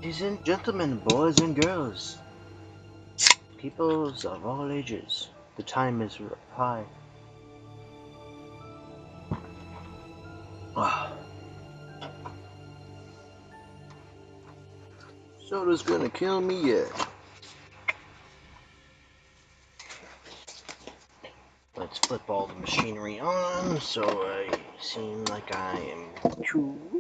Ladies and gentlemen, boys and girls, peoples of all ages, the time is high. Soda's gonna kill me yet. Let's flip all the machinery on so I seem like I am cool.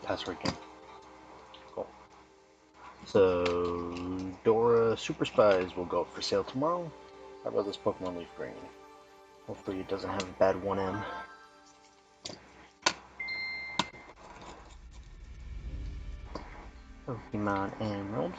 Password game. Cool. So, Dora Super Spies will go up for sale tomorrow. How about this Pokemon Leaf Green? Hopefully it doesn't have a bad 1M. Pokemon Emerald.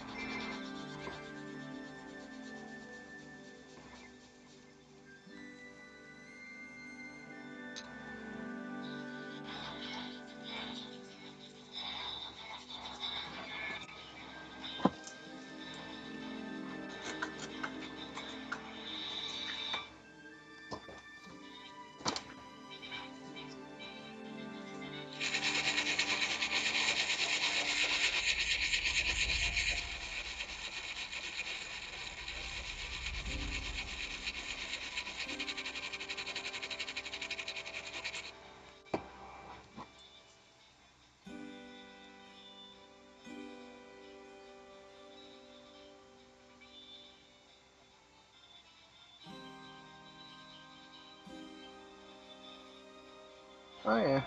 Oh yeah.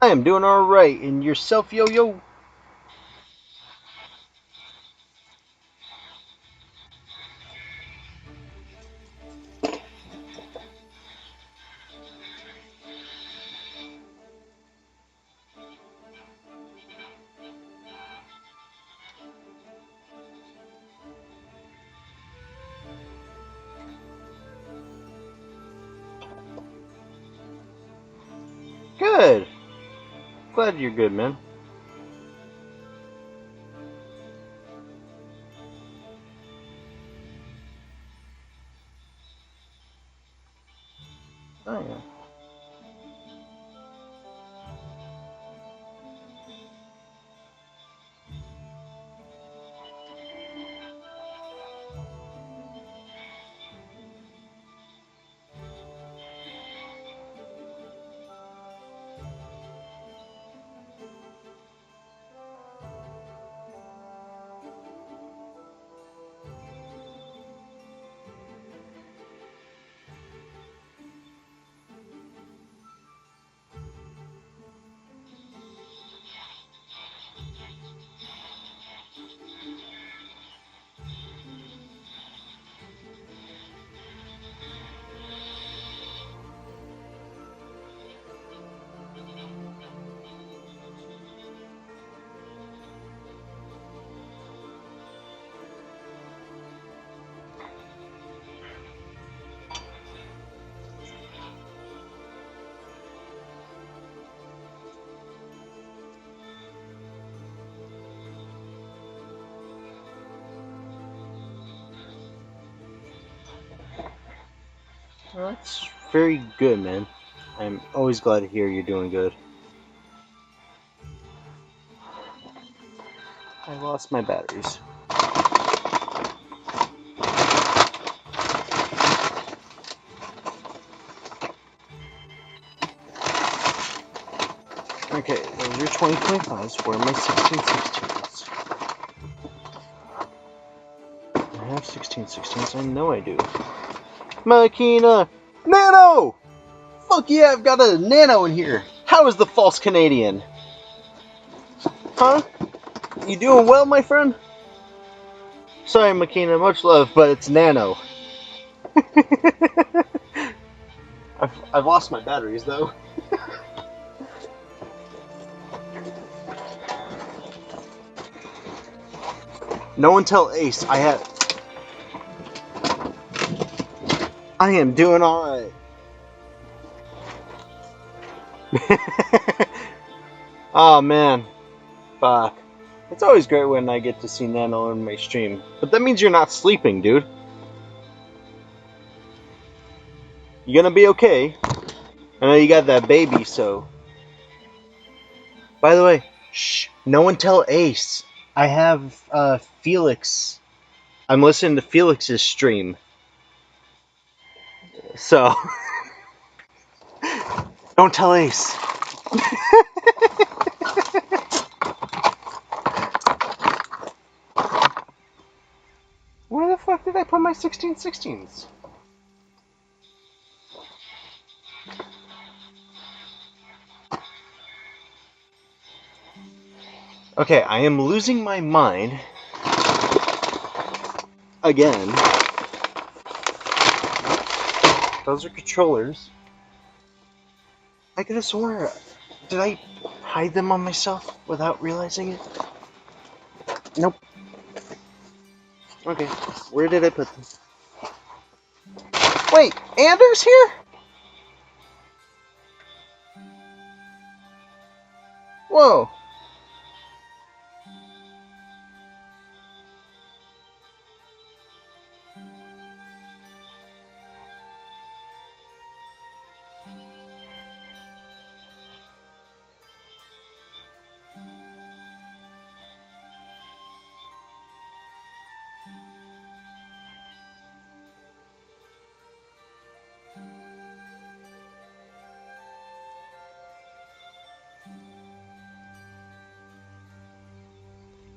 I am doing alright, and yourself, yo-yo? Good. Glad you're good, man. Oh yeah. Well, that's very good, man. I'm always glad to hear you're doing good. I lost my batteries. Okay, those are 2025s. Where are my 1616s? I have 1616s. I know I do. Makina! Nano! Fuck yeah, I've got a Nano in here. How is the false Canadian? Huh? You doing well, my friend? Sorry, Makina, much love, but it's Nano. I've lost my batteries, though. No one tell Ace I am doing alright. Oh man, fuck. It's always great when I get to see Nano in my stream, but that means you're not sleeping, dude. You gonna be okay? I know you got that baby, so. By the way, shh, no one tell Ace. I have Felix. I'm listening to Felix's stream, so don't tell Ace. Where the fuck did I put my 1616s? Okay, I am losing my mind again. Those are controllers. I could have sworn. Did I hide them on myself without realizing it? Nope. Okay, where did I put them? Wait, Anders here? Whoa.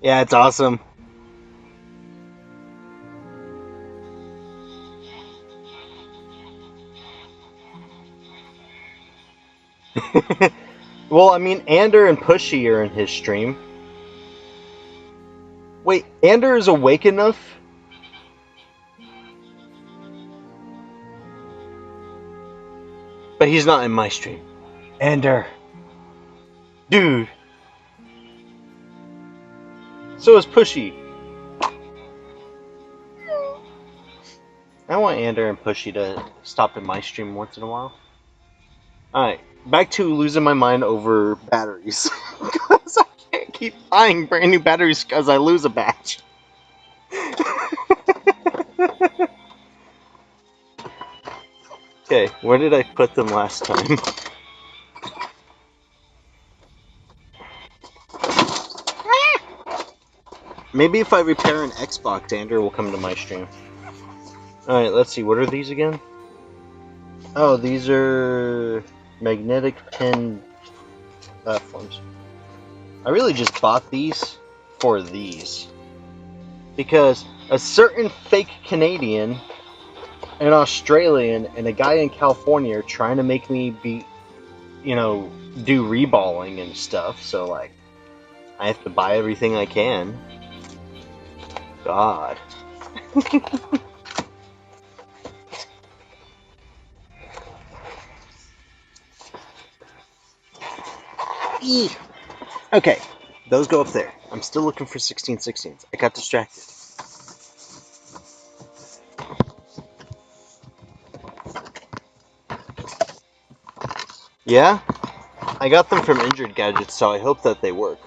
Yeah, it's awesome. Well, I mean, Ander and Pushy are in his stream. Wait, Ander is awake enough? But he's not in my stream. Ander. Dude. So is Pushy. I want Ander and Pushy to stop in my stream once in a while. Alright, back to losing my mind over batteries. Because I can't keep buying brand new batteries because I lose a batch. Okay, where did I put them last time? Maybe if I repair an Xbox, Ander will come to my stream. Alright, let's see, what are these again? Oh, these are magnetic pin platforms. I really just bought these for these. Because a certain fake Canadian, an Australian, and a guy in California are trying to make me be, do reballing and stuff, so like, I have to buy everything I can. God. Okay, those go up there. I'm still looking for 1616s. I got distracted. Yeah? I got them from Injured Gadgets, so I hope that they work.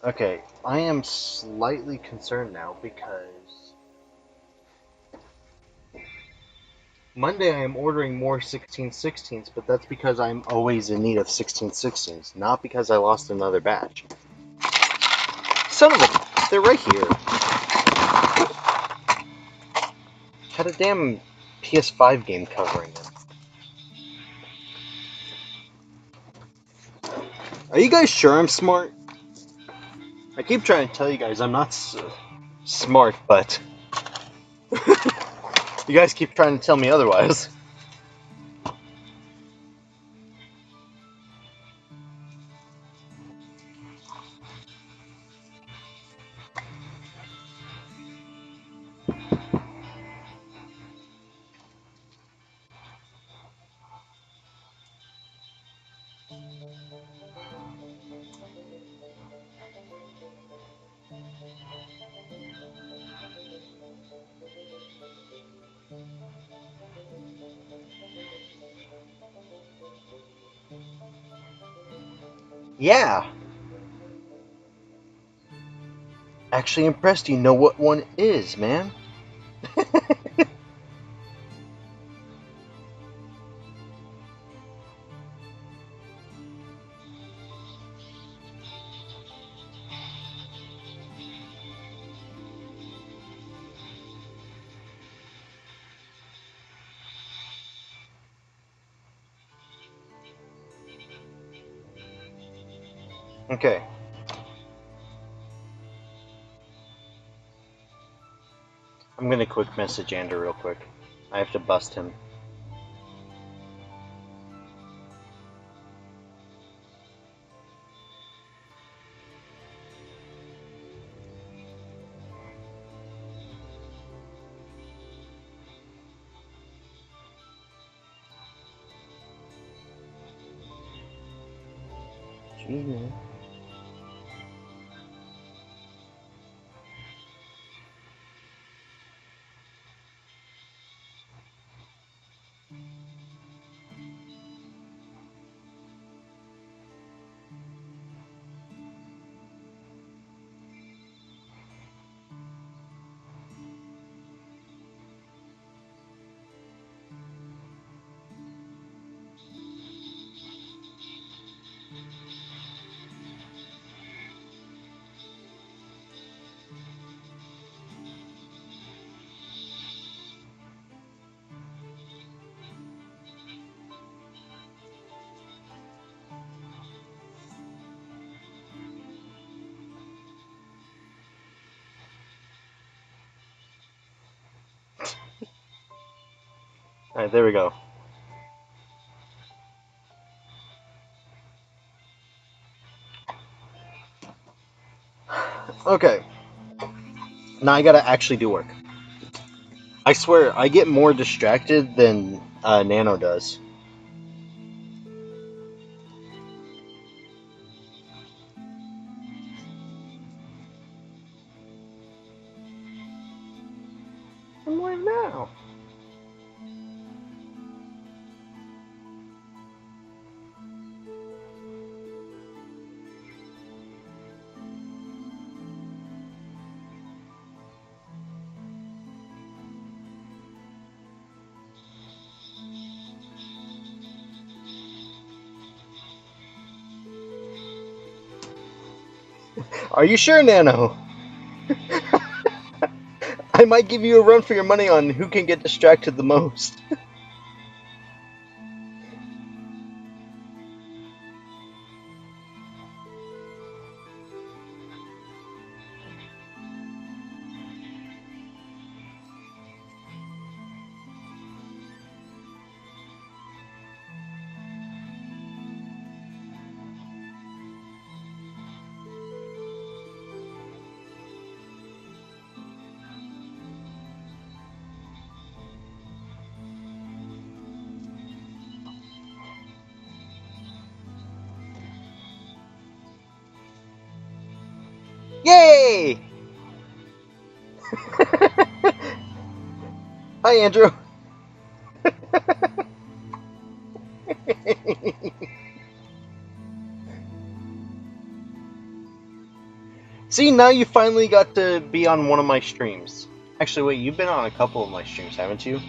Okay, I am slightly concerned now because Monday I am ordering more 1616s, but that's because I'm always in need of 1616s, not because I lost another batch. Son of a... They're right here. Had a damn PS5 game covering them. Are you guys sure I'm smart? I keep trying to tell you guys I'm not smart, but you guys keep trying to tell me otherwise. Yeah. Actually impressed you know what one is, man. Okay. I'm gonna quick message Andrew real quick. I have to bust him. Jeez, man. Alright, there we go. Okay. Now I gotta actually do work. I swear, I get more distracted than Nano does. I'm like, now. Are you sure, Nano? I might give you a run for your money on who can get distracted the most. Yay! Hi, Andrew. See, now you finally got to be on one of my streams. Actually, wait, you've been on a couple of my streams, haven't you?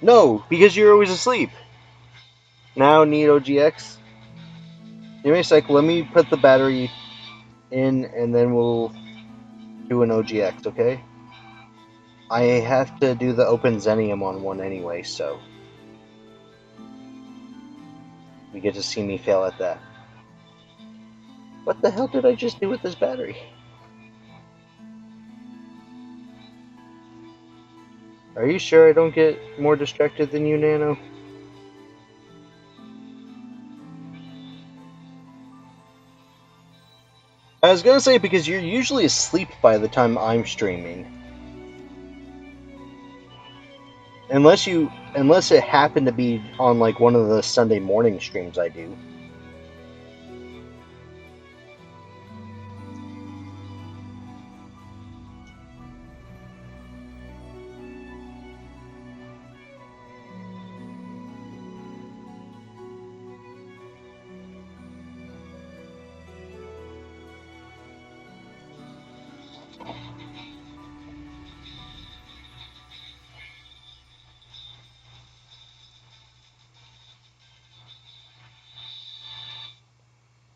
No, because you're always asleep. Now need OGX. Give me a sec. Let me put the battery in, and then we'll do an OGX, okay? I have to do the Open Xenium on one anyway, so you get to see me fail at that. What the hell did I just do with this battery? Are you sure I don't get more distracted than you, Nano? I was gonna say, because you're usually asleep by the time I'm streaming. Unless it happened to be on like one of the Sunday morning streams I do.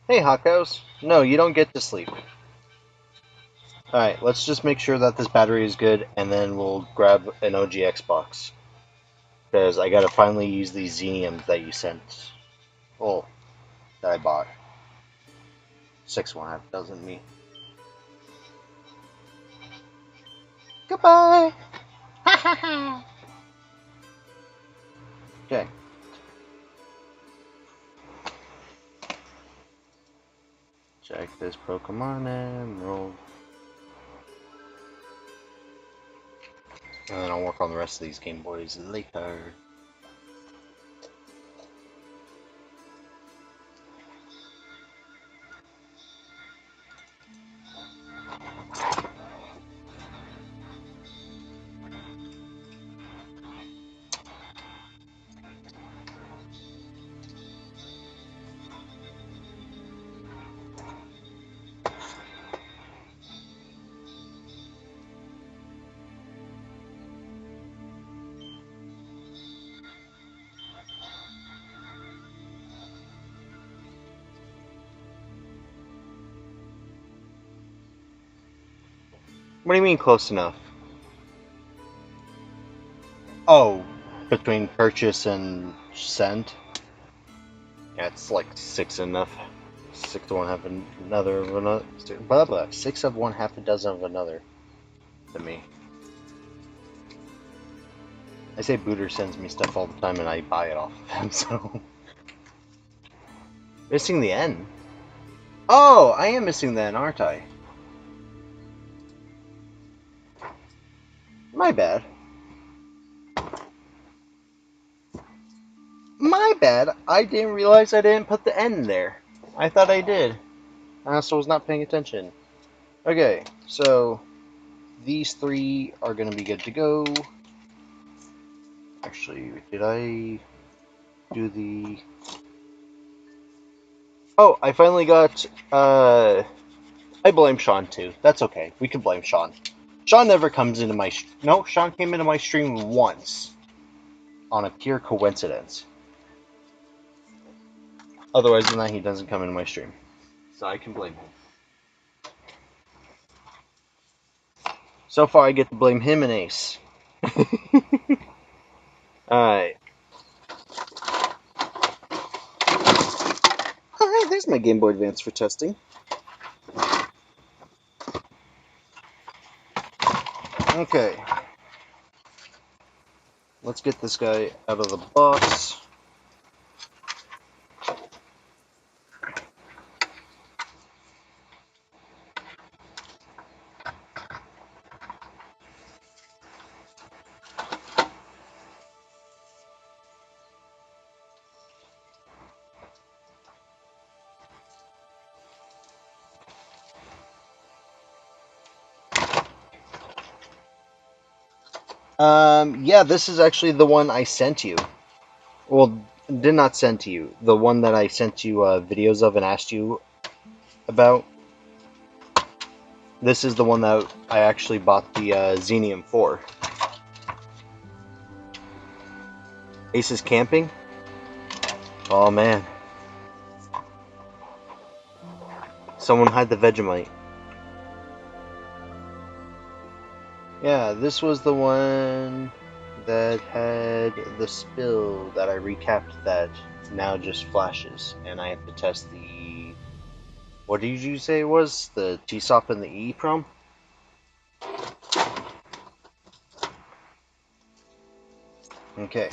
Hey, Hawkhouse. No, you don't get to sleep. Alright, let's just make sure that this battery is good, and then we'll grab an OGX box. Because I gotta finally use these Xeniums that you sent. Oh, that I bought. 6.5 doesn't me. Goodbye! Ha ha ha! Okay. Check this Pokemon Emerald. And then I'll work on the rest of these Game Boys later. What do you mean close enough? Oh, between purchase and sent? Yeah, it's like 6 enough. 6 of one, half another of another. Blah blah. 6 of one, half a dozen of another. To me. I say Booter sends me stuff all the time and I buy it off of him, so. Missing the N. Oh, I am missing the N, aren't I? My bad. My bad. I didn't realize I didn't put the N there. I thought I did. I also was not paying attention. Okay, so these 3 are going to be good to go. Actually, did I do the... Oh, I finally got, I blame Sean too. That's okay. We can blame Sean. Sean never comes into my... No, Sean came into my stream once. On a pure coincidence. Otherwise than that, he doesn't come into my stream. So I can blame him. So far, I get to blame him and Ace. Alright. Hi, there's my Game Boy Advance for testing. Okay. Let's get this guy out of the box. Yeah, this is actually the one I sent you. Well, did not send to you. The one that I sent you videos of and asked you about. This is the one that I actually bought the Xenium for. Ace is camping? Oh man. Someone hide the Vegemite. Yeah, this was the one that had the spill that I recapped that now just flashes, and I have to test the... What did you say it was? The T-SOP and the EEPROM? Okay.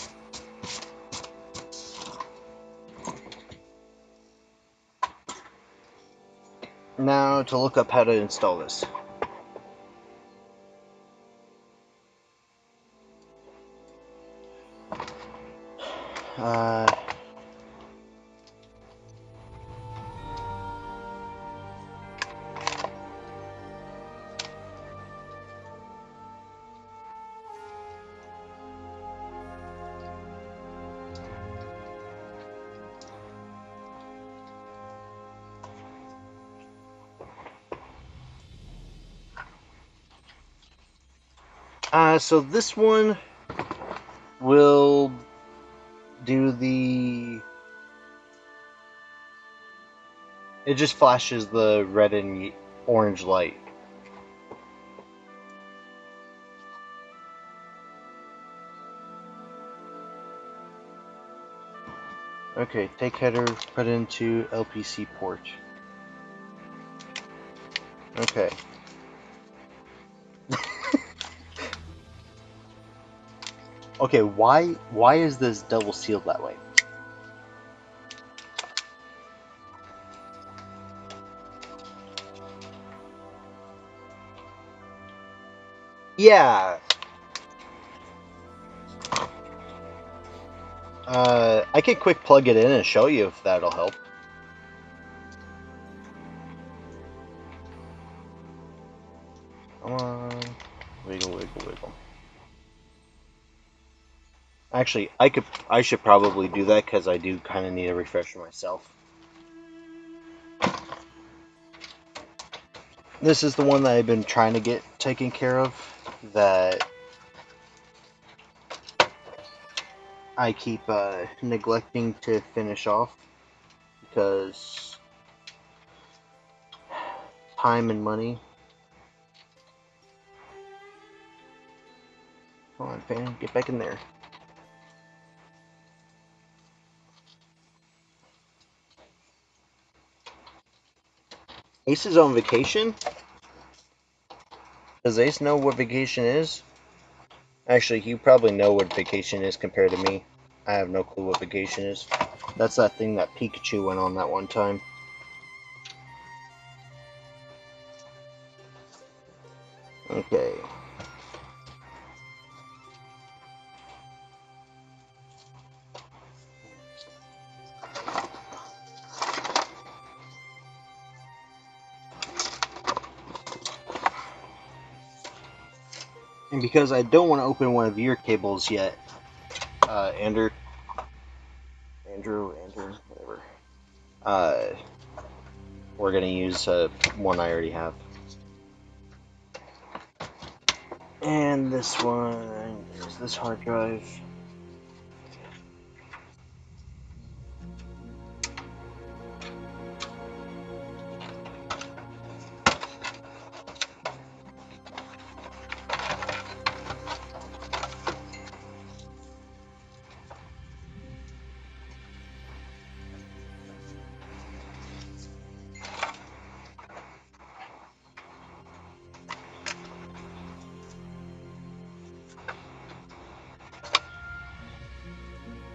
Now to look up how to install this. Uh, so this one will do the... It just flashes the red and orange light. Okay, take header, put into LPC port. Okay. Okay, why is this double sealed that way? Yeah. I could quick plug it in and show you if that'll help. Come on. Wiggle, wiggle, wiggle. Actually, I should probably do that because I do kind of need a refresher myself. This is the one that I've been trying to get taken care of, that I keep neglecting to finish off because time and money. Come on, fan, get back in there. Ace is on vacation? Does Ace know what vacation is? Actually, you probably know what vacation is compared to me. I have no clue what vacation is. That's that thing that Pikachu went on that one time. Okay. And because I don't want to open one of your cables yet, Andrew, whatever. We're gonna use one I already have. And this one is this hard drive.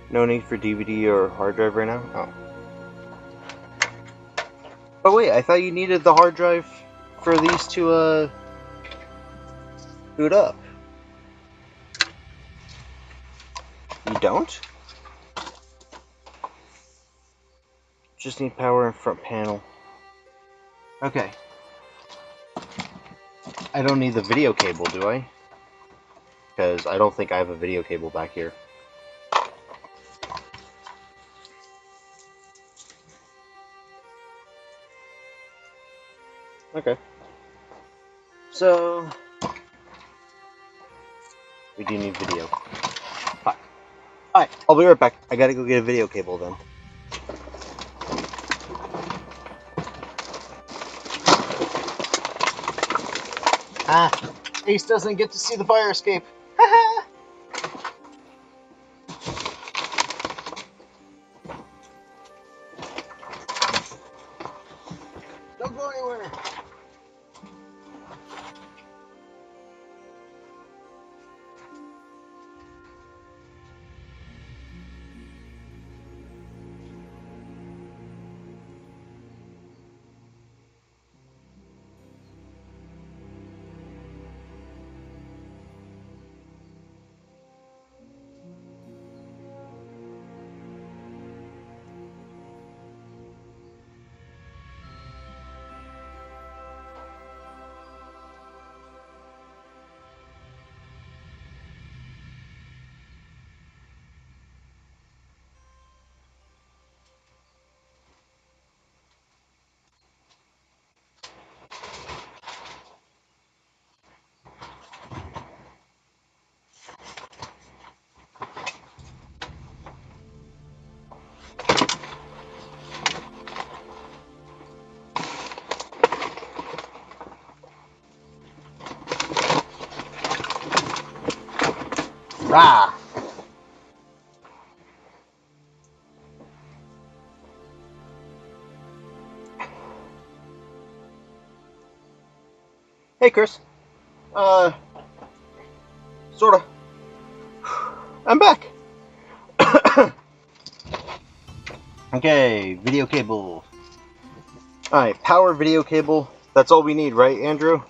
No need for DVD or hard drive right now? Oh. Oh wait, I thought you needed the hard drive for these to boot up. You don't? Just need power and front panel. Okay. I don't need the video cable, do I? Because I don't think I have a video cable back here. Okay. So, we do need video. Hi. Hi. I'll be right back. I gotta go get a video cable then. Ah, Ace doesn't get to see the fire escape. Don't go anywhere. Rah! Hey, Chris. Sorta. I'm back. Okay, video cable. Alright, power video cable. That's all we need, right, Andrew?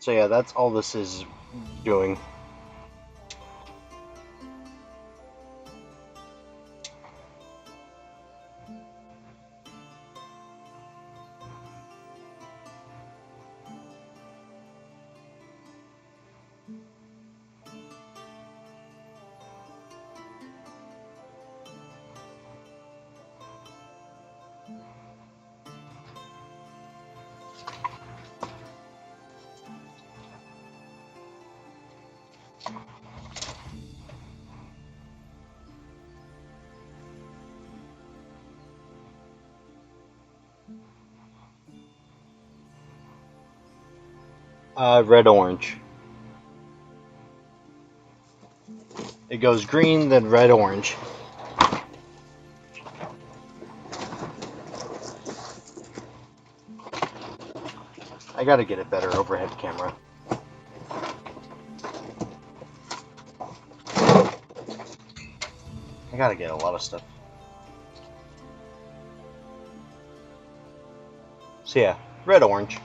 So yeah, that's all this is doing. Red orange. It goes green, then red orange. I gotta get a better overhead camera. I gotta get a lot of stuff. So yeah, red orange.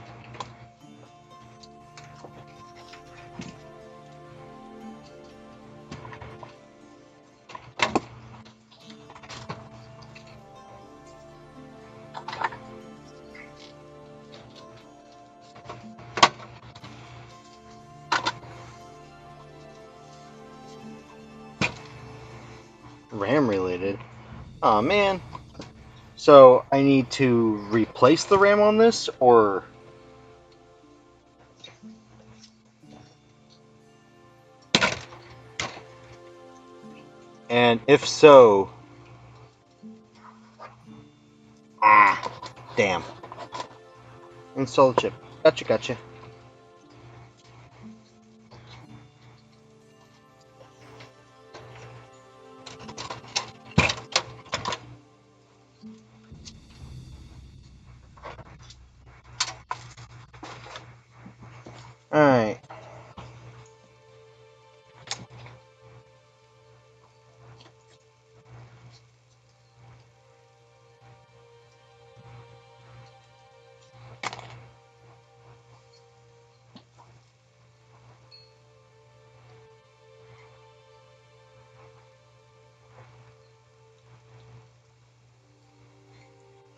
RAM related. Aw, man. So I need to replace the RAM on this, or... And if so... Ah, damn. Install the chip. Gotcha, gotcha. Alright.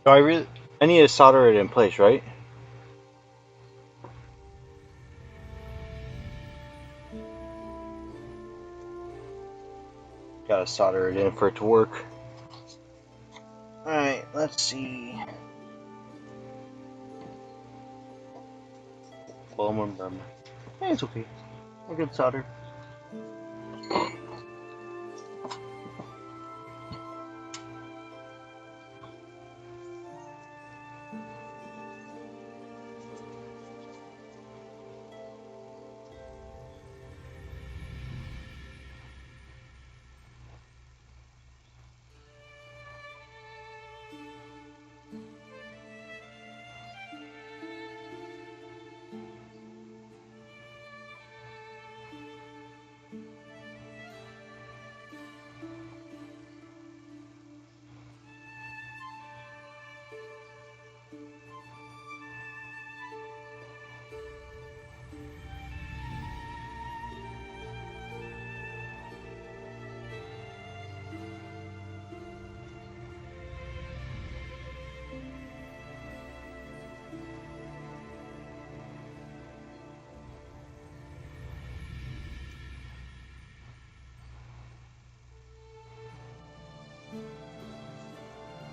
So I need to solder it in place, right? Gotta solder it in for it to work. Alright, let's see. Bowman Burma. Hey, it's okay. I can solder.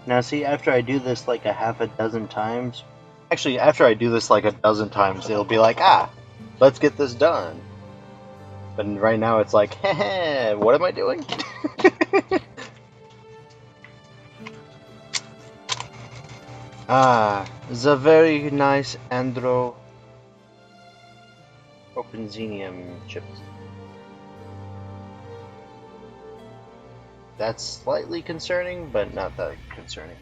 Now see, after I do this like a half a dozen times, actually after I do this like a dozen times, it'll be like, ah, let's get this done. But right now it's like, heh, what am I doing? Ah, the very nice Andro Openzenium chips. That's slightly concerning, but not that concerning.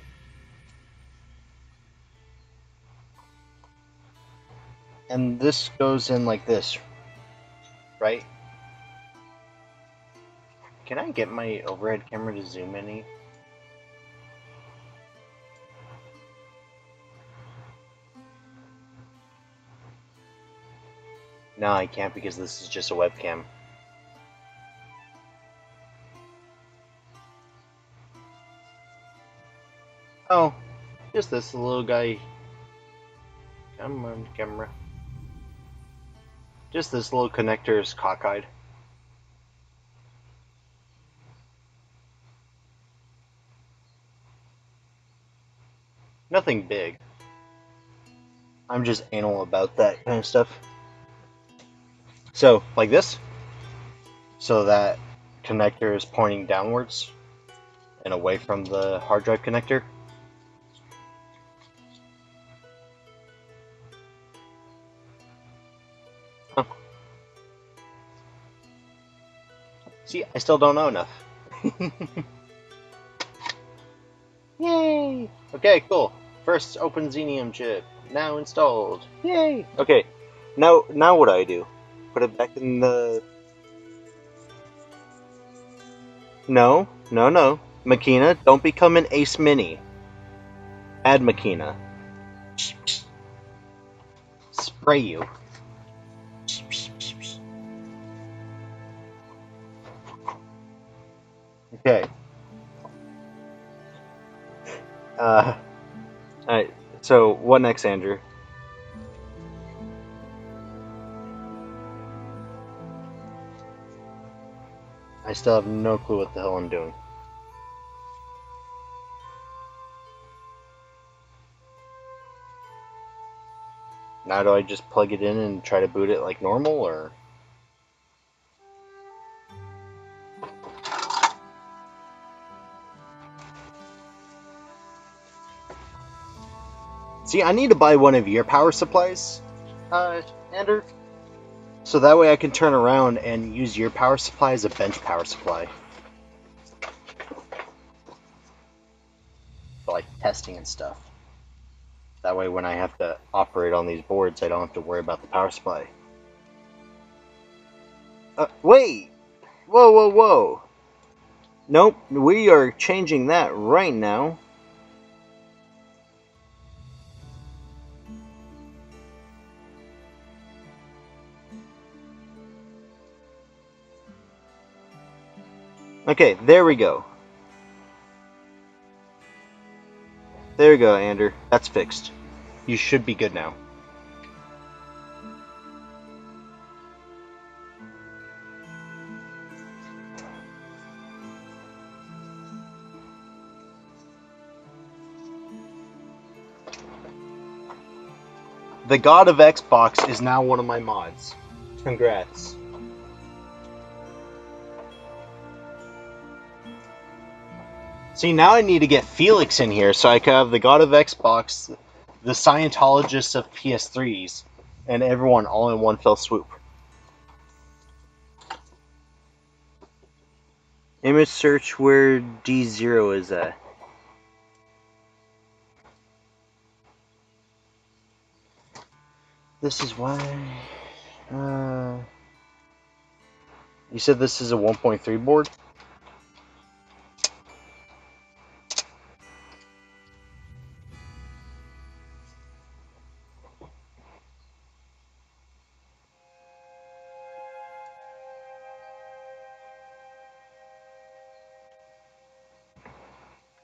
And this goes in like this, right? Can I get my overhead camera to zoom any? No, I can't because this is just a webcam. Oh, just this little guy. Come on, camera. Just this little connector is cockeyed. Nothing big. I'm just anal about that kind of stuff. So, like this. So that connector is pointing downwards and away from the hard drive connector. Huh. See, I still don't know enough. Yay! Okay, cool. First Open Xenium chip now installed. Yay! Okay, now what do I do? Put it back in the... No. Makina, don't become an Ace Mini. Add Makina. Spray you. Okay. Alright, so what next, Andrew? I still have no clue what the hell I'm doing. Now do I just plug it in and try to boot it like normal, or... See, I need to buy one of your power supplies, Andrew. So that way I can turn around and use your power supply as a bench power supply. For like testing and stuff. That way when I have to operate on these boards, I don't have to worry about the power supply. Wait! Whoa! Nope, we are changing that right now. Okay, there we go. There we go, Andrew. That's fixed. You should be good now. The God of Xbox is now one of my mods. Congrats. See, now I need to get Felix in here so I can have the God of Xbox, the Scientologist of PS3s, and everyone all in one fell swoop. Image search where D0 is at. This is why... you said this is a 1.3 board?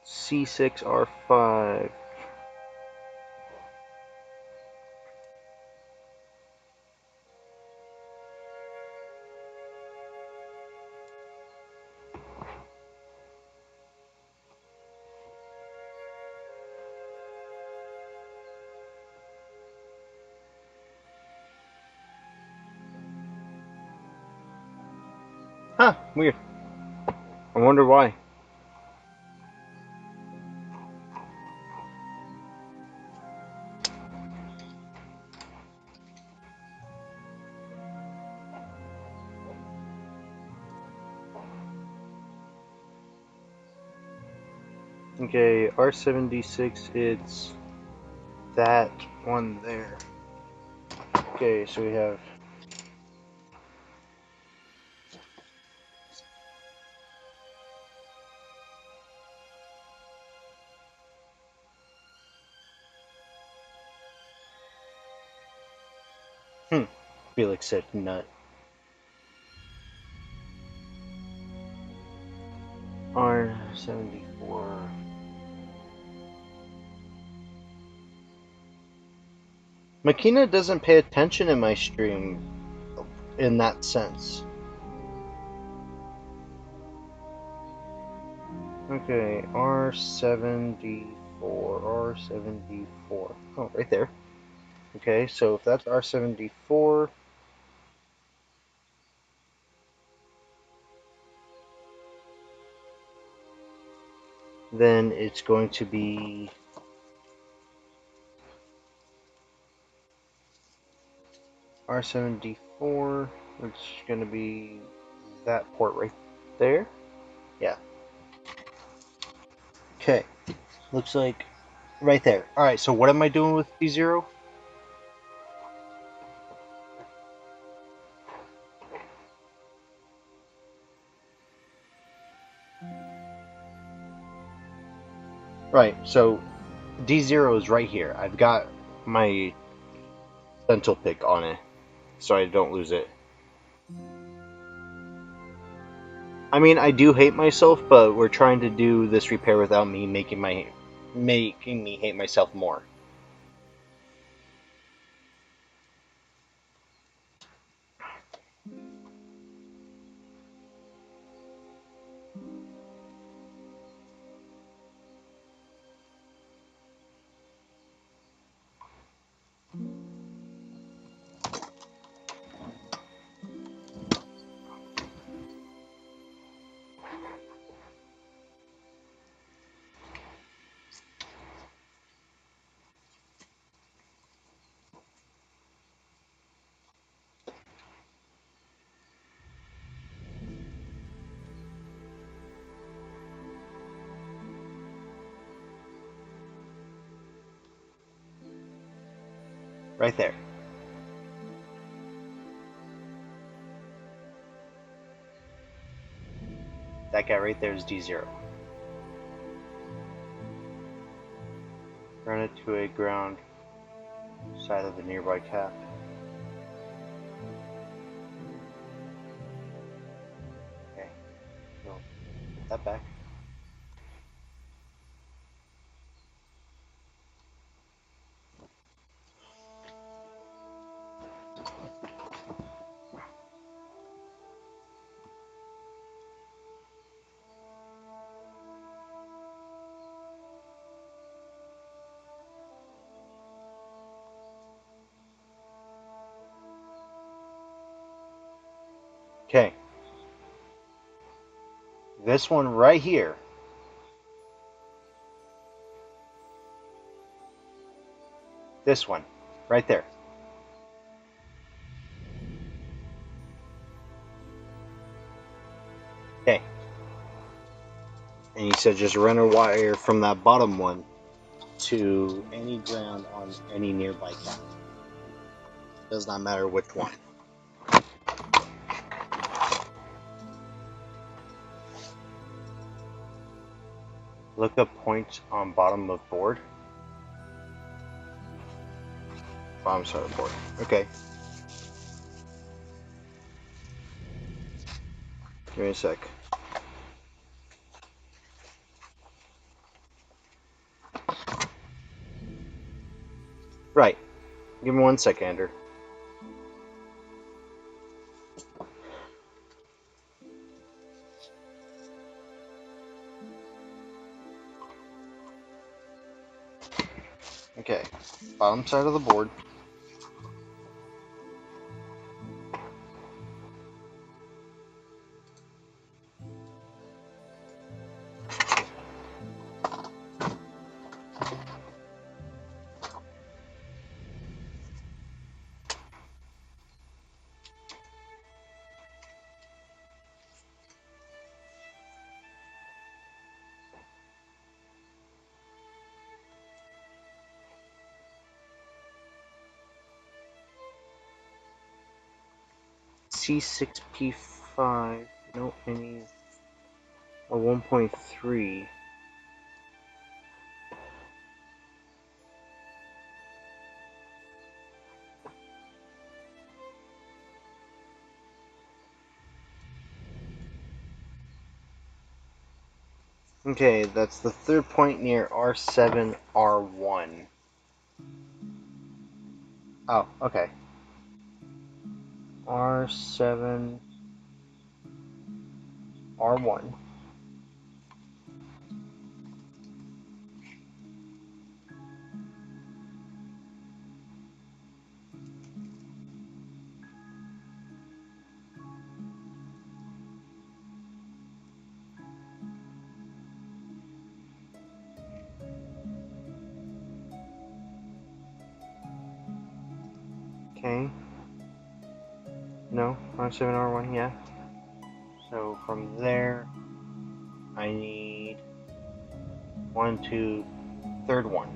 C6R5. Huh, weird. I wonder why. Okay, R76, it's that one there. Okay, so we have... Felix said nut. R74. Makina doesn't pay attention in my stream in that sense. Okay, R74, R74. Oh, right there. Okay, so if that's R74, then it's going to be R74, which is going to be that port right there. Yeah. Okay, looks like right there. Alright, so what am I doing with D0? Right, so D0 is right here. I've got my dental pick on it, so I don't lose it. I mean, I do hate myself, but we're trying to do this repair without me making me hate myself more. Right there. That guy right there is D0. Run it to a ground side of the nearby cap. Okay, so put that back. Okay. This one right here. This one. Right there. Okay. And you said just run a wire from that bottom one to any ground on any nearby cat. Does not matter which one. Look up points on bottom of board. Bottom side of board. Okay. Give me a sec. Right. Give me 1 sec, Andrew. Okay. Bottom side of the board. C6P5. No, any. A 1.3. Okay, that's the third point near R7, R1. Oh, okay. R7, R1. Okay. No, R7, R1, yeah. So from there, I need third one.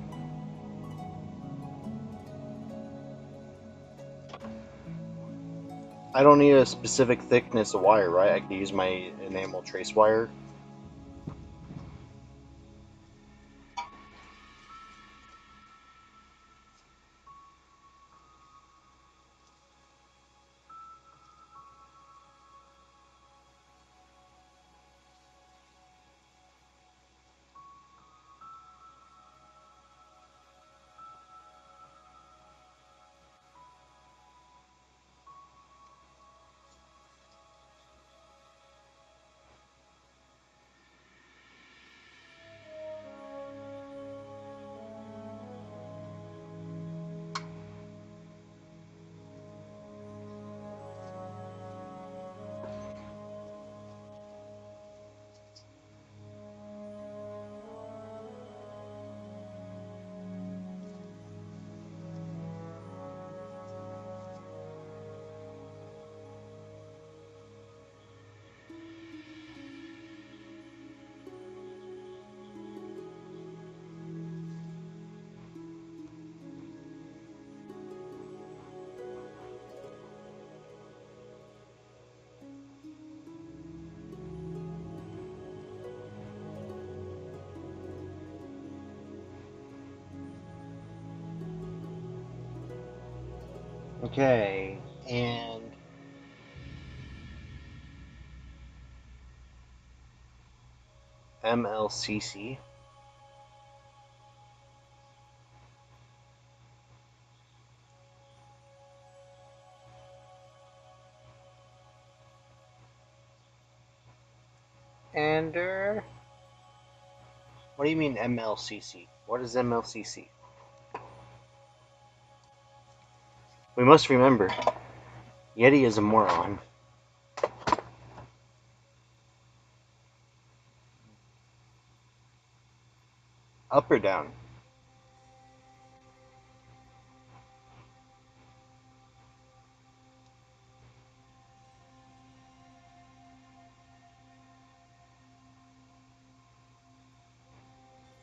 I don't need a specific thickness of wire, right? I could use my enamel trace wire. Okay, and MLCC. And what do you mean MLCC? What is MLCC? We must remember, Yeti is a moron. Up or down?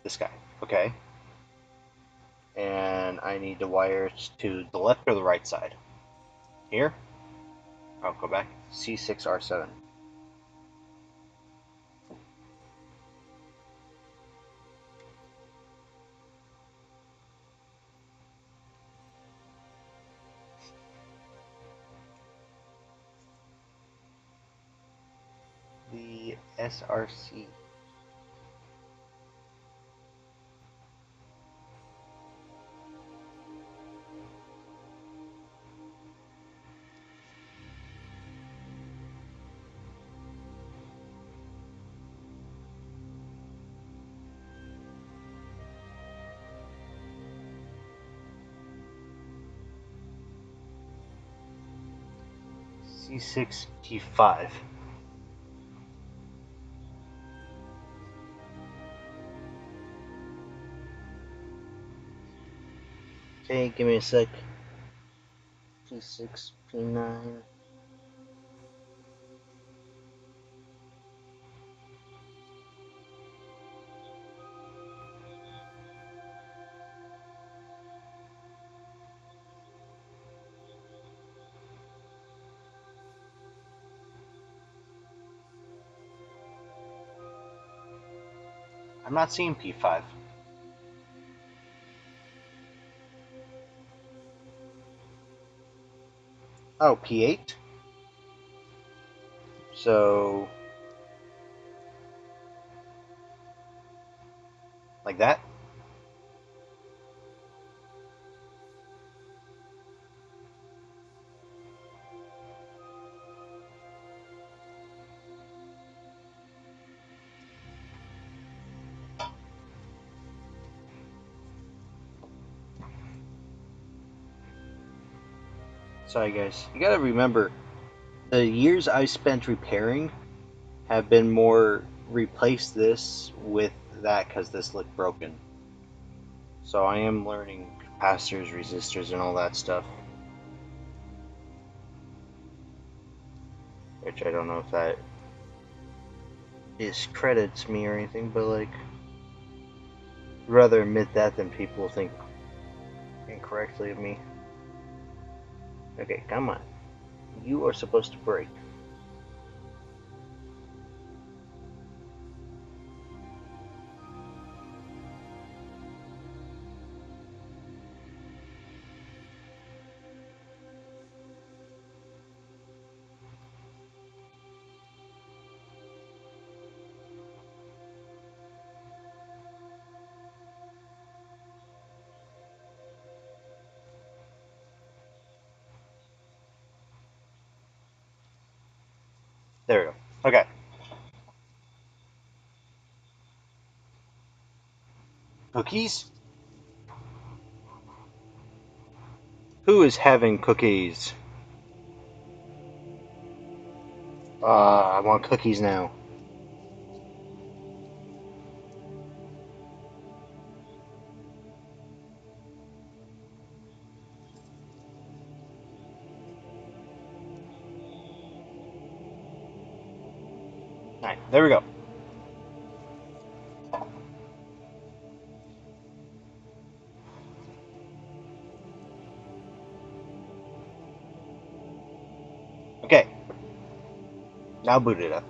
This guy. Okay. And I need to wire it to the left or the right side? Here? I'll go back. C6R7. The SRC. C6T5. Okay, give me a sec. P6, P9. I'm not seeing P5. Oh, P8? So, like that? Sorry guys, you gotta remember, the years I spent repairing have been more replace this with that because this looked broken. So I am learning capacitors, resistors, and all that stuff. Which I don't know if that discredits me or anything, but like, I'd rather admit that than people think incorrectly of me. Okay, come on. You are supposed to break. There we go. Okay. Cookies? Who is having cookies? I want cookies now. Alright, there we go. Okay. Now boot it up.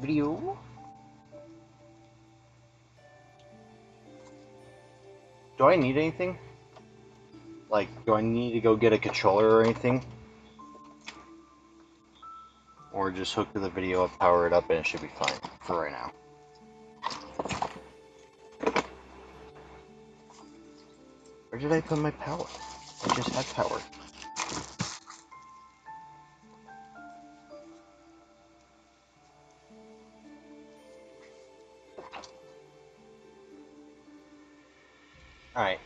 Video. Do I need anything? Like, do I need to go get a controller or anything? just hook the video up, power it up, and it should be fine for right now. Where did I put my power? I just had power. Alright,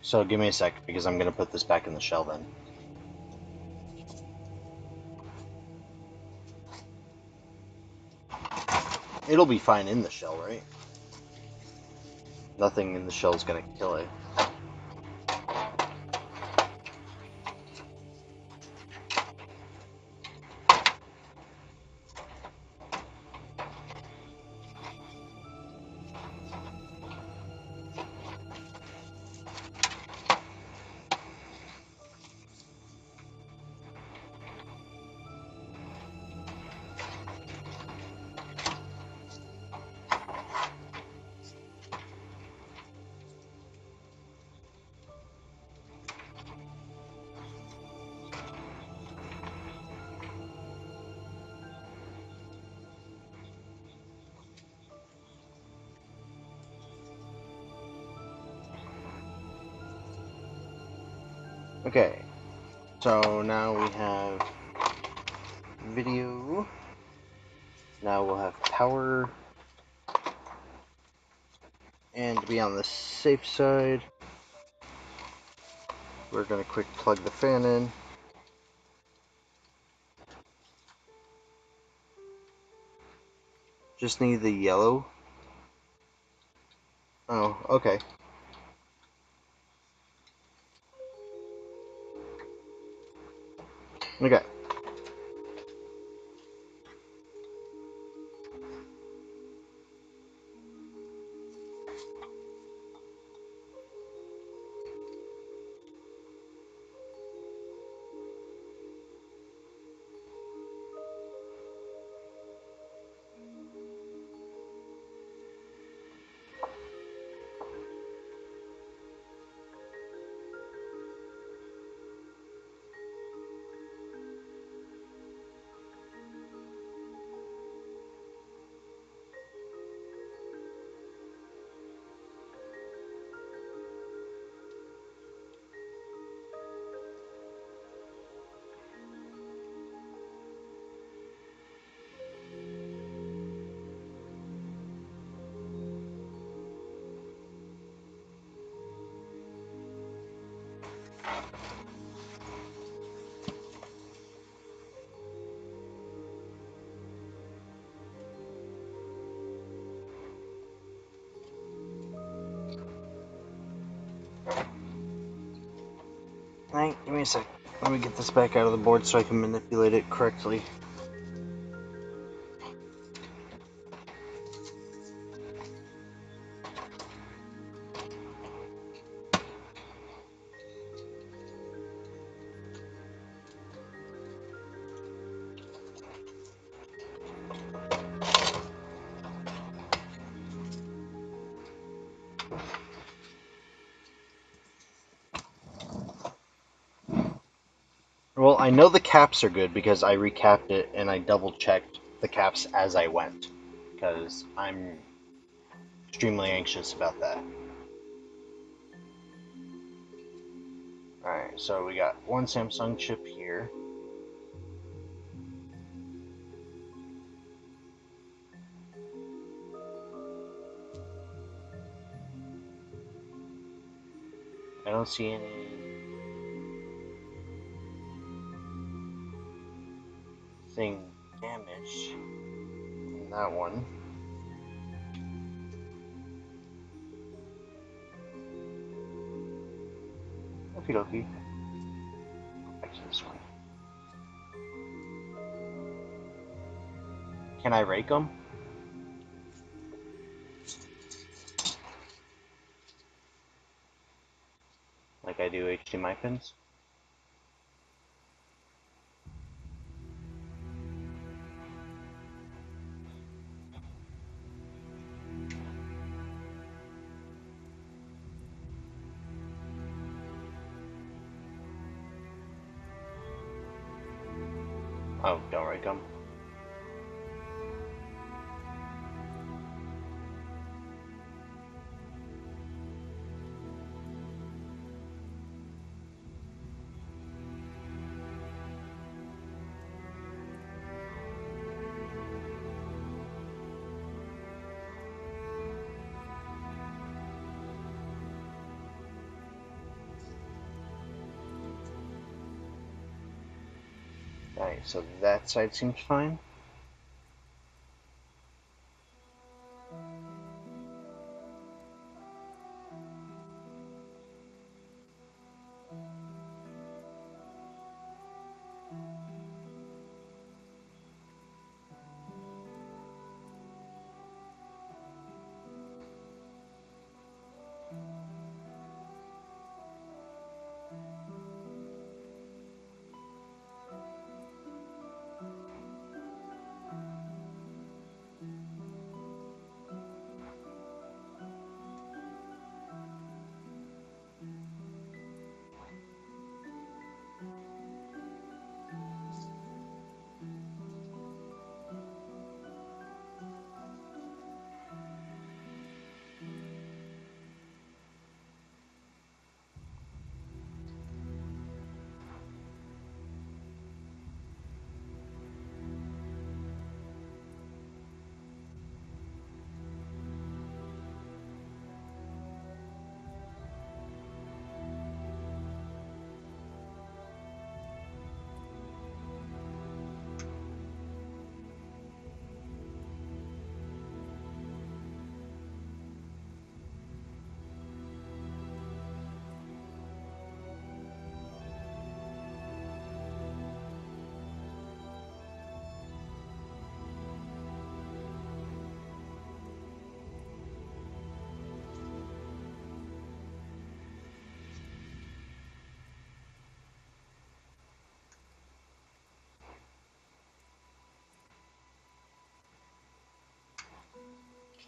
so give me a sec, because I'm going to put this back in the shell then. It'll be fine in the shell, right? Nothing in the shell is going to kill it. Okay, so now we have video. Now we'll have power. And to be on the safe side, we're going to quick plug the fan in. Just need the yellow. Oh, okay. Okay. Alright, give me a sec. Let me get this back out of the board so I can manipulate it correctly. Well, I know the caps are good because I recapped it and I double checked the caps as I went, because I'm extremely anxious about that. Alright, so we got one Samsung chip here. I don't see anything damaged in that one. Okie dokie. Back to this one. Can I rake them? Like I do HDMI pins? Oh, don't rake them. Alright, so that side seems fine.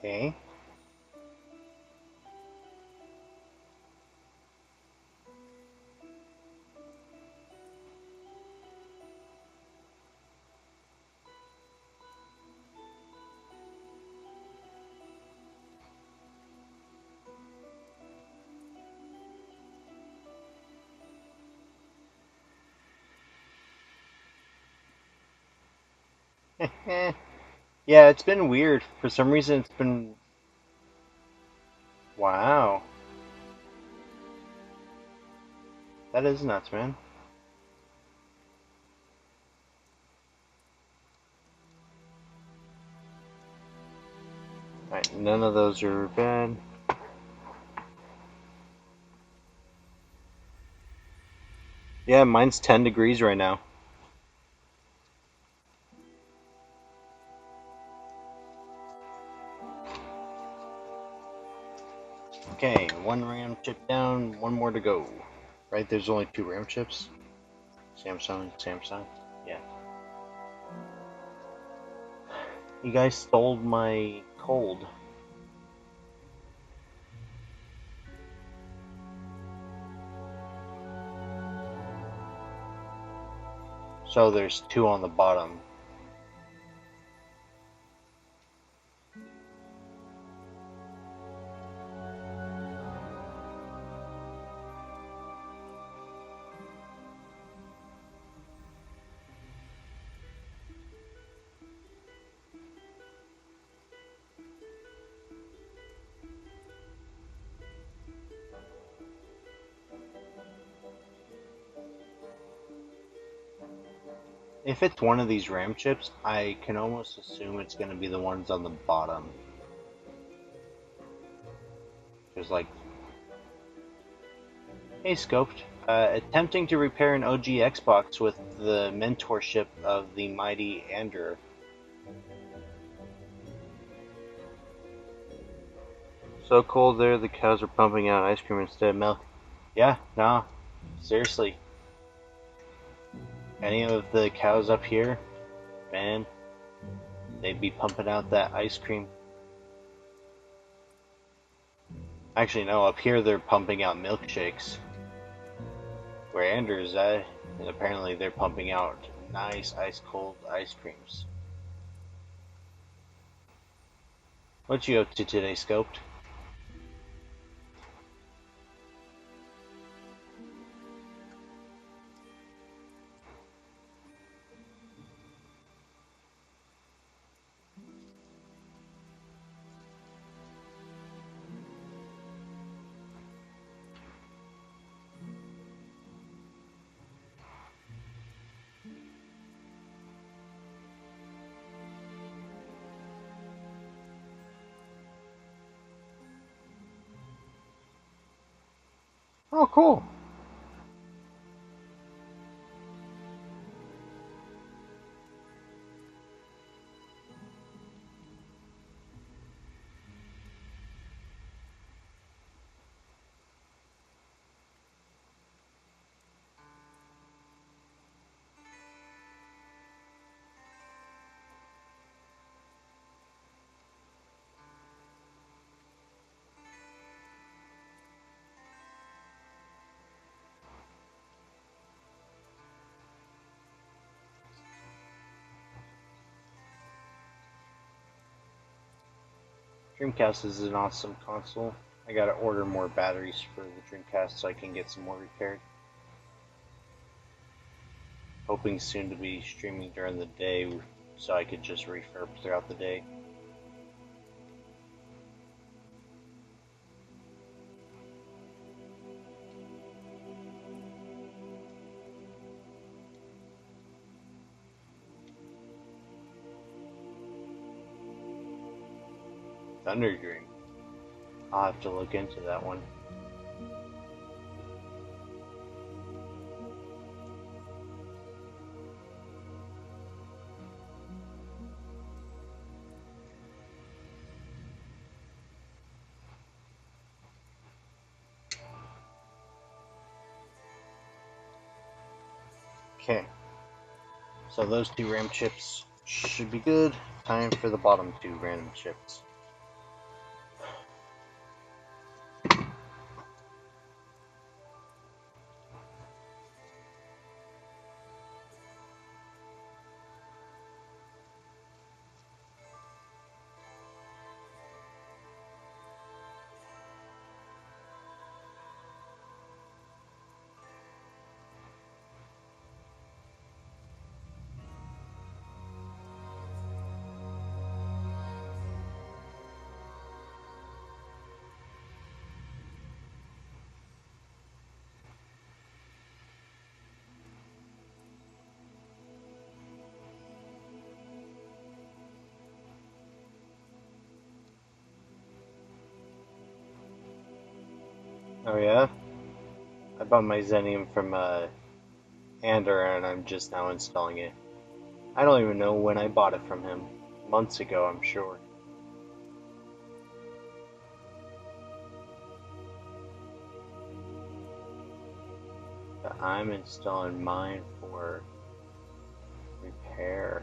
Okay. Yeah, it's been weird. For some reason, it's been. Wow. That is nuts, man. Alright, none of those are bad. Yeah, mine's 10 degrees right now. Okay, one ram chip down, one more to go. Right, there's only 2 ram chips. Samsung, Samsung. Yeah. You guys stole my cold. So there's 2 on the bottom. If it's one of these ram chips, I can almost assume it's going to be the ones on the bottom. There's like, hey Scoped, attempting to repair an OG Xbox with the mentorship of the mighty Andrew. So cold there, the cows are pumping out ice cream instead of milk. Yeah, nah, seriously. Any of the cows up here, man, they'd be pumping out that ice cream. Actually, no, up here they're pumping out milkshakes. Where Andrew's at, and apparently they're pumping out nice ice cold ice creams. What you up to today, Scoped? Oh, cool. Dreamcast is an awesome console. I gotta order more batteries for the Dreamcast so I can get some more repaired. Hoping soon to be streaming during the day so I could just refurb throughout the day. Thunder Dream. I'll have to look into that one. Okay, so those two RAM chips should be good. Time for the bottom two random chips. Oh yeah? I bought my Xenium from Ander and I'm just now installing it. I don't even know when I bought it from him. Months ago, I'm sure. But I'm installing mine for repair.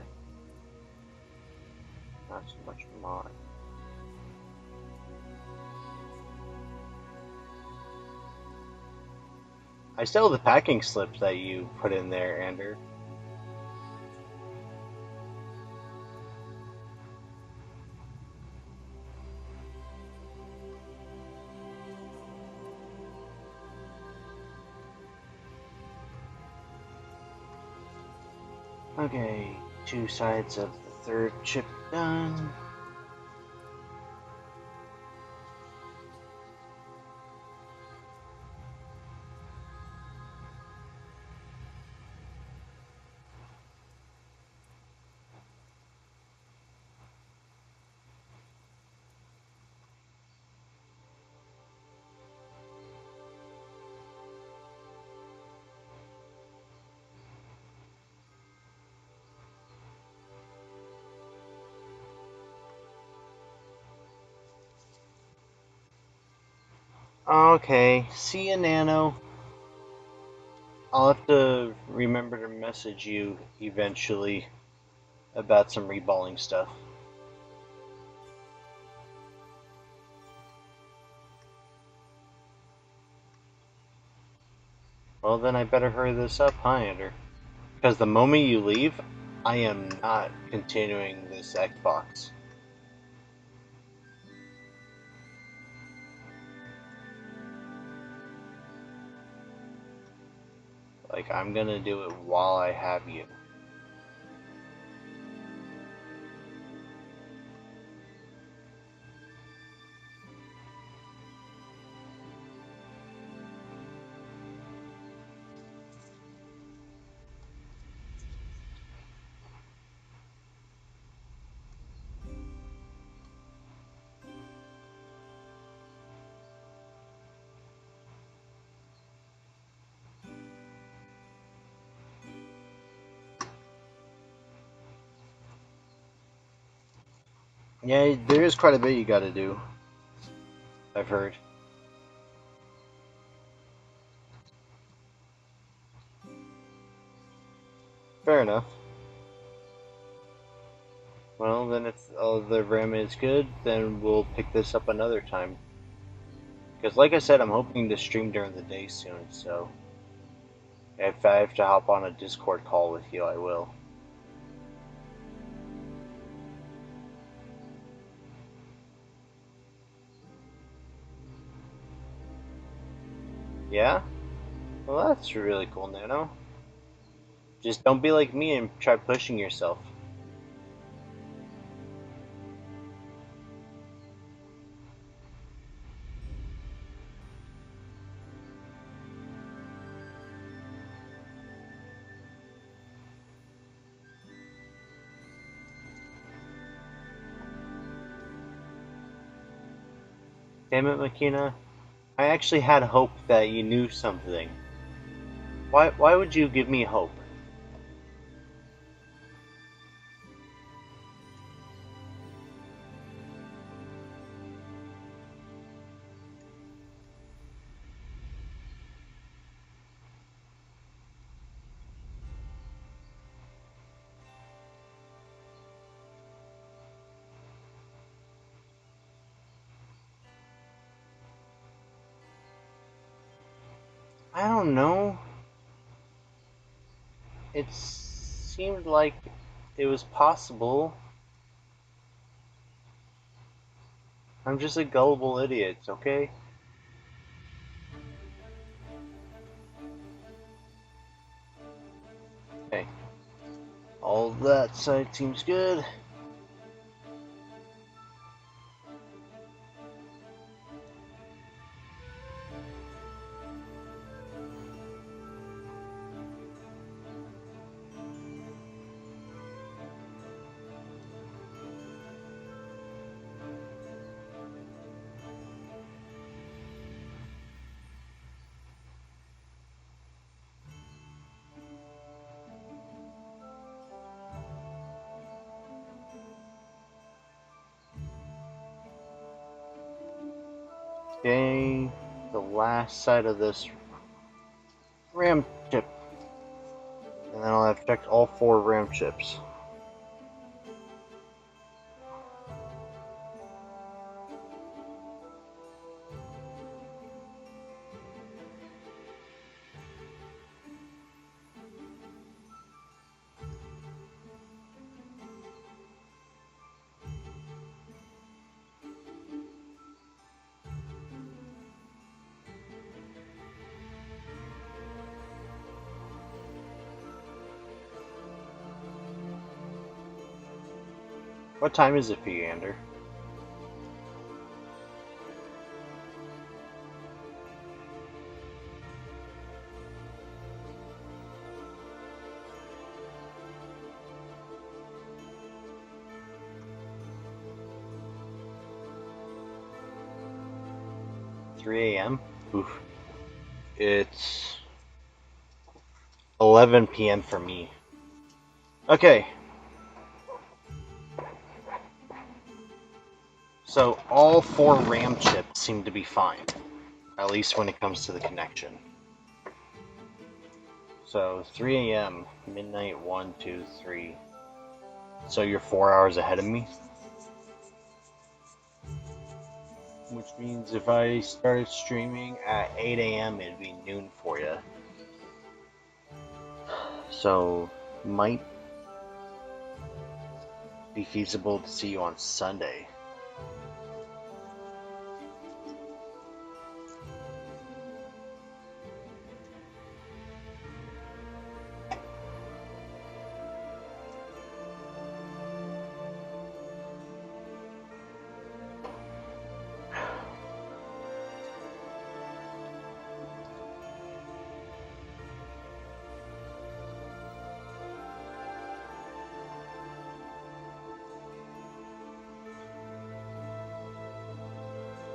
Not so much mod. I still have the packing slip that you put in there, Ander. Okay, two sides of the third chip done. Okay, see ya, Nano. I'll have to remember to message you eventually about some reballing stuff. Well, then I better hurry this up, huh, Ander? Because the moment you leave, I am not continuing this Xbox. Like, I'm gonna do it while I have you. Yeah, there is quite a bit you gotta do, I've heard. Fair enough. Well, then if the RAM is good, then we'll pick this up another time. Because like I said, I'm hoping to stream during the day soon, so if I have to hop on a Discord call with you, I will. Yeah? Well, that's really cool, Nano. Just don't be like me and try pushing yourself. Damn it, Makina. I actually had hope that you knew something. Why would you give me hope? I don't know. It seemed like it was possible. I'm just a gullible idiot, okay? Okay. All that side seems good. Okay, the last side of this RAM chip. And then I'll have checked all 4 RAM chips. What time is it for you, Ander? Three AM? Oof. It's 11 PM for me. Okay. So all 4 RAM chips seem to be fine. At least when it comes to the connection. So 3 AM, midnight, 1, 2, 3. So you're 4 hours ahead of me? Which means if I started streaming at 8 AM, it'd be noon for you. So, might be feasible to see you on Sunday.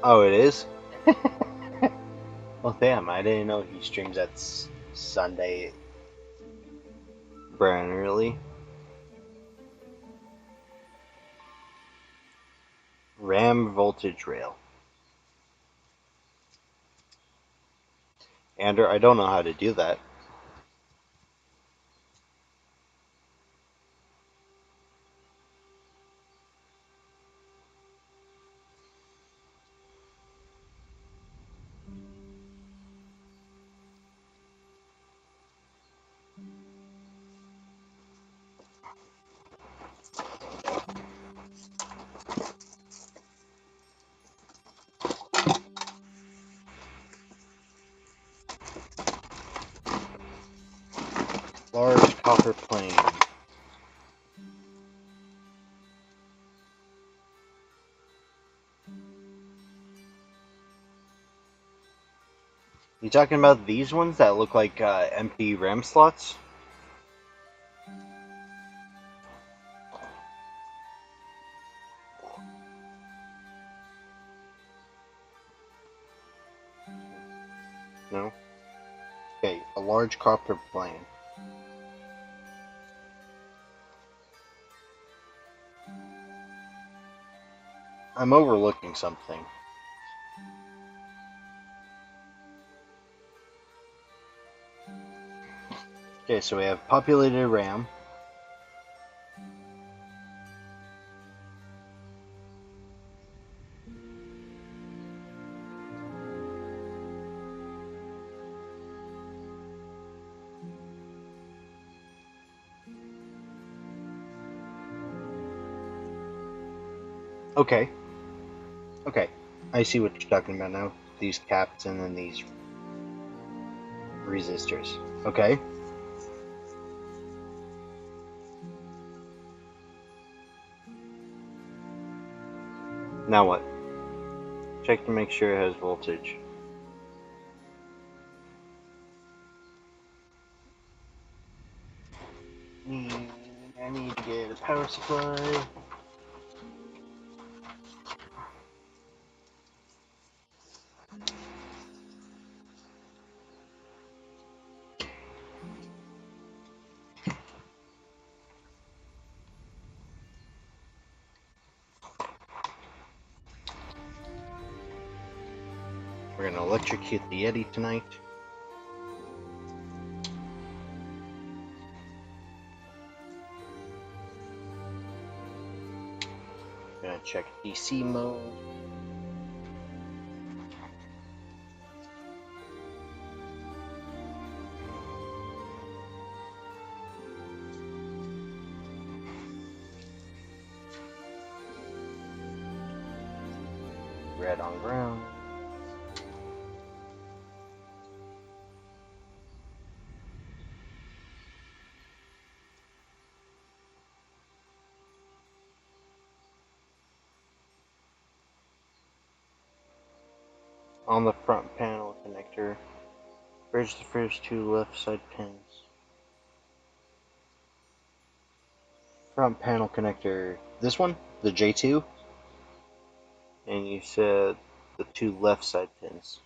Oh, it is? Well, damn, I didn't know he streams at Sunday brand early. RAM voltage rail. Andrew, I don't know how to do that. Large copper plane. You talking about these ones that look like empty RAM slots? No? Okay, a large copper plane. I'm overlooking something. Okay, so we have populated RAM. Okay. Okay. I see what you're talking about now. These caps and then these resistors. Okay. Now what? Check to make sure it has voltage. I need to get a power supply. We're gonna electrocute the Yeti tonight. Gonna check DC mode. Red on ground. On the front panel connector, bridge the first two left side pins. Front panel connector, this one, the J2, and you said the two left side pins.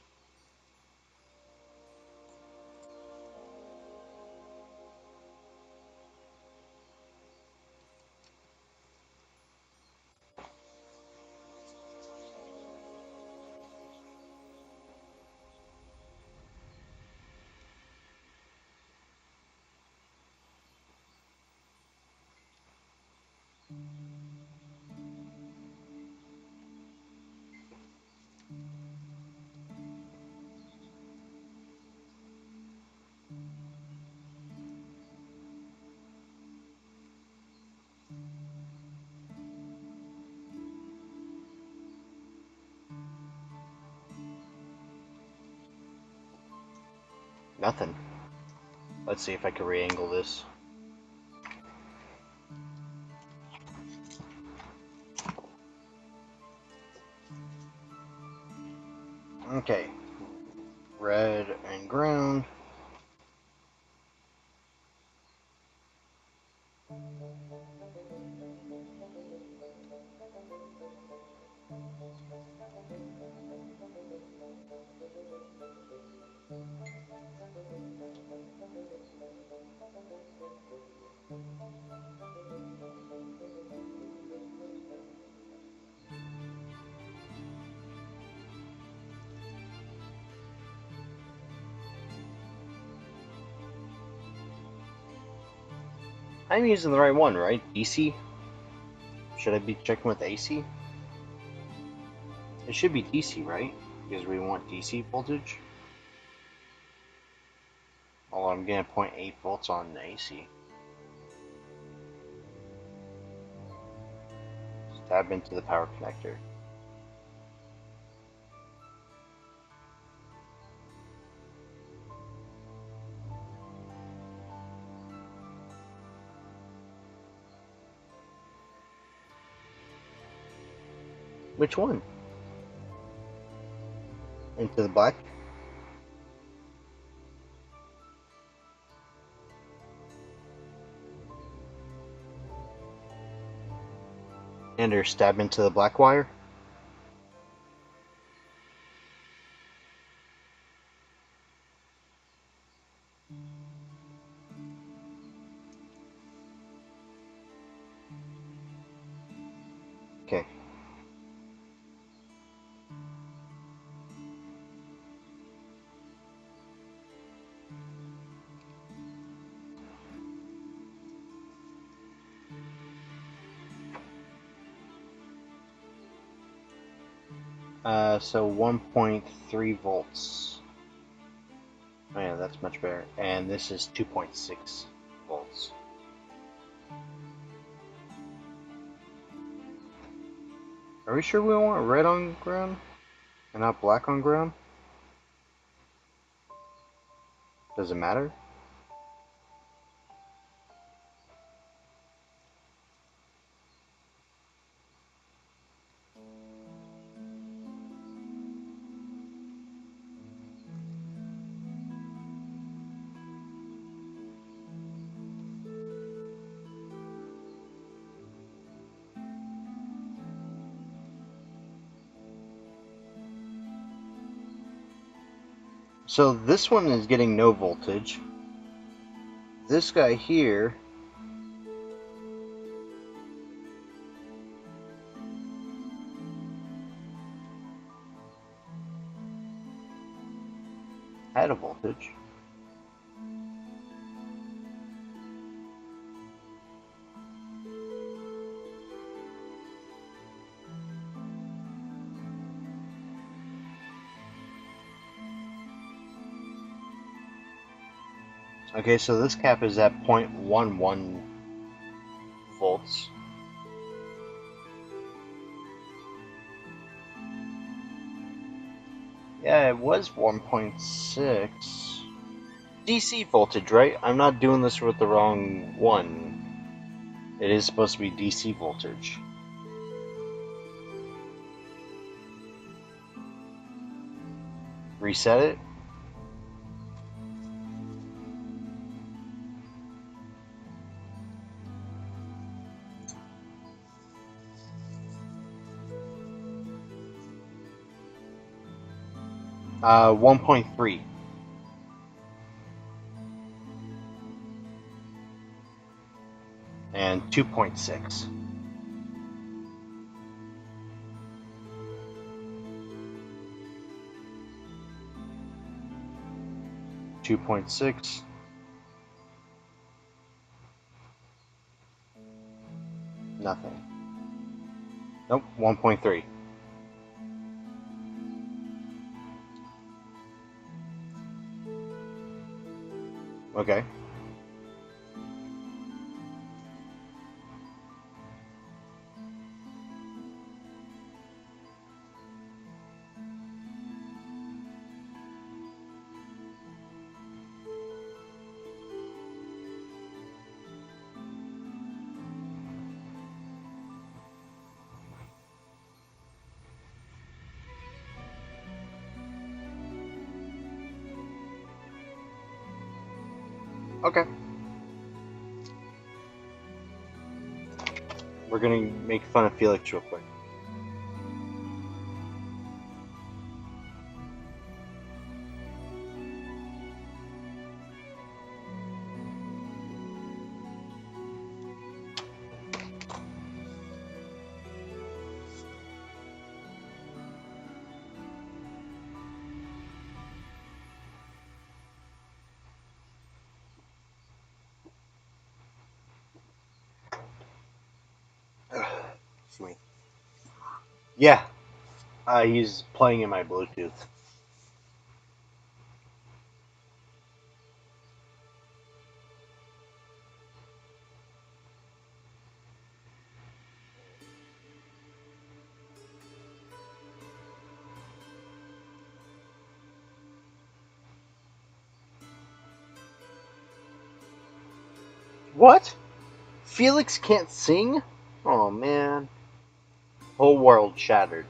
Nothing. Let's see if I can re-angle this. Okay. Red and ground. I'm using the right one, right? DC? Should I be checking with AC? It should be DC, right? Because we want DC voltage. Although I'm getting 0.8 volts on the AC. Stab into the power connector. Which one? Into the black? And or stab into the black wire? Okay. So 1.3 volts. Oh yeah, that's much better. And this is 2.6 volts. Are we sure we want red on ground and not black on ground? Does it matter? So this one is getting no voltage. This guy here had a voltage. Okay, so this cap is at 0.11 volts. Yeah, it was 1.6. DC voltage, right? I'm not doing this with the wrong one. It is supposed to be DC voltage. Reset it. Uh, 1.3. And 2.6. Nothing. Nope, 1.3. Okay. Okay. We're gonna make fun of Felix real quick. to me. Yeah, he's playing in my Bluetooth. What? Felix can't sing? Oh man. Whole world shattered.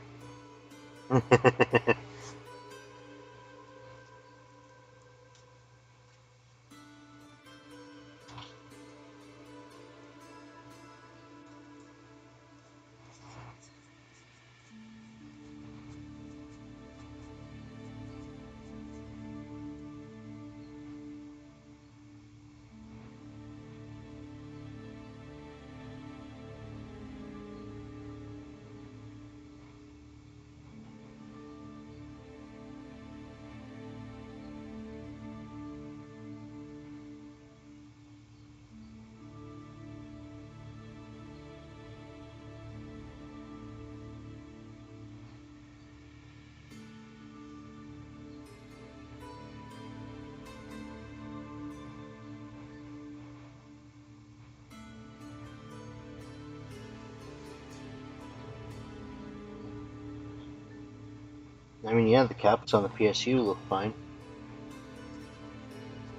I mean, yeah, the caps on the PSU look fine.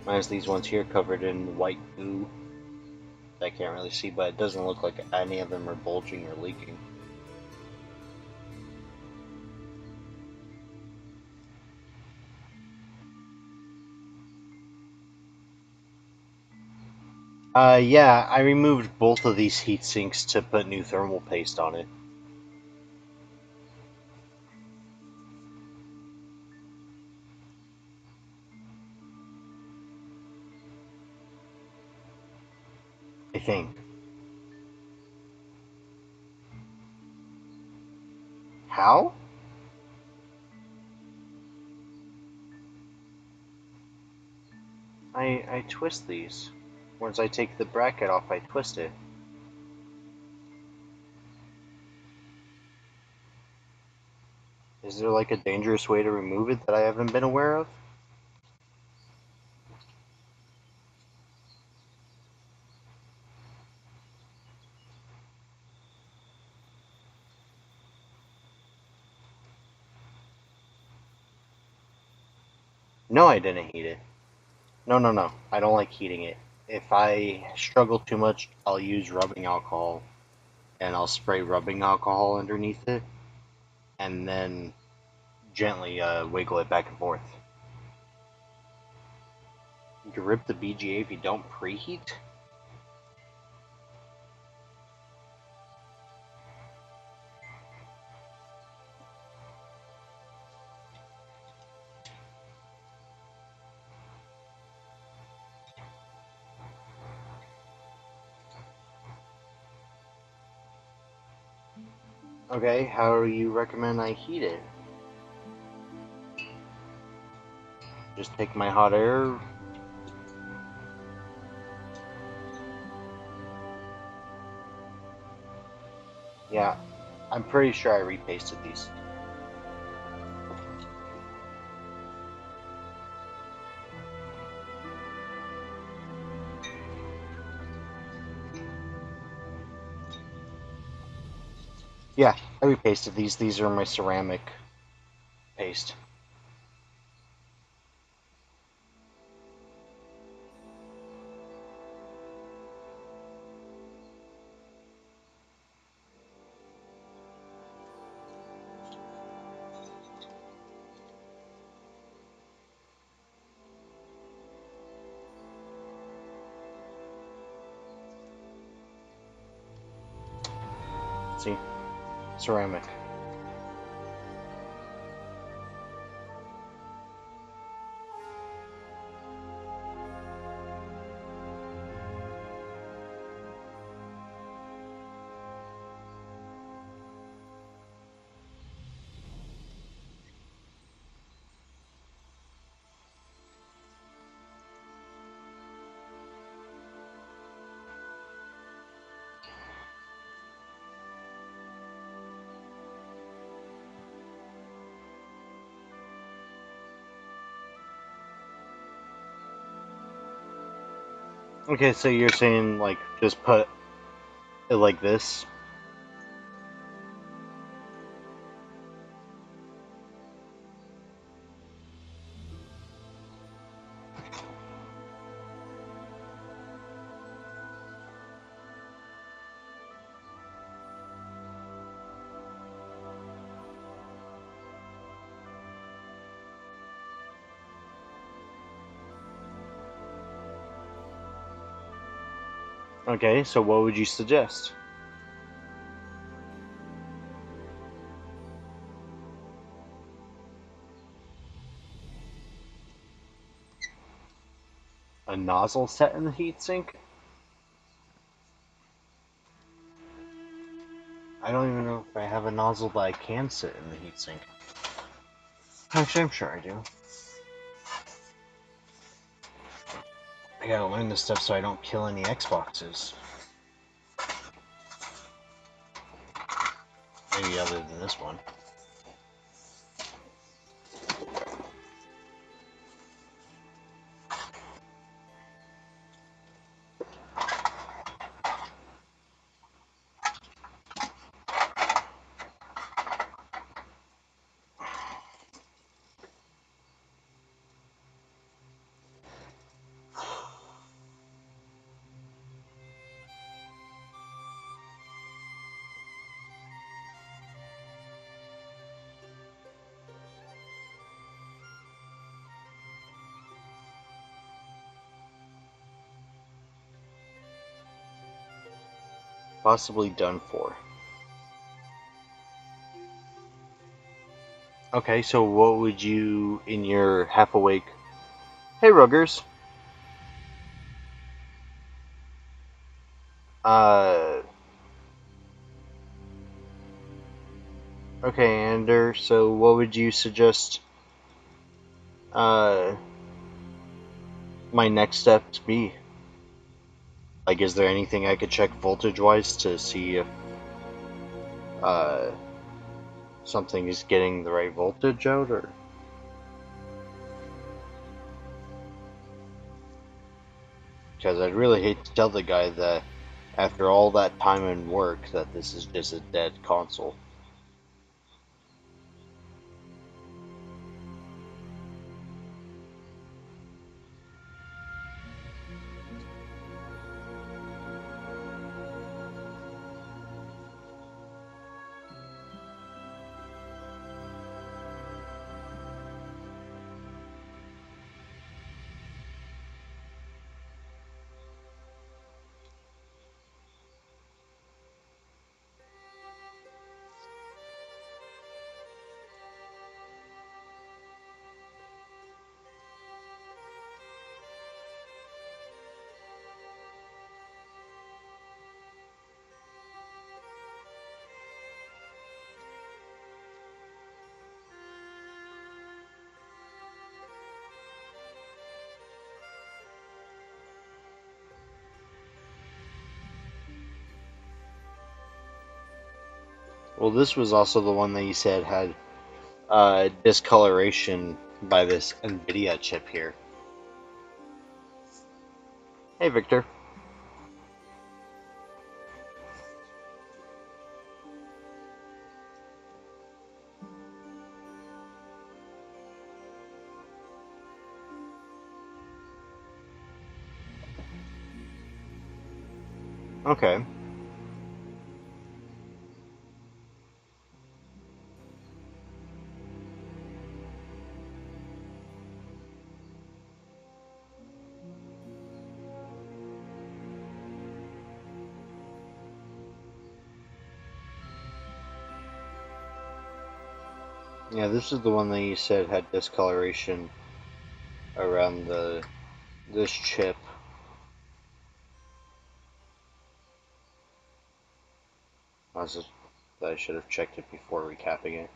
Minus these ones here covered in white goo. I can't really see, but it doesn't look like any of them are bulging or leaking. Yeah, I removed both of these heat sinks to put new thermal paste on it. I think. How? I twist these. Once I take the bracket off, I twist it. Is there like a dangerous way to remove it that I haven't been aware of? No, I didn't heat it. No, no, no. I don't like heating it. If I struggle too much, I'll use rubbing alcohol, and I'll spray rubbing alcohol underneath it, and then gently wiggle it back and forth. You can rip the BGA if you don't preheat? Okay, how do you recommend I heat it? Just take my hot air. Yeah, I'm pretty sure I repasted these. Yeah, I repasted these. These are my ceramic paste. See? Ceramic. Okay, so you're saying like just put it like this? Okay, so what would you suggest? A nozzle set in the heatsink? I don't even know if I have a nozzle that I can sit in the heatsink. Actually, I'm sure I do. I gotta learn this stuff so I don't kill any Xboxes. Maybe other than this one. Possibly done for. Okay, so what would you, in your half awake... Hey, Ruggers. Uh... Okay, Ander, so what would you suggest, uh... my next steps be? Like, is there anything I could check voltage-wise to see if, uh... something is getting the right voltage out, or... Because I'd really hate to tell the guy that after all that time and work that this is just a dead console. Well, this was also the one that you said had discoloration by this NVIDIA chip here. Hey, Victor. Okay. Yeah, this is the one that you said had discoloration around this chip. I should have checked it before recapping it.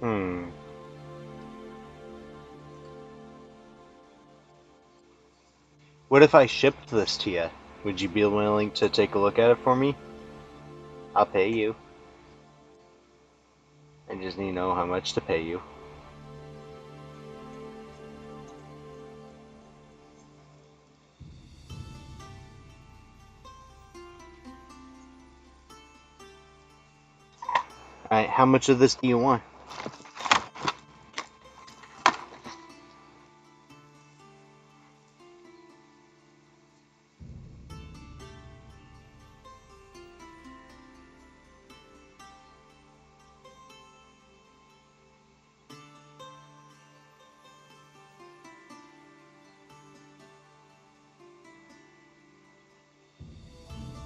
Hmm. What if I shipped this to you? Would you be willing to take a look at it for me? I'll pay you. I just need to know how much to pay you. Alright, how much of this do you want?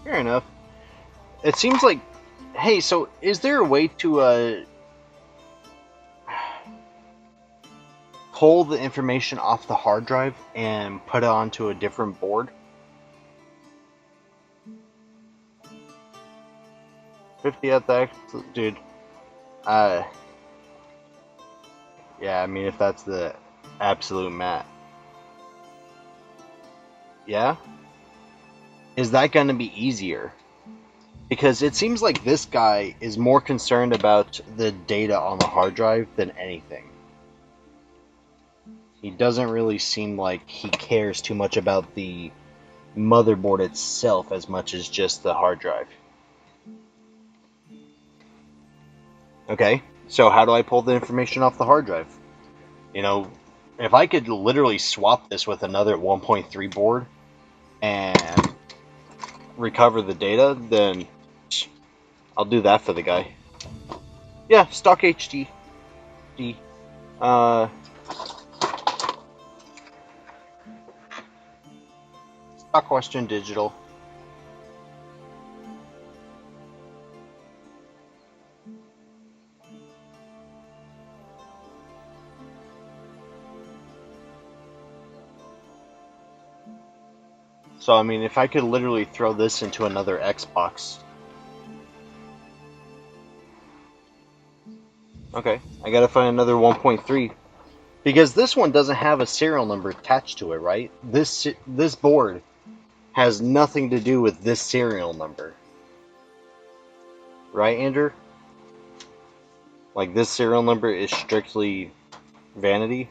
Fair enough. It seems like... Hey, so is there a way to pull the information off the hard drive and put it onto a different board? 50 at that, dude. Yeah, I mean, if that's the absolute mat. Yeah? Is that going to be easier? Because it seems like this guy is more concerned about the data on the hard drive than anything. He doesn't really seem like he cares too much about the motherboard itself as much as just the hard drive. Okay, so how do I pull the information off the hard drive? You know, if I could literally swap this with another 1.3 board and recover the data, then I'll do that for the guy. Yeah, stock HD. Stock Western Digital. So, I mean, if I could literally throw this into another Xbox. Okay, I gotta find another 1.3. Because this one doesn't have a serial number attached to it, right? This board has nothing to do with this serial number. Right, Andrew? Like, this serial number is strictly vanity.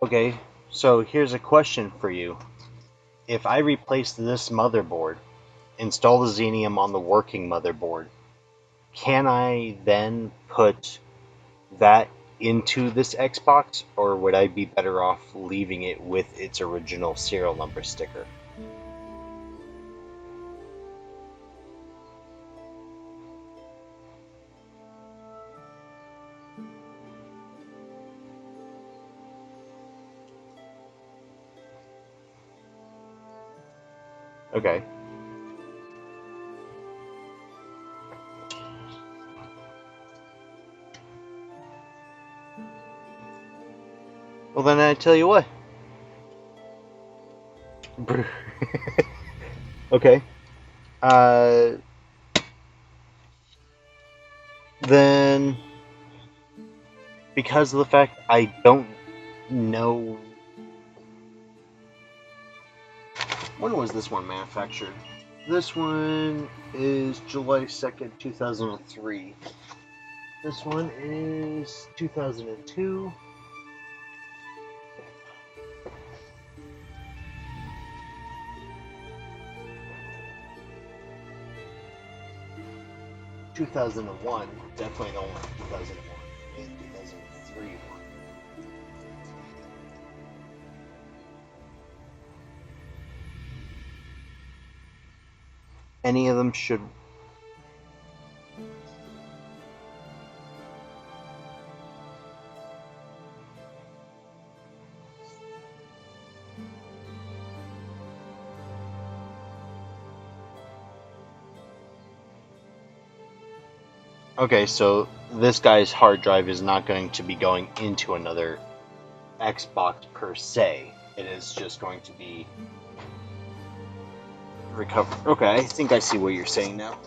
Okay, so here's a question for you. If I replace this motherboard, install the Xenium on the working motherboard, can I then put that into this Xbox, or would I be better off leaving it with its original serial number sticker? Okay. Well, then I tell you what. Okay. Then, because of the fact I don't know... When was this one manufactured? This one is July 2nd, 2003. This one is 2002. 2001, definitely don't want 2001, and 2003 one. Any of them should... Okay, so this guy's hard drive is not going to be going into another Xbox per se. It is just going to be recovered. Okay, I think I see what you're saying now.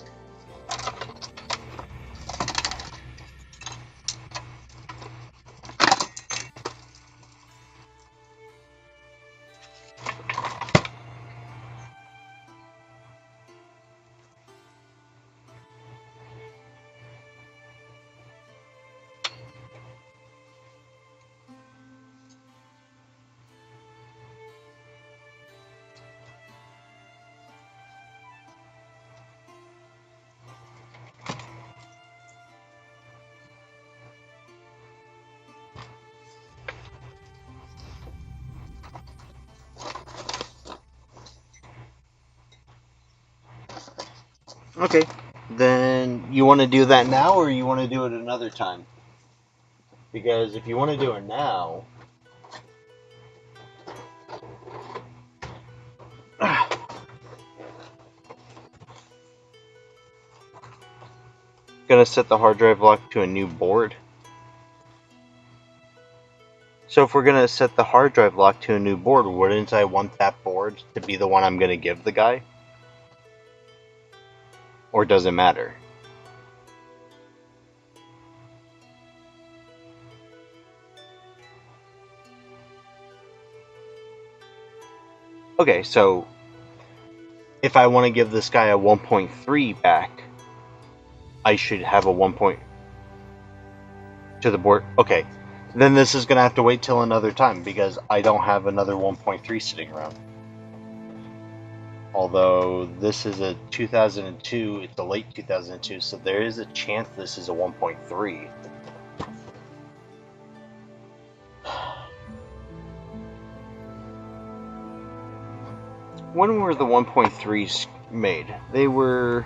Okay, then you want to do that now or you want to do it another time? Because if you want to do it now, gonna set the hard drive lock to a new board. So if we're gonna set the hard drive lock to a new board, wouldn't I want that board to be the one I'm gonna give the guy? Or does it matter? Okay, so if I want to give this guy a 1.3 back, I should have a 1 point to the board. Okay, then this is gonna have to wait till another time because I don't have another 1.3 sitting around. Although this is a 2002, it's a late 2002, so there is a chance this is a 1.3. When were the 1.3s made? They were...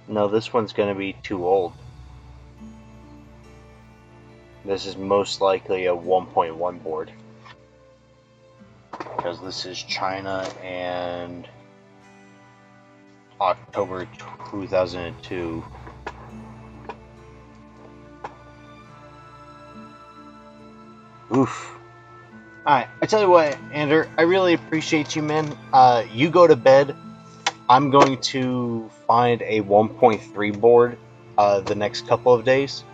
No, this one's going to be too old. This is most likely a 1.1 board. Because this is China and October 2002. Oof. Alright, I tell you what, Ander, I really appreciate you, man. You go to bed. I'm going to find a 1.3 board the next couple of days.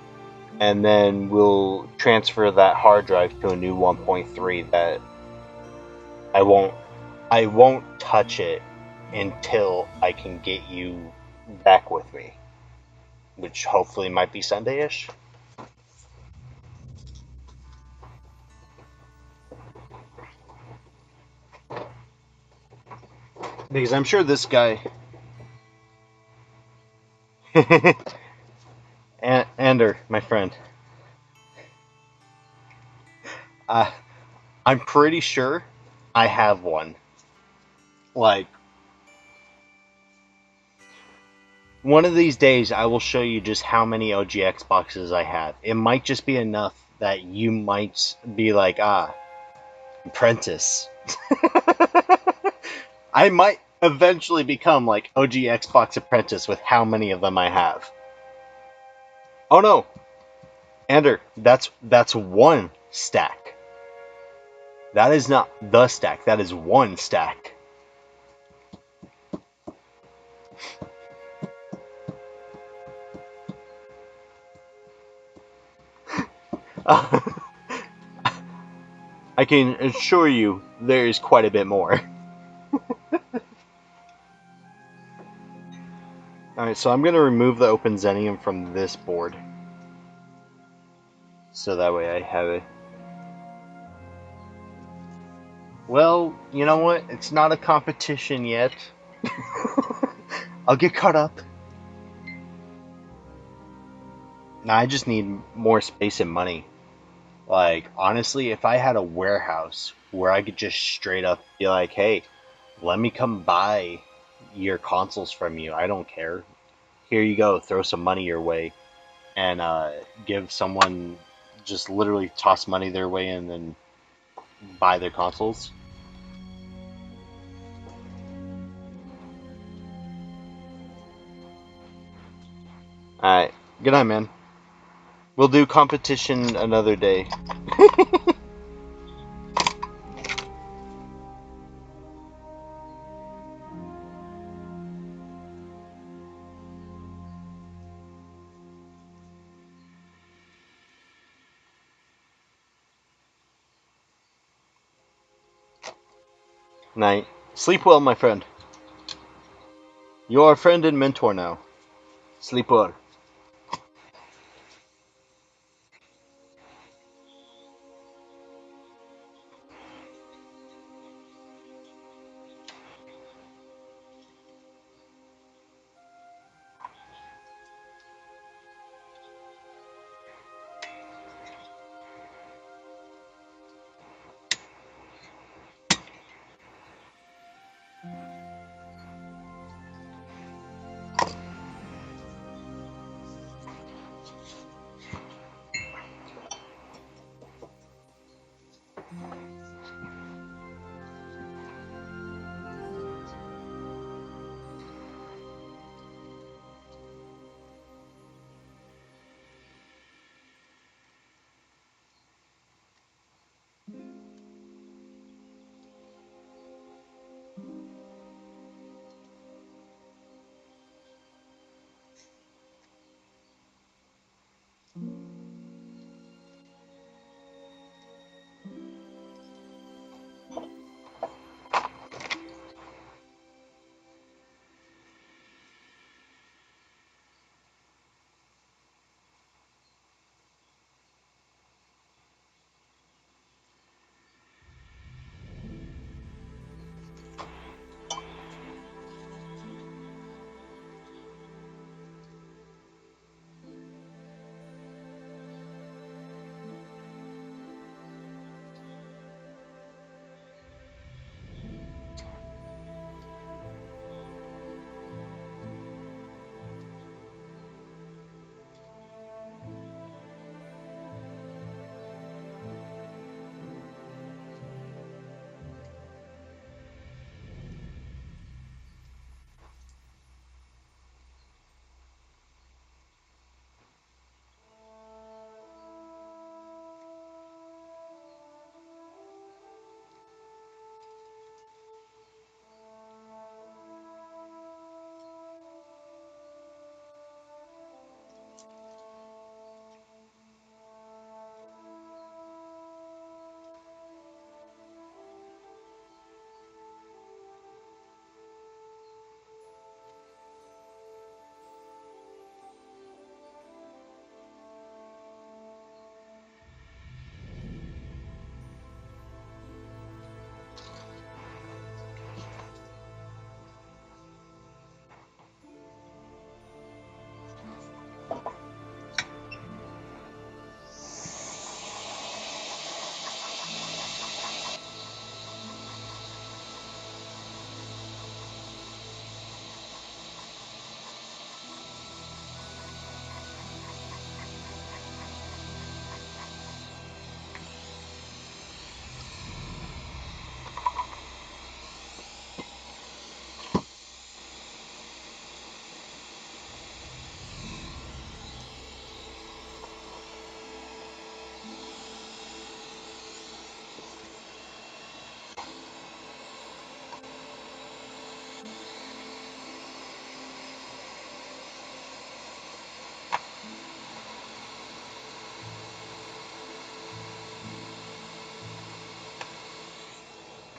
And then we'll transfer that hard drive to a new 1.3 that I won't touch it until I can get you back with me, which hopefully might be Sunday-ish. Because I'm sure this guy... Ander, my friend. I'm pretty sure I have one. Like, one of these days I will show you just how many OGX boxes I have. It might just be enough that you might be like, apprentice. I might eventually become like OG Xbox Apprentice with how many of them I have. Oh no, Ander, that's one stack. That is not the stack. That is one stack. I can assure you there is quite a bit more. Alright, so I'm going to remove the open Zenium from this board. So that way I have it. Well, you know what? It's not a competition yet. I'll get caught up. Now I just need more space and money. Like, honestly, if I had a warehouse where I could just straight up be like, hey, let me come buy your consoles from you. I don't care. Here you go. Throw some money your way. And give someone, just literally toss money their way and then buy their consoles. Alright. Good night, man. We'll do competition another day. Night. Sleep well, my friend. You are a friend and mentor now. Sleep well.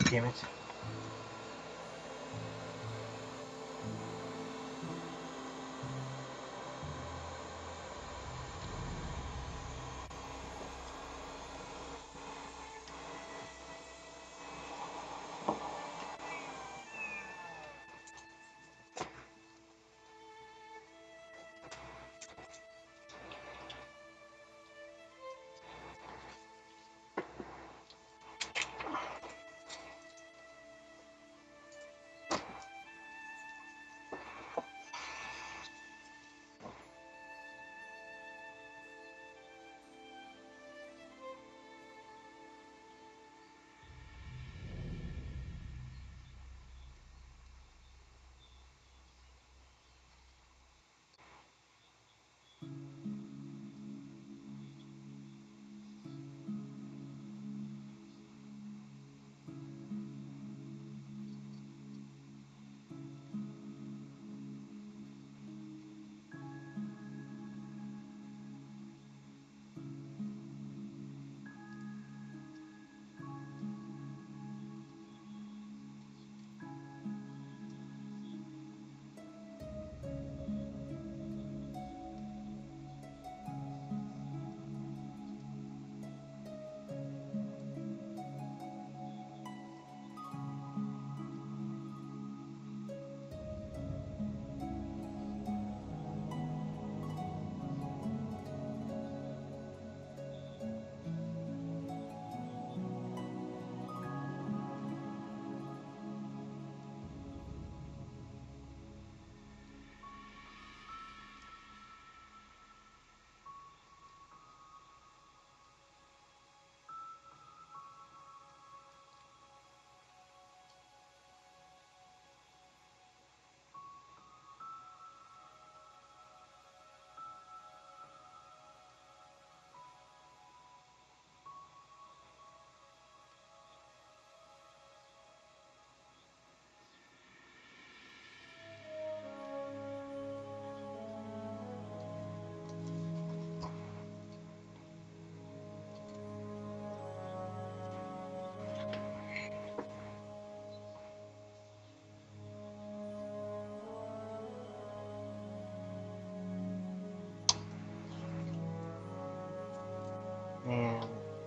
Damn it.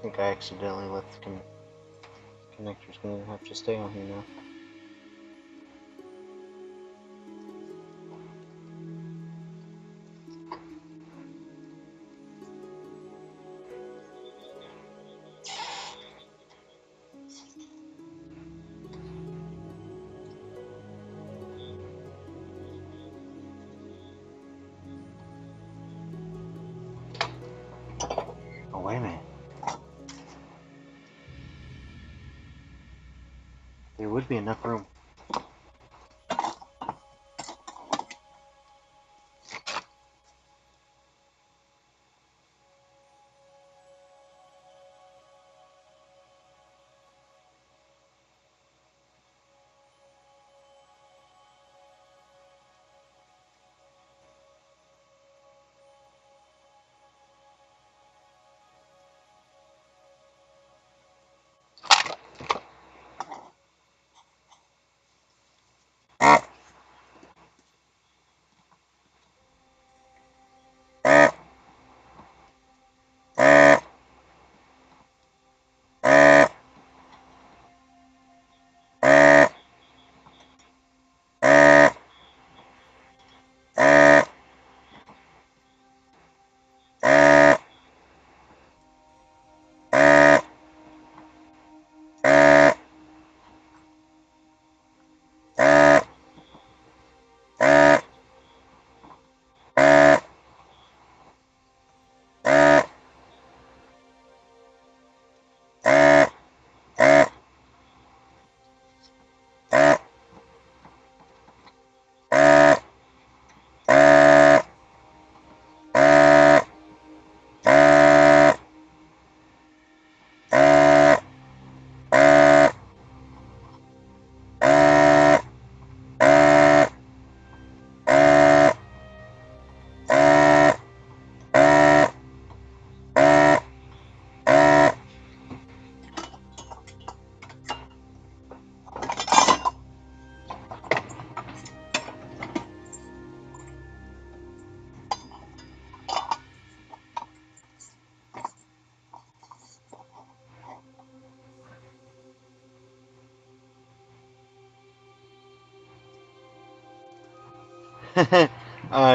think I accidentally left the connector's gonna have to stay on here now. Oh, wait a minute. There would be enough room.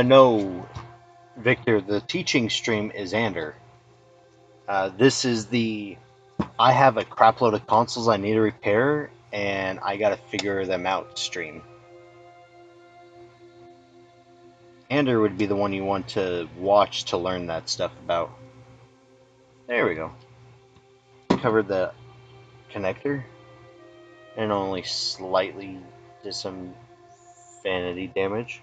No, Victor, the teaching stream is Ander. This is the I have a crapload of consoles I need to repair, and I gotta figure them out stream. Ander would be the one you want to watch to learn that stuff about. There we go. Covered the connector, and only slightly did some vanity damage.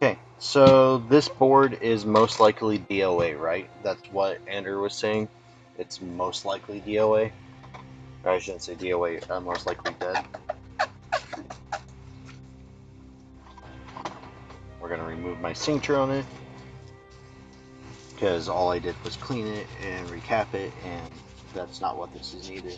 Okay, so this board is most likely DOA, right? That's what Andrew was saying. It's most likely DOA. Or I shouldn't say DOA, most likely dead. We're going to remove my signature on it, because all I did was clean it and recap it, and that's not what this is needed.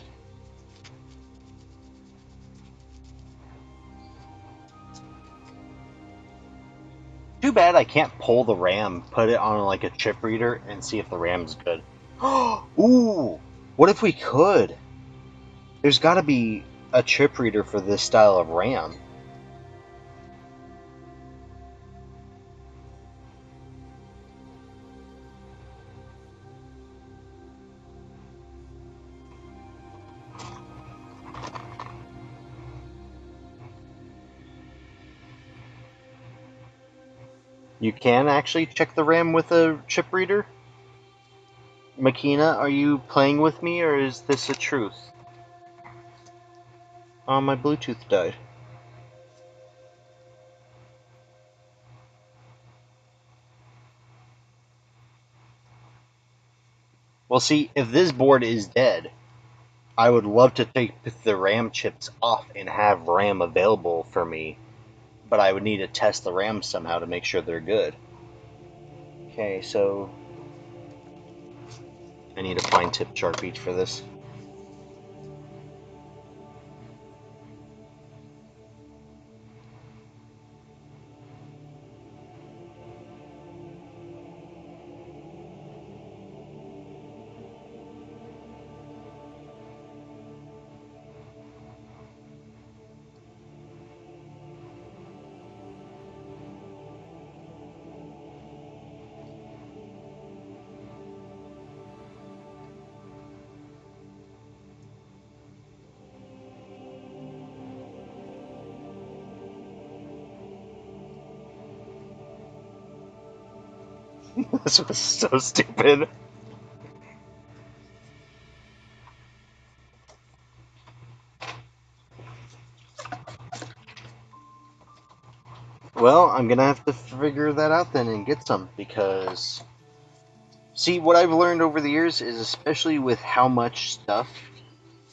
Too bad I can't pull the RAM, put it on like a chip reader, and see if the RAM's good. Ooh! What if we could? There's gotta be a chip reader for this style of RAM. You can actually check the RAM with a chip reader? Makina, are you playing with me, or is this a truth? Oh, my Bluetooth died. Well, see, if this board is dead, I would love to take the RAM chips off and have RAM available for me, but I would need to test the RAM somehow to make sure they're good. Okay, so I need a fine tip Sharpie for this. This was so stupid. Well, I'm gonna have to figure that out then and get some, because see, what I've learned over the years is, especially with how much stuff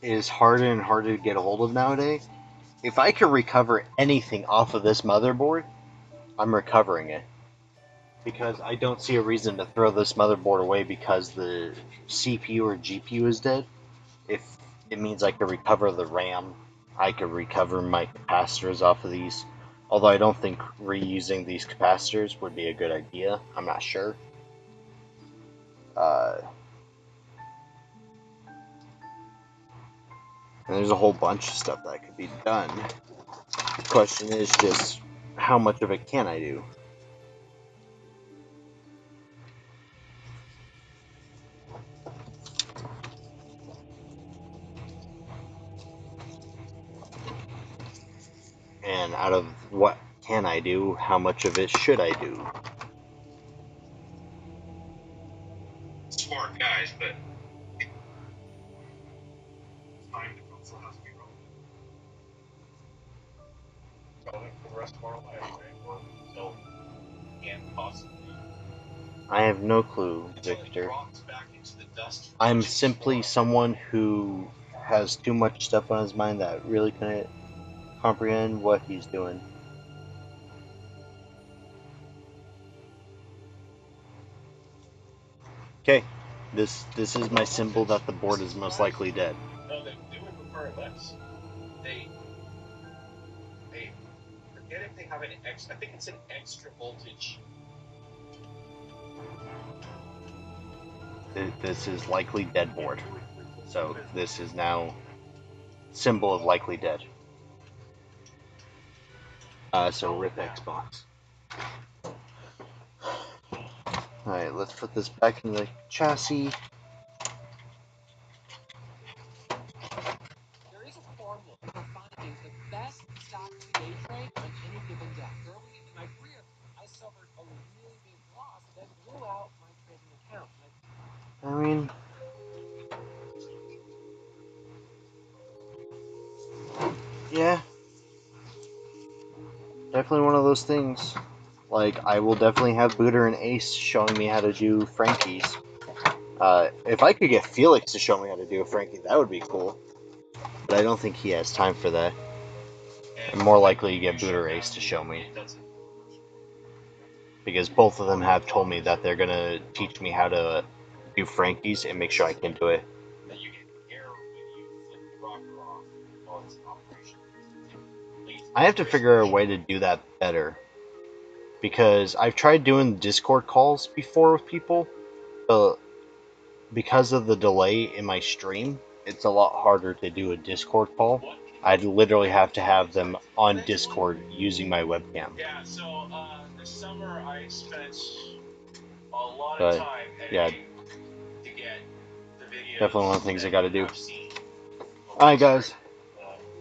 is harder and harder to get a hold of nowadays, if I can recover anything off of this motherboard, I'm recovering it. Because I don't see a reason to throw this motherboard away because the CPU or GPU is dead. If it means I could recover the RAM, I could recover my capacitors off of these. Although I don't think reusing these capacitors would be a good idea. I'm not sure. And there's a whole bunch of stuff that could be done. The question is just, how much of it can I do? And out of what can I do, how much of it should I do? Smart guys, but time the console has to be relevant for the rest of our life, right? Or so can't possibly. I have no clue, Victor. I'm simply someone who has too much stuff on his mind that really couldn't comprehend what he's doing. Okay, this is my symbol that the board is most likely dead. No, they would prefer less. They forget if they have an I think it's an extra voltage. This is likely dead board. So this is now symbol of likely dead. So rip Xbox. Alright, let's put this back in the chassis. There is a formula for finding the best stock day trade on any given day. Early in my career, I suffered a really big loss that blew out my trading account. I mean, yeah, definitely one of those things. Like, I will definitely have Booter and Ace showing me how to do Frankies. If I could get Felix to show me how to do a Frankie, that would be cool. But I don't think he has time for that. I'm more likely to get Booter or Ace to show me. Because both of them have told me that they're gonna teach me how to do Frankies and make sure I can do it. I have to figure out a way to do that better. Because I've tried doing Discord calls before with people, but because of the delay in my stream, it's a lot harder to do a Discord call. I'd literally have to have them on Discord using my webcam. Yeah, so this summer I spent a lot of time editing to get the videos. Definitely one of the things I gotta do. Alright guys,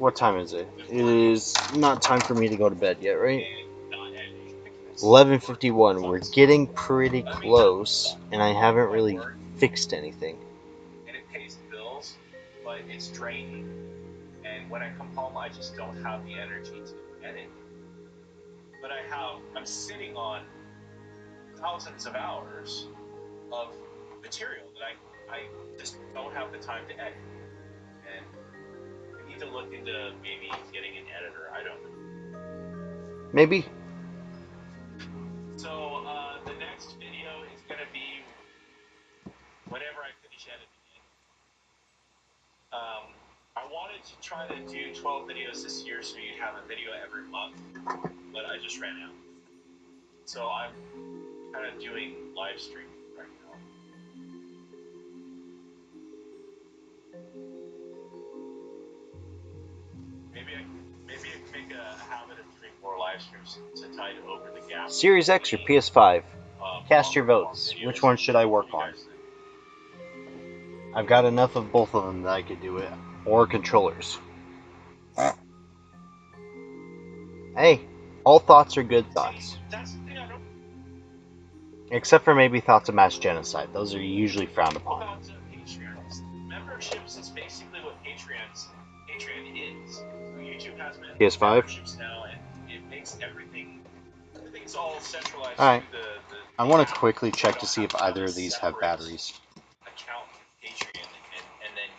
what time is it? It is not time for me to go to bed yet, right? 11:51. We're getting pretty close, and I haven't really fixed anything. And it pays the bills, but it's draining. And when I come home, I just don't have the energy to edit. But I'm sitting on thousands of hours of material that I just don't have the time to edit. And I need to look into maybe getting an editor. I don't know. Maybe. So the next video is going to be whenever I finish editing it. I wanted to try to do 12 videos this year so you'd have a video every month, but I just ran out. So I'm kind of doing live streaming right now. Maybe I can make a habit of doing more live streams to tide over the gap. Series X or PS5? Cast your votes. Which one should I work on? I've got enough of both of them that I could do it. Or controllers. Hey, all thoughts are good thoughts. That's the thing I don't. Except for maybe thoughts of mass genocide. Those are usually frowned What upon. about Patreons? Memberships is basically what Patreon is. So YouTube has PS5? memberships now, and it makes everything's all centralized Alright. through the I want to account. quickly You check don't to see have if to have either a of these have separate batteries. account with Patreon and then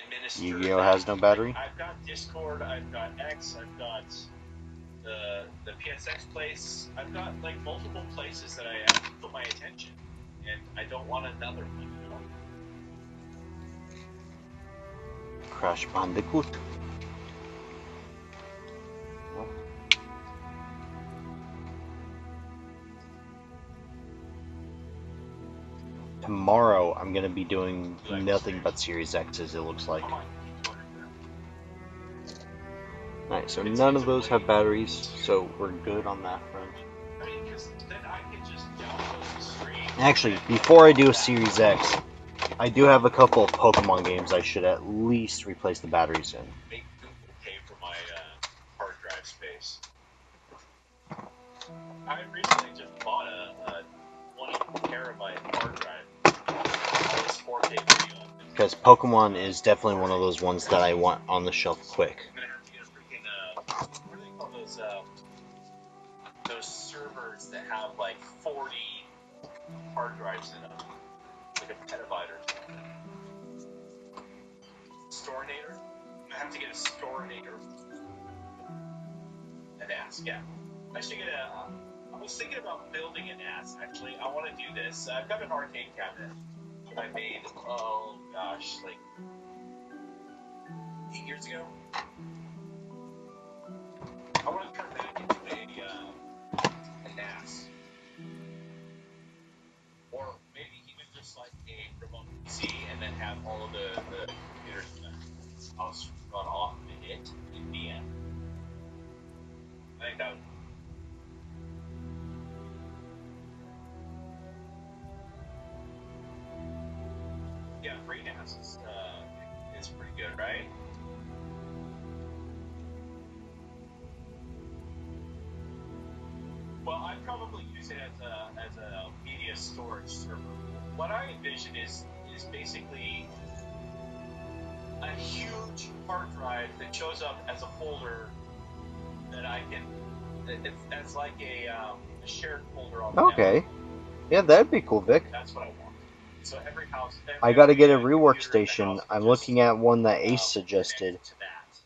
administer Yu-Gi-Oh that. has no battery? Like, I've got Discord, I've got X, I've got the PSX place. I've got like multiple places that I have to put my attention, and I don't want another one. You know? Crash Bandicoot. Tomorrow I'm going to be doing nothing but Series X's, it looks like. Come on, Alright, so none of those have batteries, so we're good on that front. I mean, because then I can just download the stream. Actually, before I do a Series X, I do have a couple of Pokemon games I should at least replace the batteries in. Make Google pay for my hard drive space. I recently just bought a 20 terabyte hard drive. All this 4K video. Because Pokemon is definitely one of those ones that I want on the shelf quick. I'm gonna have to get a freaking what do they call those servers that have like 40 hard drives in them, like a petabyte or something. Storinator? I have to get a Storinator. An NAS, yeah. I should get I was thinking about building an NAS, actually. I want to do this. I've got an arcade cabinet that I made, oh gosh, like 8 years ago. I want to turn that into a NAS. Or maybe even just like a remote PC and then have all of the computers in the house run off of it in VM. I think that would. Yeah, free NAS is pretty good, right? Well, I'd probably use it as a media storage server. What I envision is basically a huge hard drive that shows up as a folder that I can. It's like a shared folder on the Okay. network. Yeah, that'd be cool, Vic. That's what I want. So every house. I gotta get a computer rework in the station. house I'm can looking just, at one that Ace connect suggested. to that.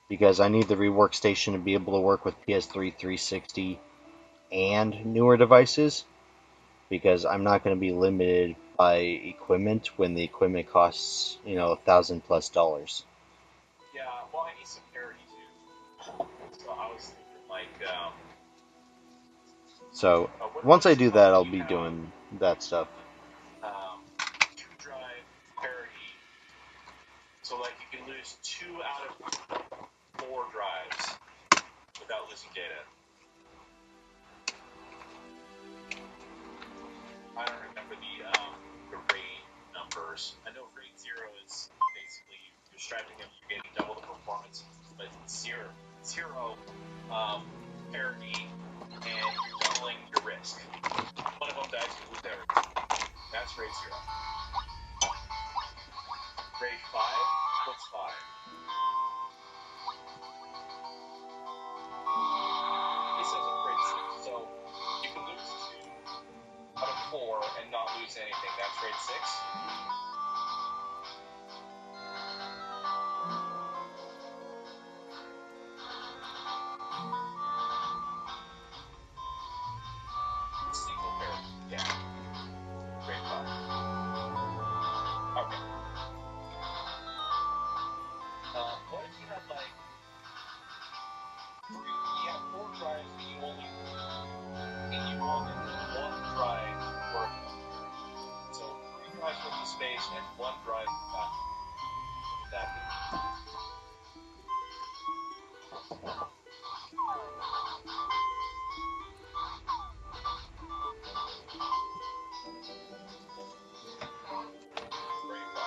Because I need the rework station to be able to work with PS3, 360, and newer devices. Because I'm not going to be limited by equipment when the equipment costs, $1,000+. Yeah, well, I need some parity too. So I was thinking like, So what once I do that, devices I'll do be you have? doing that stuff. 2-drive parity. So like you can lose 2 out of 4 drives without losing data. I don't remember the RAID numbers. I know RAID 0 is basically you're striping them, you're getting double the performance, but zero parity, and you're doubling your risk. One of them dies, you lose everything. That's RAID 0. RAID 5? What's 5? It says it's RAID 6. So you can lose 2 out of 4 and not lose anything. That's RAID 6. Single parity. Yeah. RAID 5. Okay. What if you had like you have 4 drives and you wanted 1 drive for a computer. So 3 drives worth of space and 1 drive for battery. What would that be? RAID 5.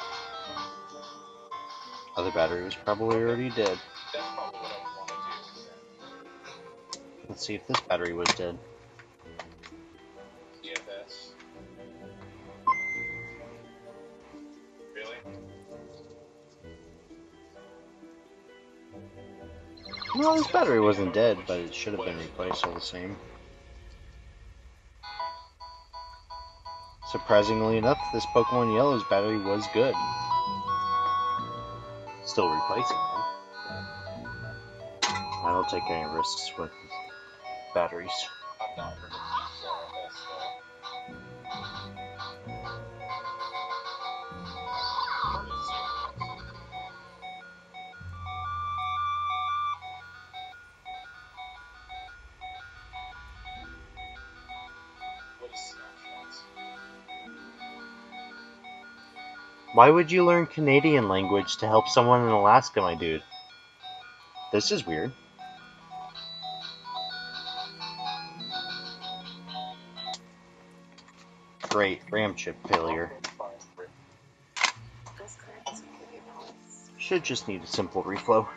Other battery was probably already dead. That's probably what I would want to do. Let's see if this battery was dead. Well, his battery wasn't dead, but it should have been replaced all the same. Surprisingly enough, this Pokemon Yellow's battery was good. Still replacing them. I don't take any risks with batteries. I've not heard of before of this, so. Heard of Zero. What is snapshots? Why would you learn Canadian language to help someone in Alaska, my dude? This is weird. Great, RAM chip failure. Should just need a simple reflow.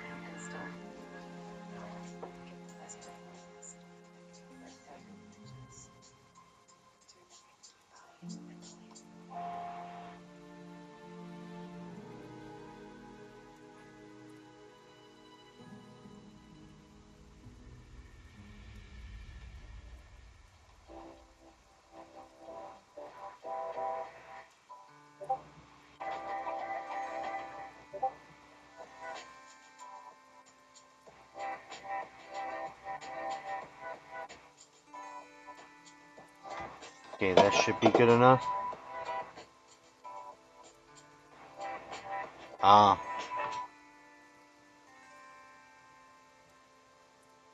Okay, that should be good enough. Ah.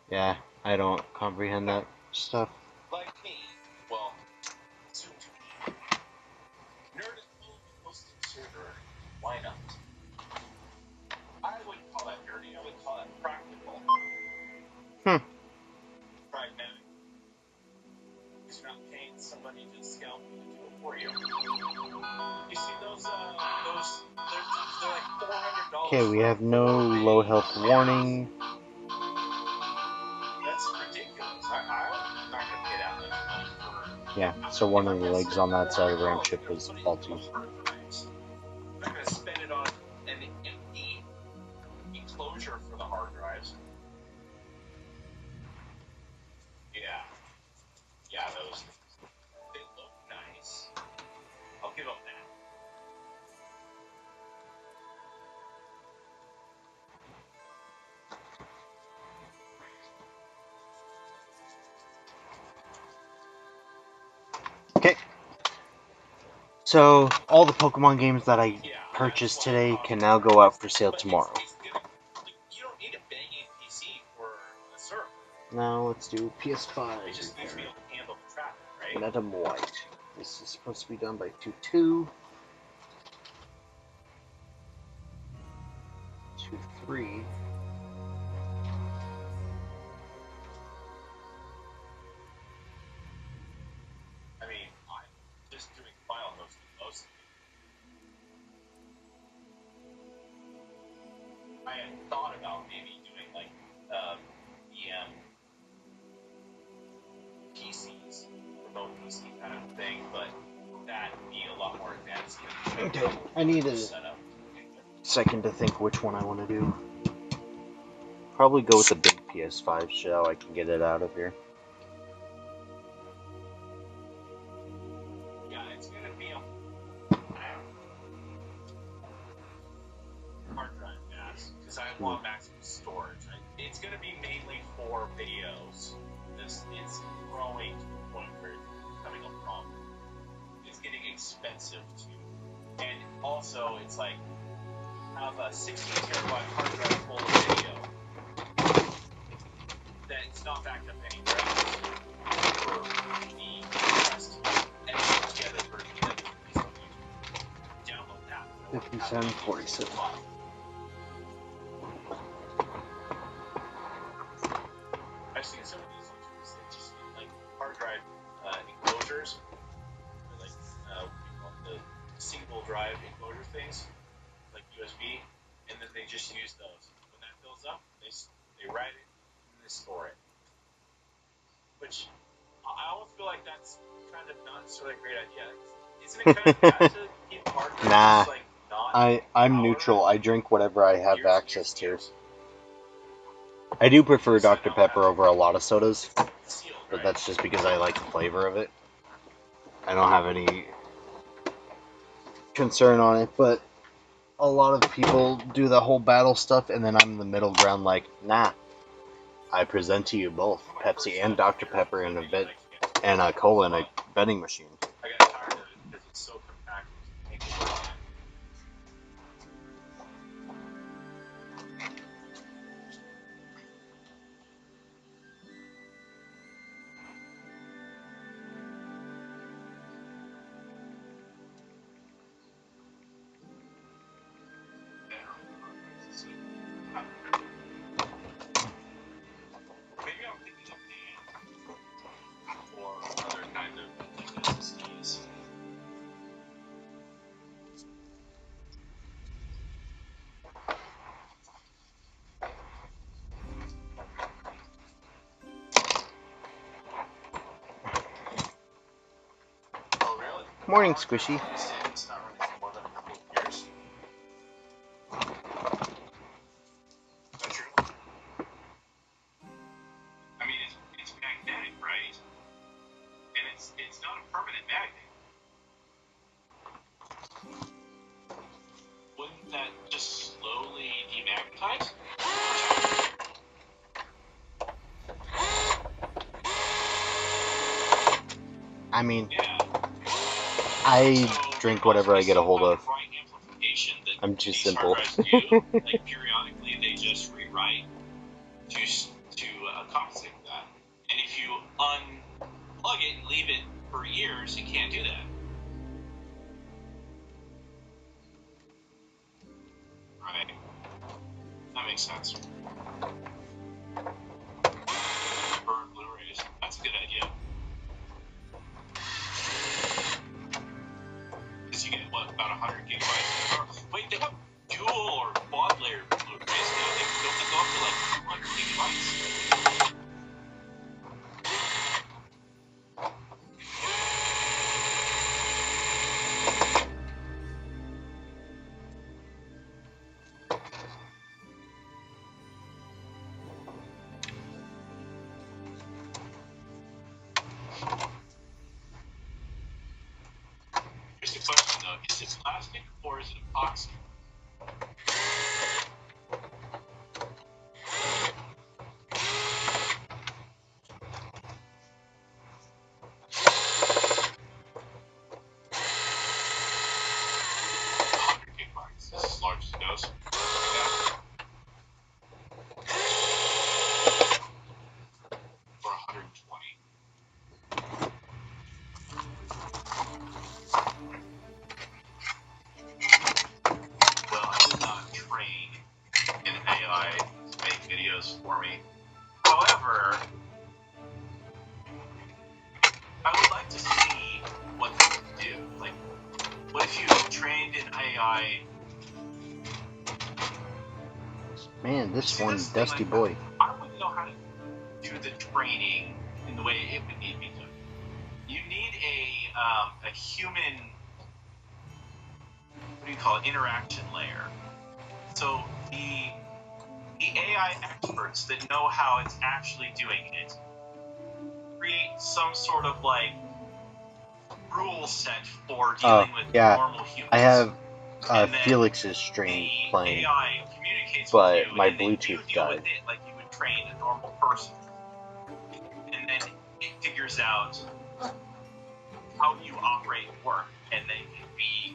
Yeah, I don't comprehend that stuff. Like me, well, soon to be. Nerd at home hosted server. Why not? I wouldn't call that nerdy, I would call that practical. Pragmatic. Because you're not paying somebody to scalp you to do it for you. You see those, they're like $400. Okay, we have no low health warning. That's ridiculous. I'm not going to pay that much money for... Yeah, so one of the legs on that side of the RAM chip is faulty. I'm not going to spend it on an empty enclosure for the hard drives. Yeah, those things. They look nice. I'll give them that. Okay. So, all the Pokemon games that I purchased today can now go out for sale tomorrow. You don't need a banging PC for a server. Now let's do PS5. You just need to be able to handle the traffic, right? Metam White. This is supposed to be done by 2-2. 2-3. I mean, I'm just doing file hosting mostly. I had thought about maybe doing like VM PCs, remote PC kind of thing, but that'd be a lot more advanced. Okay, I need a Setup. second to think which one I want to do. Probably go with the big PS5 so I can get it out of here. Yeah, it's gonna be a hard drive mass because I want maximum storage. It's gonna be mainly for videos. This is growing to the point where it's becoming a problem. It's getting expensive too, and also it's like have a 16 terabyte hard drive full of video that it's not backed up anywhere else for the rest edit together version that you download that. 5747. I've seen some of these YouTubers that just use like hard drive enclosures, or like what do you call it, the single drive enclosure things, like USB, and then they just use those. When that fills up, they write it and they store it. Which I almost feel like that's kind of not necessarily a great idea. Isn't it kind of bad to keep hard drives Nah. like not? I'm neutral. I drink whatever I have Years and access years and to. years? I do prefer Dr. Pepper over a lot of sodas, Sealed, but right? that's just because I like the flavor of it. I don't have any concern on it, but a lot of people do the whole battle stuff, and then I'm in the middle ground like, nah. I present to you both Pepsi and Dr. Pepper in and a cola in a vending machine. I got tired of it because it's so compact. It takes so long. Maybe I'm thinking of Dan or other kind of necessities. Oh, really? Morning, Squishy. It's not running for more than a couple of years. That's true. I mean, it's magnetic, right? And it's not a permanent magnet. Wouldn't that just slowly demagnetize? I mean, Yeah. I So drink there must whatever be I get a some hold kind of. right amplification that I'm too these simple. hard drives do. Like periodically, they just rewrite to compensate for that. And if you unplug it and leave it for years, it can't do that. Right. That makes sense. Burn Blu-rays. That's a good idea. Because you get, what, about 100 gigabytes? Or, wait, they have dual or quad layer Blu-rays now. Don't they go up to like 200 gigabytes? Here's the question though: is it plastic or is it epoxy? Gigabytes. This is as large as it goes. Or 120. Well, I did not train an AI to make videos for me. However, I would like to see what they could do. Like, what if you trained an AI? Man, this See, one that's the thing, dusty like, boy. I wouldn't know how to do the training in the way it would need me to. You need a human, what do you call it, interaction layer. So the AI experts that know how it's actually doing it create some sort of like rule set for dealing with Yeah, normal humans. I have and then Felix's stream the playing, AI communicates with but you, my and then you Bluetooth deal died. with it like you would train a normal person. And then it figures out how you operate and work, and then you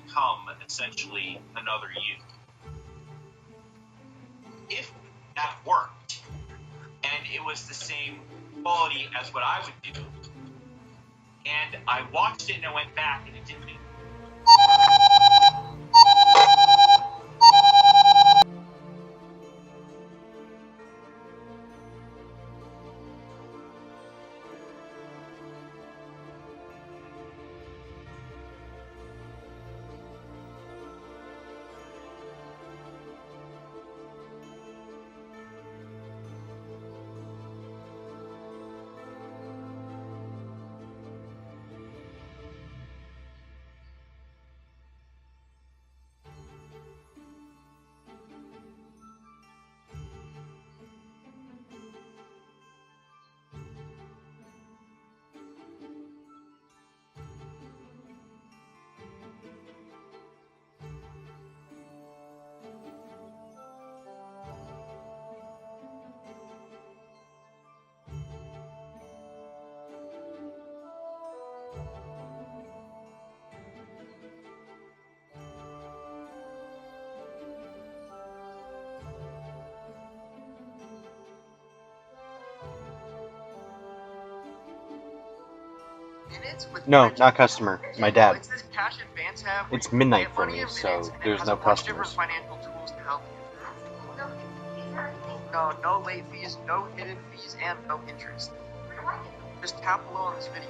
become essentially another you. If that worked, and it was the same quality as what I would do, and I watched it and I went back and it didn't minutes with No, French not customer. My dad. It's this cash advance app. where It's you can midnight get for money me, in so minutes, and it there's has no a bunch of different customers. financial tools to help you. No hidden fees or anything? No, no late fees, no hidden fees, and no interest. Where do I get them? Just tap below on this video.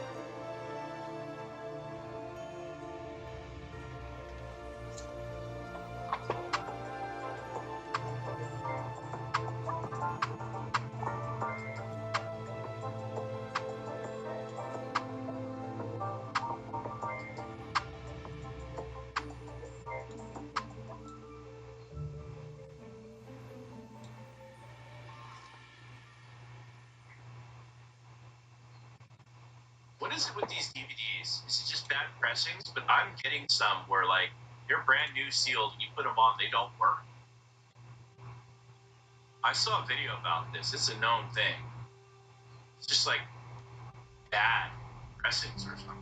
What is it with these DVDs? Is it just bad pressings? But I'm getting some where, like, they're brand new sealed, you put them on, they don't work. I saw a video about this. It's a known thing. It's just like bad pressings or something.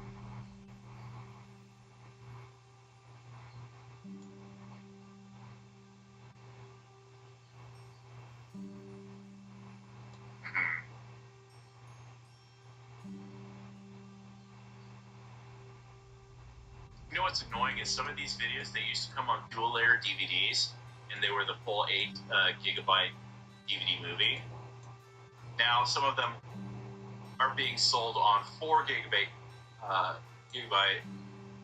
You know what's annoying is some of these videos, they used to come on dual layer DVDs, and they were the full 8 gigabyte DVD movie. Now some of them are being sold on 4 gigabyte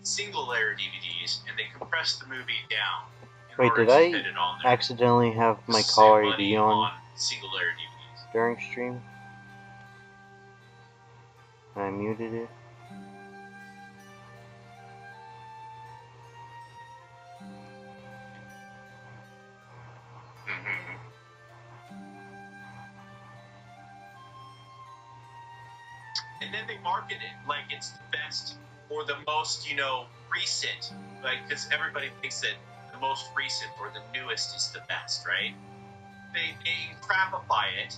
single layer DVDs, and they compress the movie down in Wait, order did to I fit it on there. accidentally have my Save caller money ID on single layer DVDs. during stream? I muted it. Mm-hmm. And then they market it like it's the best or the most, recent. Like, because everybody thinks that the most recent or the newest is the best, right? They crapify it,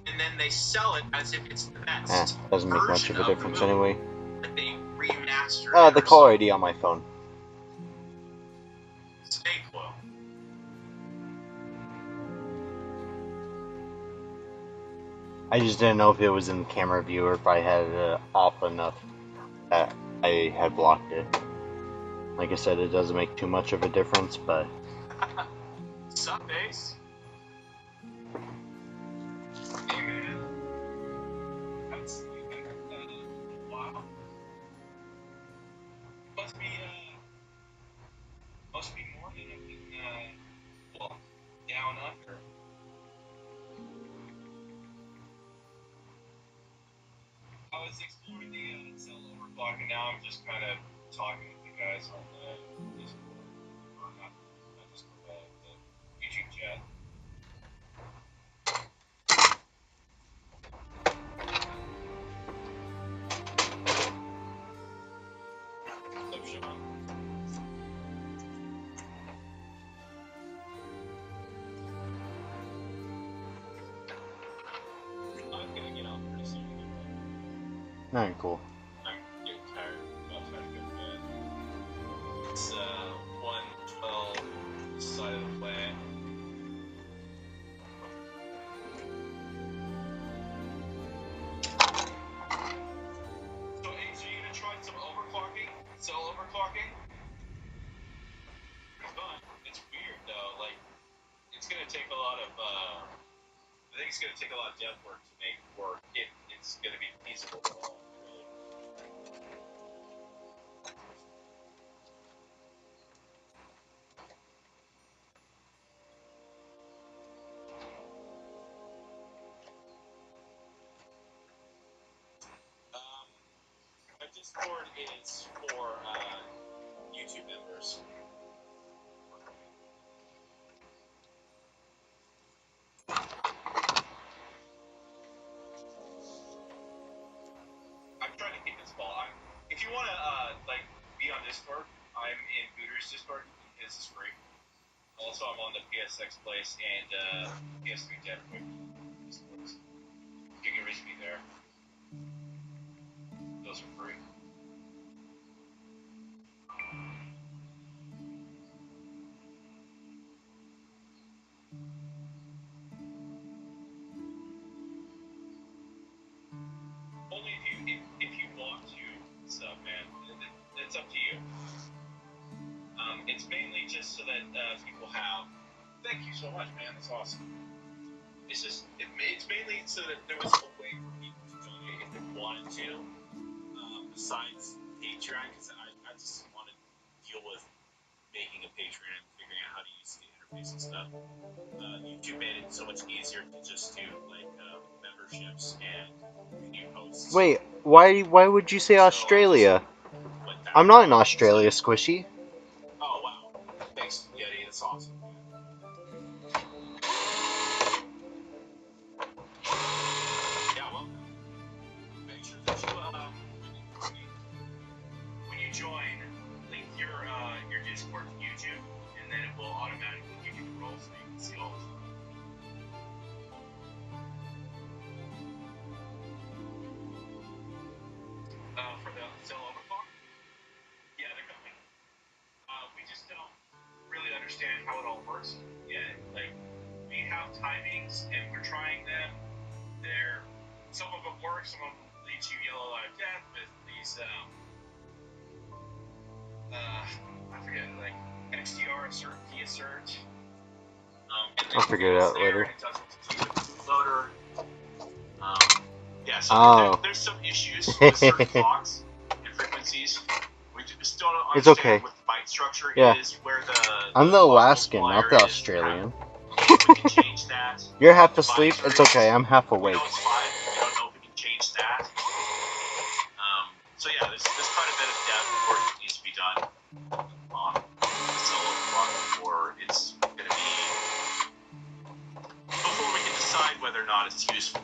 and then they sell it as if it's the best. Doesn't make much of a difference anyway. That they remastered. Ah, the caller ID on my phone. Snake oil. I just didn't know if it was in the camera view or if I had it off enough that I had blocked it. Like I said, it doesn't make too much of a difference, but... Some days. Hey, man. Haven't seen you in a while. Must be more than I've been, down under. I was exploring the cell overclock, and now I'm just kind of talking with you guys on the Discord, or not Discord, the YouTube chat. So, Sean. I'm gonna get off pretty soon. Alright, cool. I'm getting tired. I'll try to go to bed. It's 1:12 this side of the planet. So, hey, so you gonna try some overclocking? Cell overclocking? It's fun. It's weird though. Like, it's gonna take a lot of. I think it's gonna take a lot of depth work to make work if it's gonna be feasible at all. Really. My Discord is for YouTube members. I'm trying to keep it small. If you want to be on Discord, I'm in Gooter's Discord. His is free. Also, I'm on the PSX Place and PS3 Dev Discords. You can reach me there. Those are free. Only if you want to just so that people have. Thank you so much, man. That's awesome. It's just it's mainly so that there was a way for people to donate if they wanted to, besides Patreon, because I just want to deal with making a Patreon and figuring out how to use the interface and stuff. YouTube made it so much easier to just do like memberships and new posts. Wait, why would you say Australia? I'm not in Australia, Squishy. Oh wow! Thanks, Yeti. That's awesome. Yeah, well, make sure that you when you join, link your Discord to YouTube, and then it will automatically give you the roles so you can see all of them. For the Cell Overclock, yeah, they're coming. We just don't really understand how it all works yet. Like, we have timings, and we're trying them. Some of them work, some of them lead to Yellow Live Death with these, I forget, like XDR assert, deassert. I'll figure it out later. It doesn't keep it with the loader. Yeah, so there's some issues with certain clocks and frequencies. We just don't understand It's okay. what the byte structure Yeah. is, where I'm the Alaskan, not the Australian. We can change that. You're half asleep? It's okay, I'm half awake. We know it's fine. We don't know if we can change that. So yeah, there's quite a bit of depth work that needs to be done on the solo clock before it's going to be... before we can decide whether or not it's useful.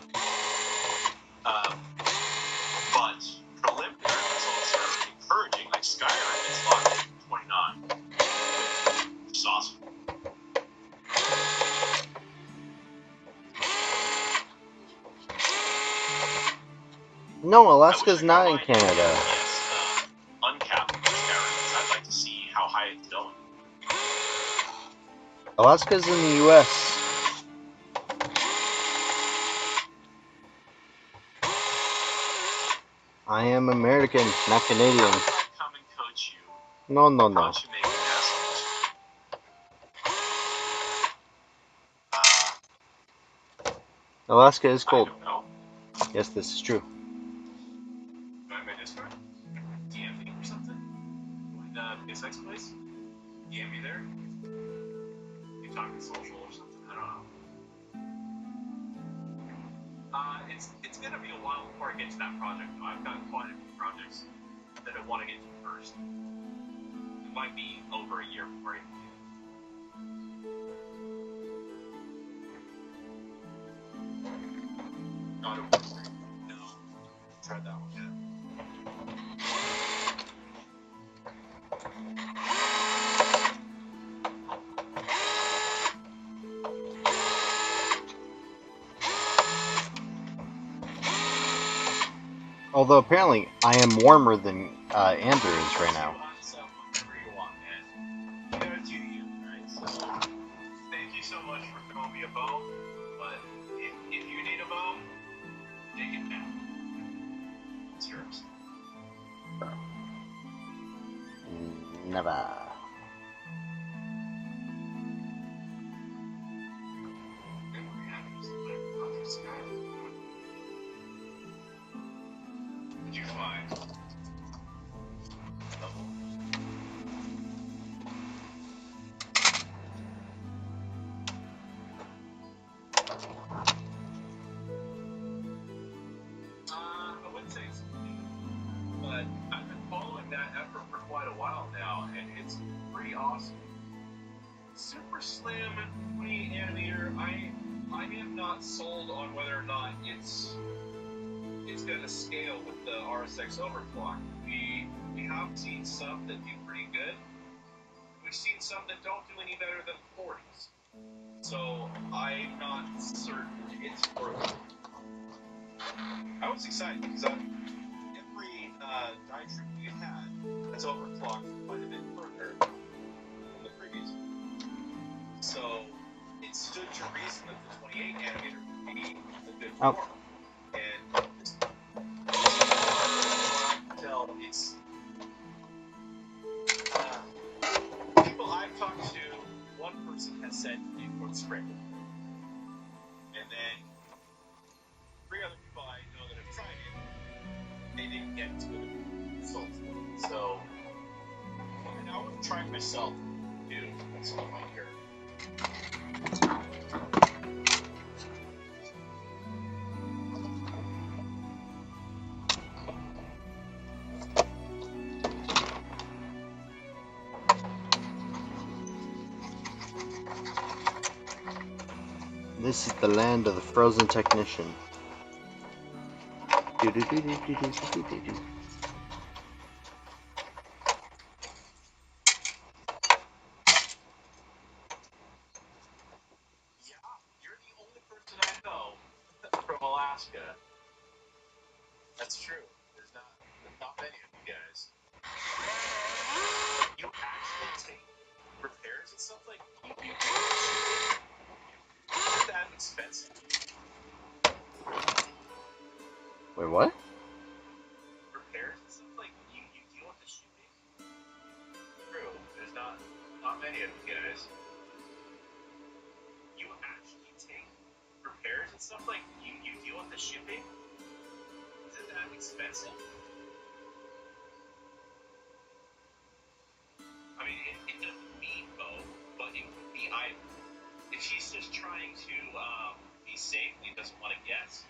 But preliminary results are encouraging. Like Skyrim is locked at 29, which is awesome. No, Alaska's not in Canada. Yes, uncapped for Skyrim, because I'd like to see how high it's going. Alaska's in the US. I am American, not Canadian. How can I come and coach you? No. How about you make an asshole? Alaska is cold. I don't know. Yes, this is true. Join my Discord? DM me or something? Join the PSX place? DM me there? You talking social or something? I don't know. It's gonna be a while before I get to that project though. I've got quite a few projects that I want to get to first. It might be over a year before I get to God of War. No. Tried that one yet. Although apparently I am warmer than Andrew is right now. Thank you so much for throwing me a bone, but if you need a bone, take it now. It's yours. Never. Did you find I wouldn't say it's new, but I've been following that effort for quite a while now, and it's pretty awesome. Super Slim 28 nanometer, I am not sold on whether or not it's going to scale with the RSX overclock. We have seen some that do pretty good. We've seen some that don't do any better than 40s. So I'm not certain it's worth it. I was excited because every diatribe we had has overclocked quite a bit further than the previous one. So it stood to reason that the 28 nanometer would be a good form. And tell it's people I've talked to said they quote spring. And then 3 other people I know that have tried it, they didn't get to the results. So, and I was trying myself too at some point here. This is the land of the frozen technician. Do-do-do-do-do-do-do-do-do. Yeah, you're the only person I know from Alaska. That's true. There's not many of you guys. You actually take repairs and stuff like you is that expensive? Wait, what? Repairs and stuff like you deal with the shipping? True. There's not many of you guys. You actually take repairs and stuff like you deal with the shipping? Is it that expensive? I mean, it doesn't mean both, but it could be either. If she's just trying to be safe and he doesn't want to guess,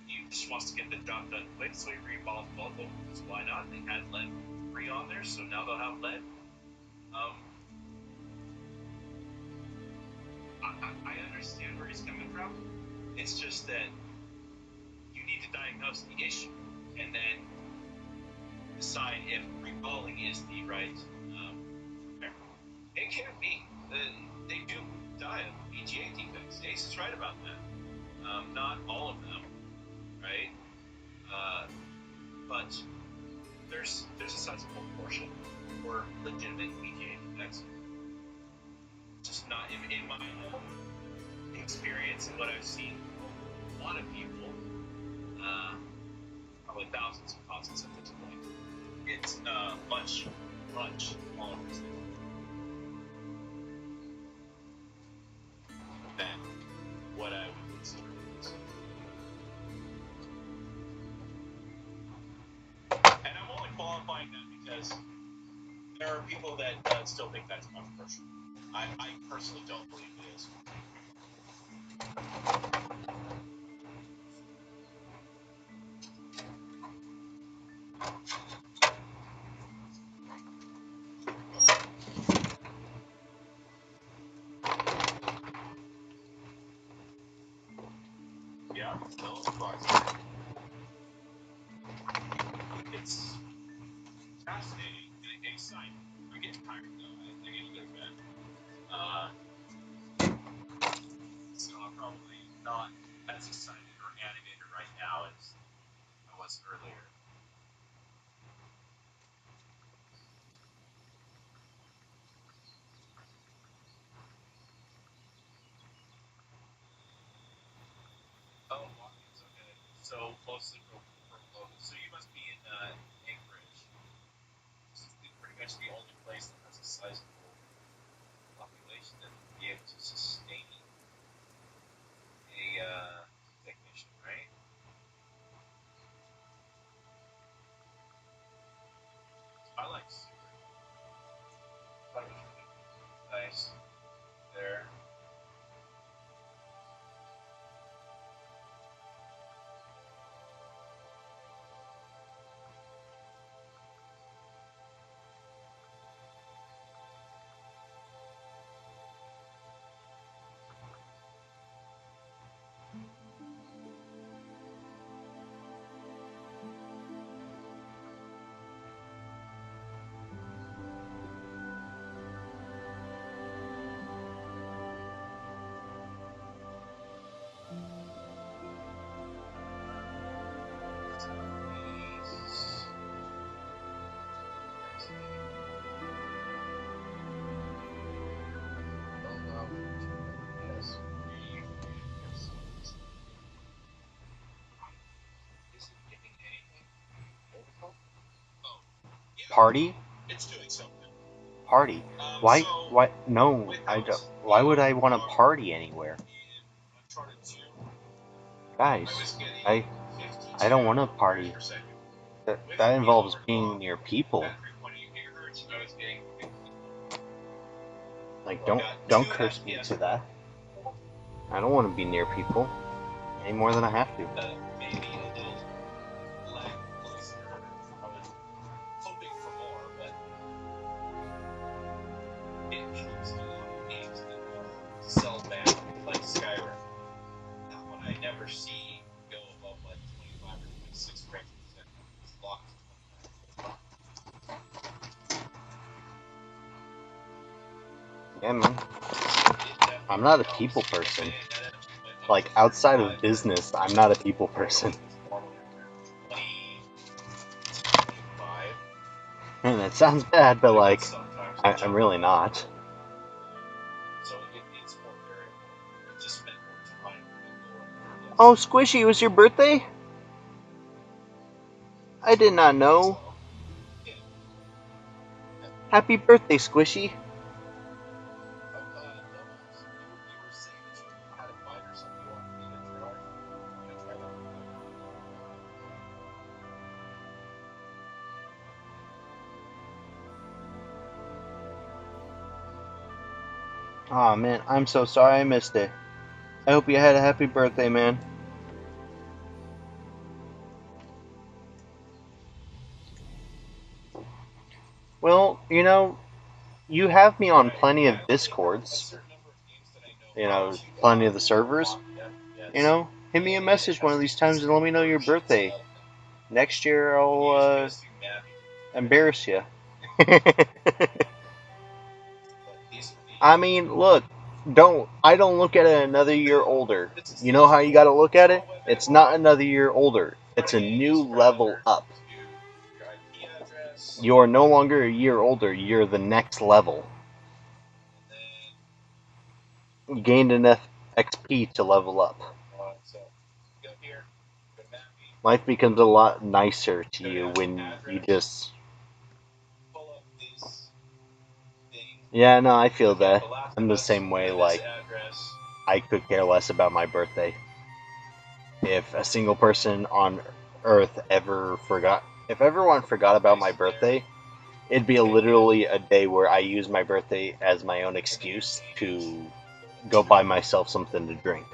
he just wants to get the job done quick, so he reballs both of them. Because why not? They had lead free on there, so now they'll have lead. I understand where he's coming from. It's just that you need to diagnose the issue and then decide if reballing is the right repair. It can be. They do die of VGA defects. Ace is right about that. Not all of them, right? But there's a sizable portion for legitimate VGA defects. Just not in my experience and what I've seen. A lot of people, probably thousands of causes at this point. It's much smaller than what I would consider. And I'm only qualifying that because there are people that still think that's controversial. I personally don't believe it is. Yeah, no surprise. It's fascinating and exciting. I'm getting tired though. I need to go to bed. So I'm probably not as excited or animated right now as I was earlier. Oh, Watkins, okay. So closely from local. So you must be in Anchorage. This is pretty much the only place that has a sizable population that would be able to sustain a technician, right? I like Seward. Thought it was really nice there. Party? It's doing something. Party? Why? So, Why? No, with I those, don't. Why would I want to party anywhere? In Uncharted 2, Guys, I was getting I 52 don't want to party. per second. That involves being near people. At 3.8 gigahertz, I was getting 50. Like, Got don't 2 curse me FPS to that. I don't want to be near people any more than I have to. Maybe a little lag closer. I was hoping for more, but it helps a lot of games that are cell bound, like Skyrim. That one I never see go above like 25 or 26 frames per second. It's locked to 25. Yeah, man. I'm not a people person. Like, outside of business, I'm not a people person. And that sounds bad, but like, I'm really not. So it's more variable. It just spent more time with it. Oh, Squishy, it was your birthday? I did not know. Happy birthday, Squishy. Aw, man, I'm so sorry I missed it. I hope you had a happy birthday, man. Well, you know, you have me on plenty of Discords. You know, plenty of the servers. You know, hit me a message one of these times and let me know your birthday. Next year I'll embarrass you. I mean, look, I don't look at it another year older. You know how you got to look at it? It's not another year older. It's a new level up. You're no longer a year older. You're the next level. You gained enough XP to level up. Life becomes a lot nicer to you when you just... Yeah, no, I feel that. I'm the same way, like, I could care less about my birthday. If a single person on Earth ever forgot... If everyone forgot about my birthday, it'd be literally a day where I use my birthday as my own excuse to go buy myself something to drink.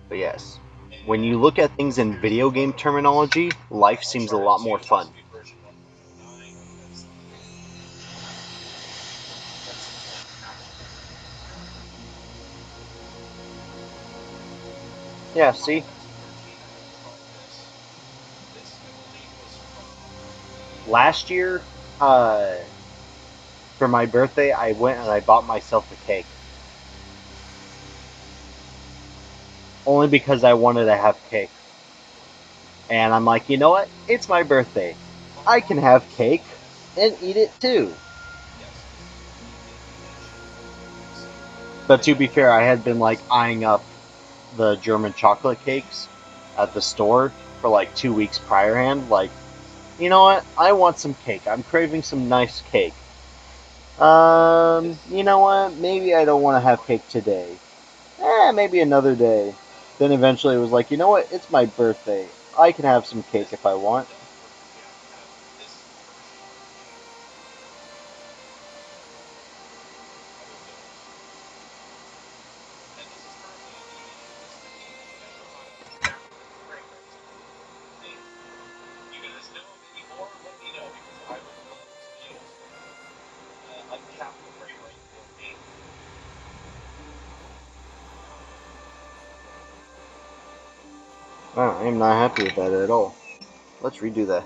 But yes, when you look at things in video game terminology, life seems a lot more fun. Yeah, see? Last year, for my birthday, I went and I bought myself a cake. Only because I wanted to have cake. And I'm like, you know what? It's my birthday. I can have cake and eat it too. But to be fair, I had been like eyeing up the German chocolate cakes at the store for like 2 weeks priorhand. Like, you know what? I want some cake. I'm craving some nice cake. You know what? Maybe I don't want to have cake today. Maybe another day. Then eventually it was like, you know what? It's my birthday. I can have some cake if I want. I am not happy with that at all. Let's redo that.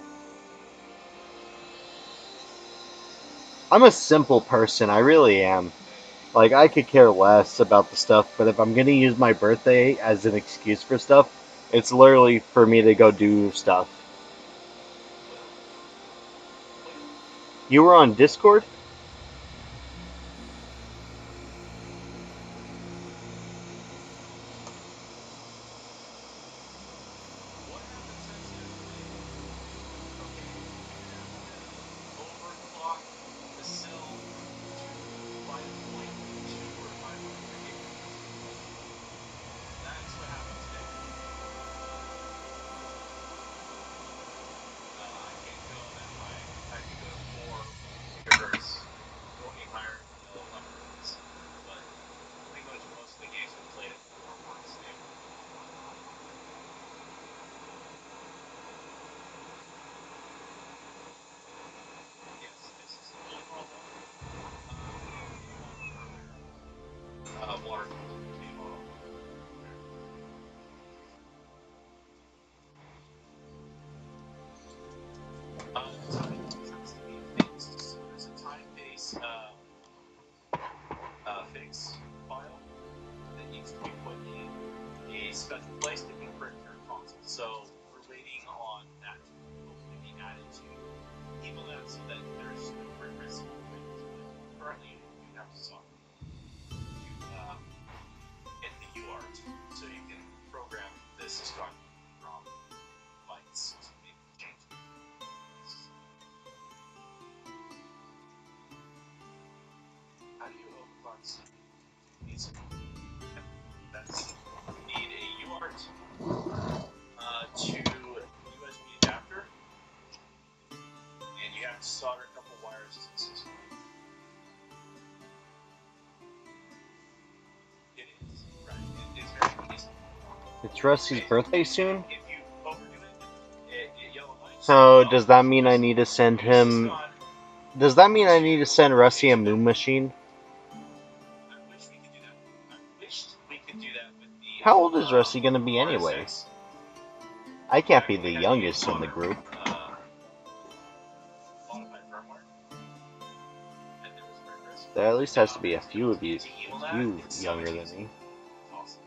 I'm a simple person, I really am. Like, I could care less about the stuff, but if I'm gonna use my birthday as an excuse for stuff, it's literally for me to go do stuff. You were on Discord? water came off. Time tends to be fixed. So there's a time base fix file that needs to be put in a special place to be for your console. So we're waiting on that to hopefully be added to Evil Lab so that there's no risk of things. But currently, you have to solve to get the UART so you can program this instruction from bytes to make changes. How do you overclock something? That's you need a UART to USB adapter, and you have to solder a couple wires to the system. It is right. It is very easy. It's Rusty's birthday soon? If you overdo it, yellow lights. So does that mean I need to send him... Does that mean I need to send Rusty a moon machine? I wish we could do that. I wished we could do that with the. How old is Rusty gonna be anyway? RSX. I can't be the youngest in the group. Modified firmware. And there was progress. There at least has to be a few of you, To evil a few that, it's younger so than easy. me. Awesome.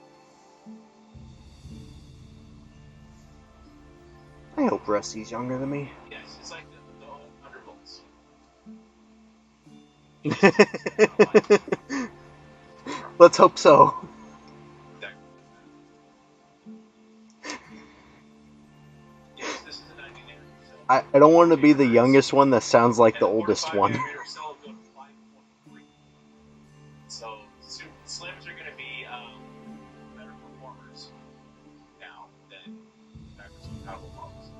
I hope Rusty's younger than me. Yes, it's like the Thunderbolts. Let's hope so. Yes, this is a 99. So I don't want to be the youngest one that sounds like the oldest one. Cell will go to 5.3. So Slims are going to be better performers now than backwards compatible models.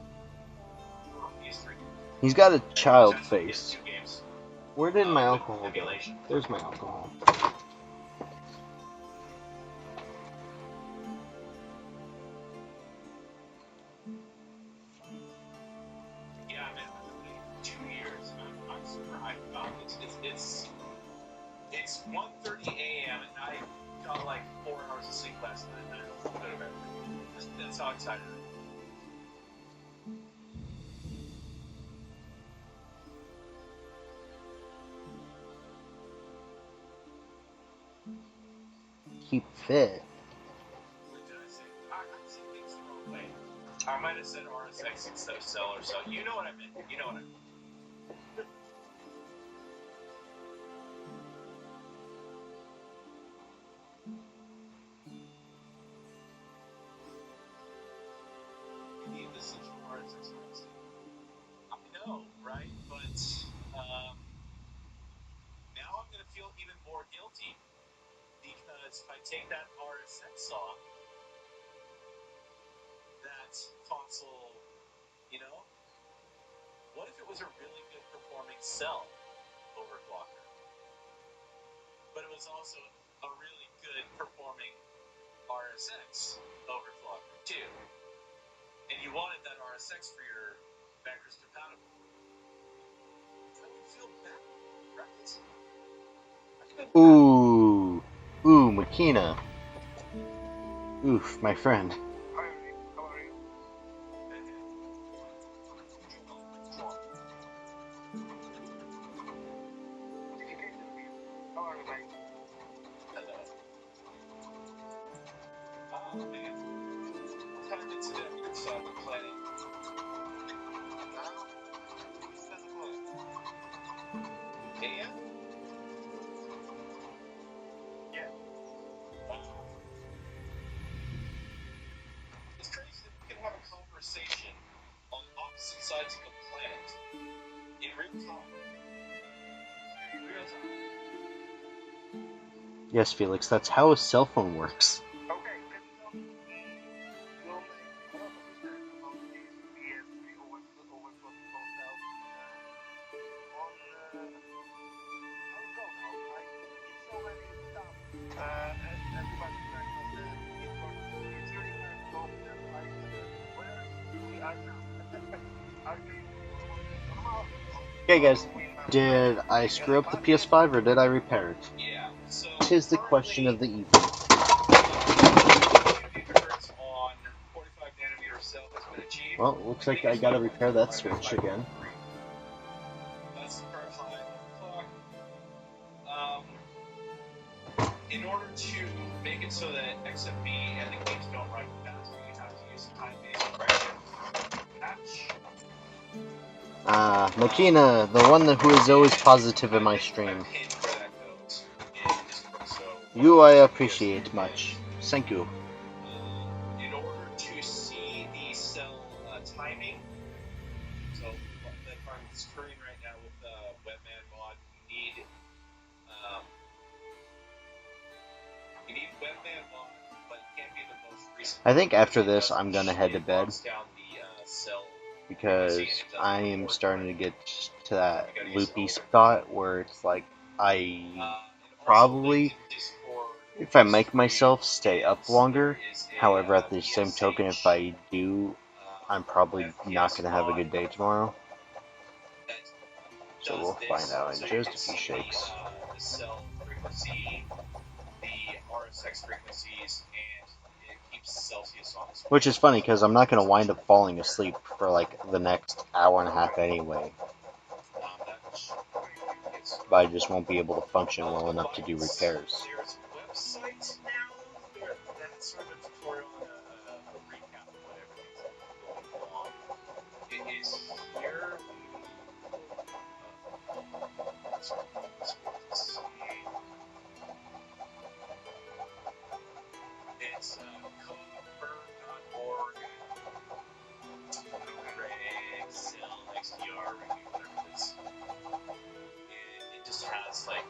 These three. He's got a child Just face. two games. Where did my With alcohol go? emulation. There's my alcohol. Yeah, man, 2 years. I'm super hyped about it. It's 1:30 a.m. and I got like 4 hours of sleep last night and I don't go to bed. That's how excited I am. Keep fit. What did I say? I said things the wrong way. I might have said RSX instead of Cell or so. You know what I meant. You know what I meant. You need the central RSX. I know, right? But now I'm going to feel even more guilty because if I take that RSX off, that console, you know, what if it was a really good performing Cell overclocker, but it was also a really good performing RSX overclocker too, and you wanted that RSX for your backwards compatible? That would feel bad, right? Ooh. Ooh, Makina. Oof, my friend. How are you? How are you, mate? Hello. Oh, man. What kind of incident is the planet? Now, it's 10 o'clock. AM? Yeah. Wow. It's crazy that we can have a conversation on opposite sides of the planet in real time. In real time. Yes, Felix, that's how a cell phone works. Okay, can you tell me will make a lot of research about these PS3 overclock cells on how it goes now? It's so many stuff. Everybody's trying on the Discord. It's really kind of low that where we are now. Are we on the normal? Okay, guys, did I screw up the PS5 or did I repair it? Yeah, so 'tis the question of the evening. If efforts on 45 nanometer cell has been achieved. Well, looks like I gotta repair that switch again. That's the current high of the clock. In order to make it so that XMB and the games don't run faster, you have to use a time-based correction patch. Makina, the one who is always positive in my stream. I pinned where that goes in Discord, so You I appreciate much. Thank you. in order to see the cell timing, so if I'm screwing right now with Webman mod, you need Webman mod, but it can't be the most recent. I think after this, I'm gonna head to bed Down the cell because I am starting to get to that loopy spot where it's like I probably, if I make myself stay up longer. However, at the same token, if I do, I'm probably not gonna have a good day tomorrow. So we'll find out in just a few shakes. The cell frequency, the RSX frequencies, and it keeps Celsius on the screen. Which is funny because I'm not gonna wind up falling asleep for like the next hour and a half anyway. But I just won't be able to function well enough to do repairs. There's websites now that's sort of a tutorial and a recap of what everything's going on. It is here. Let's see. It's codeburn.org. Reg, cell, XDR, review, whatever it is. It just has like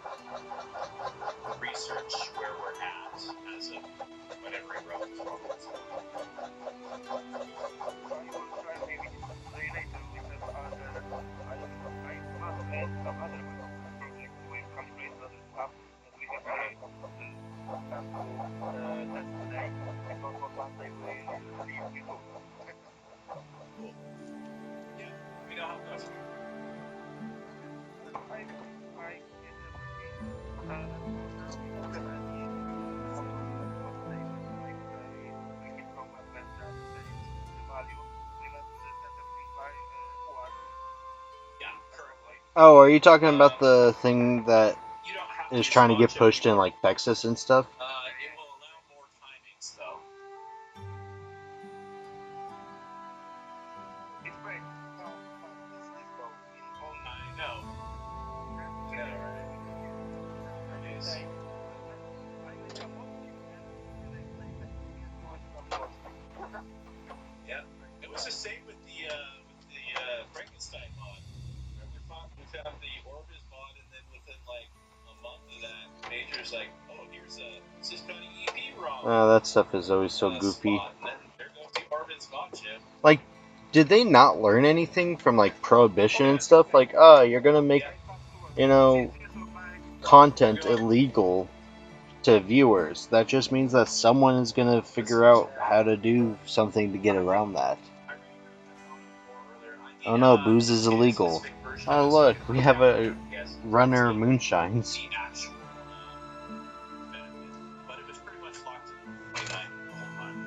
research where we're at as of whatever it wrote. Oh, are you talking about the thing that is trying to get pushed in like Texas and stuff? It will allow more timings though. I know. Yeah, it was the same with the Frankenstein mod. We found the Orbis mod, and then within like a month of that, Major's like, "Oh, here's a Cisconi EP ROM." That stuff is always so goofy. Spot. And then there goes the Orbis mod chip. Like, did they not learn anything from like Prohibition and stuff? Like, oh, you're gonna make, you know, content illegal to viewers. That just means that someone is gonna figure out how to do something to get around that. Oh no, booze is illegal. Oh look, we have a runner moonshines. But it was pretty much locked in the whole time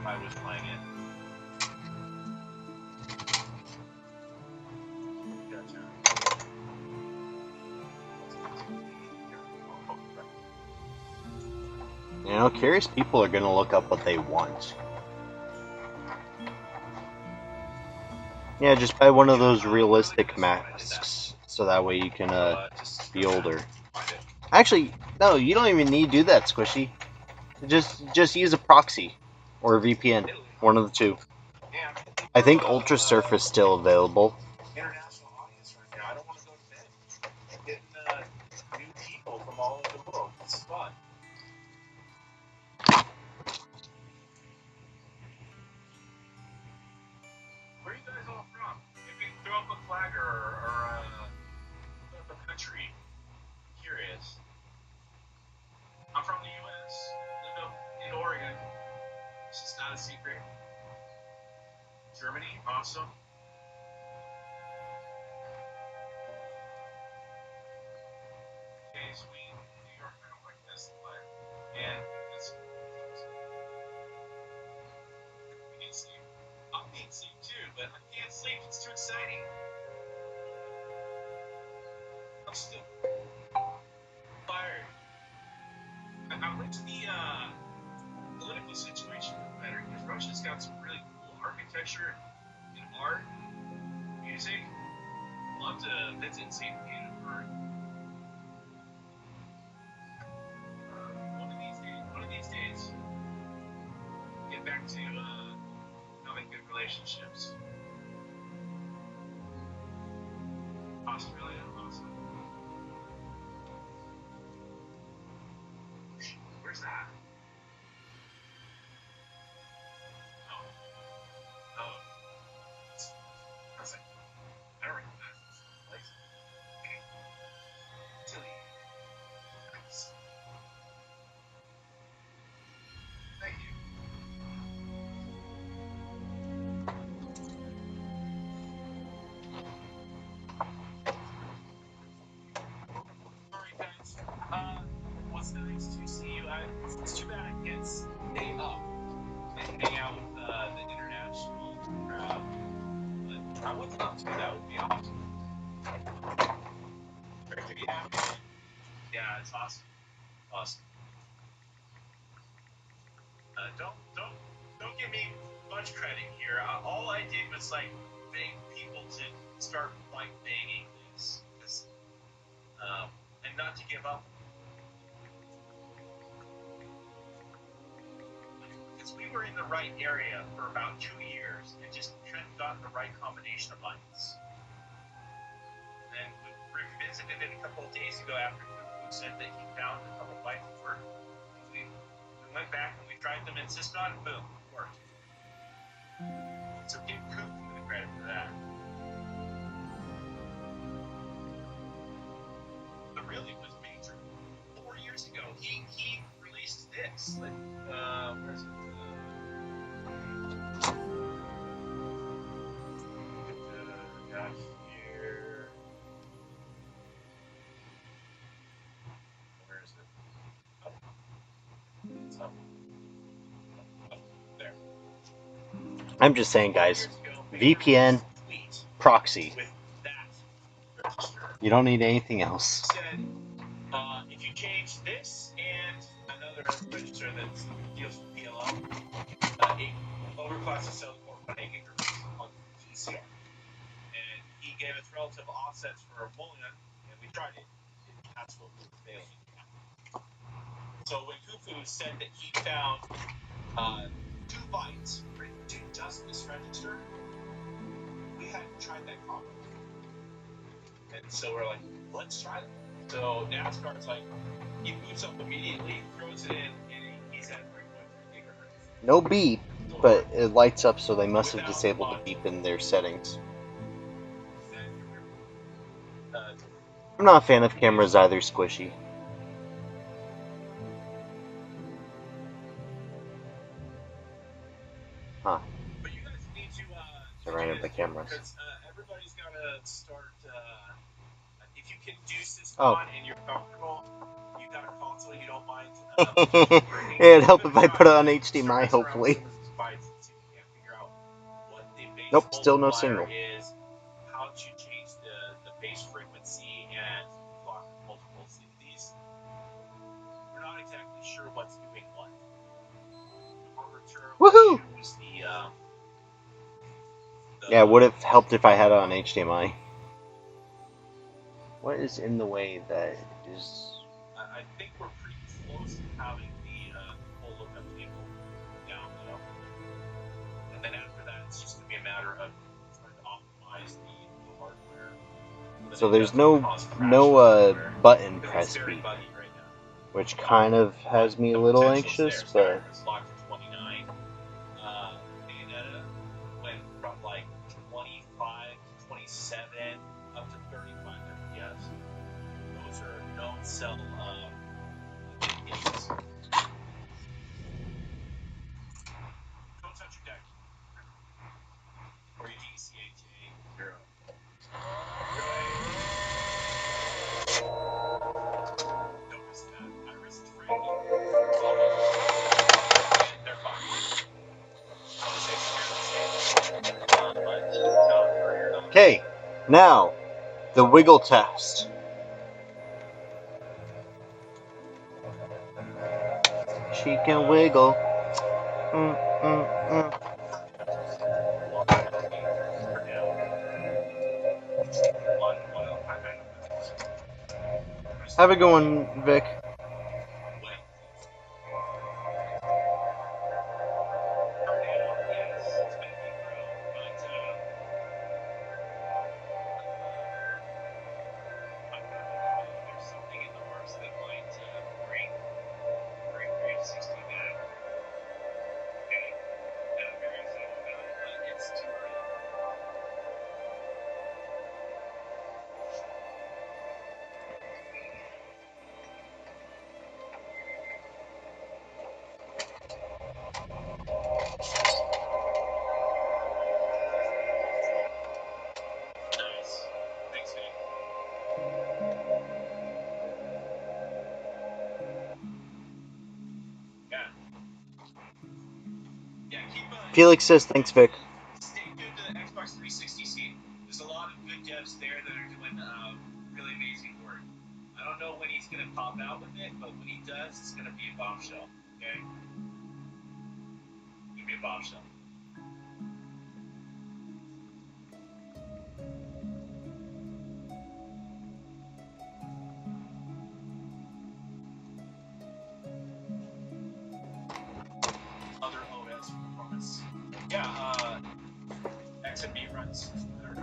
I was playing it. You know, curious people are gonna look up what they want. Yeah, just buy one of those realistic masks, so that way you can be older. Actually, no, you don't even need to do that, Squishy. Just use a proxy or a VPN, one of the two. I think Ultra Surf is still available. International audience right now. I don't want to go to bed. Getting new people from all over the world. It's fun. Where are you guys all from? If you throw up a flag or throw up a country, I'm curious. I'm from the U.S. Lived up in Oregon. It's just not a secret. Germany, awesome. Okay, Sweden, New York, but I can't sleep. It's too exciting. I'm still fired. I went to the political situation better because Russia's got some really cool architecture and art, music. Love to visit St. Petersburg. One of these days, get back to having good relationships. Australia, awesome. Where's that? Oh, oh. I was like, I don't recognize this place. Chile. Nice. Thank you. Sorry, guys. It was nice to see you. It's too bad I can't stay up and hang out with the international crowd. But I would love to. That would be awesome. Great to be happy. Yeah, it's awesome. Awesome. Don't give me much credit here. All I did was like beg people to start like begging this, and not to give up. Because we were in the right area for about 2 years and just hadn't gotten the right combination of bites. And we revisited it a couple of days ago after Kuku said that he found a couple of bites that worked. We went back and we tried them in Siscon, and boom, it worked. So give Kuku the credit for that. But really, it was major. 4 years ago, he released this. Like, where's it? Got here. Where is it? Up. It's up. Up. There. I'm just saying, guys. 4 years ago, VPN, tweet proxy. with that register. You don't need anything else. Said, if you change this and another register that deals with PLO, it overclasses cell core by 8 gigahertz on GCR. And he gave us relative offsets for Mulligan, and we tried it. It absolutely failed. So when Kufu said that he found 2 bytes for just this register, we hadn't tried that combo. And so we're like, let's try it. So NASCAR's like, he boots up immediately, throws it in, and he's at 3.3 gigahertz. No beep, but it lights up, so they must have disabled the beep in their settings. I'm not a fan of cameras either, Squishy. Huh. But you guys need to I ran into the cameras. because everybody's got to start. If you can do Syscon Oh. and you're comfortable, you got a console, you don't mind. It'd help if I put it on HDMI, hopefully. Nope, still no signal. Is how to change the base frequency and block multiples. These, we're not exactly sure what's doing what. Woohoo! Was the Yeah, it would have helped if I had it on HDMI. What is in the way that is... I think we're pretty close to having the full lookup table down low. And then after that, it's just going to be a matter of trying to optimize the hardware. So there's no button press beep, which kind of has me a little anxious, but... It's locked to 29. Bayonetta went from like 25 to 27 up to 35 FPS. Those are known cell games. Don't touch your deck. Or your DCHA 0. Don't miss that. I risked Frankie. They're fine. I was Okay, now the wiggle test. She can wiggle. Mm, mm, mm. For now. Have a good one, Vic. Wait. For now, yes, it's been a big row, but I don't know if there's something in the works that might bring 360 back. Okay, and I'm very excited about it, but it's too early. Nice. Thanks, Vic. Yeah. Yeah, Felix says thanks, Vic. stay tuned to the Xbox 360 scene. There's a lot of good devs there that are doing really amazing work. I don't know when he's going to pop out with it, but when he does, it's going to be a bombshell. Okay? It's going to be a bombshell. Other OS performance. Yeah, XMB runs better.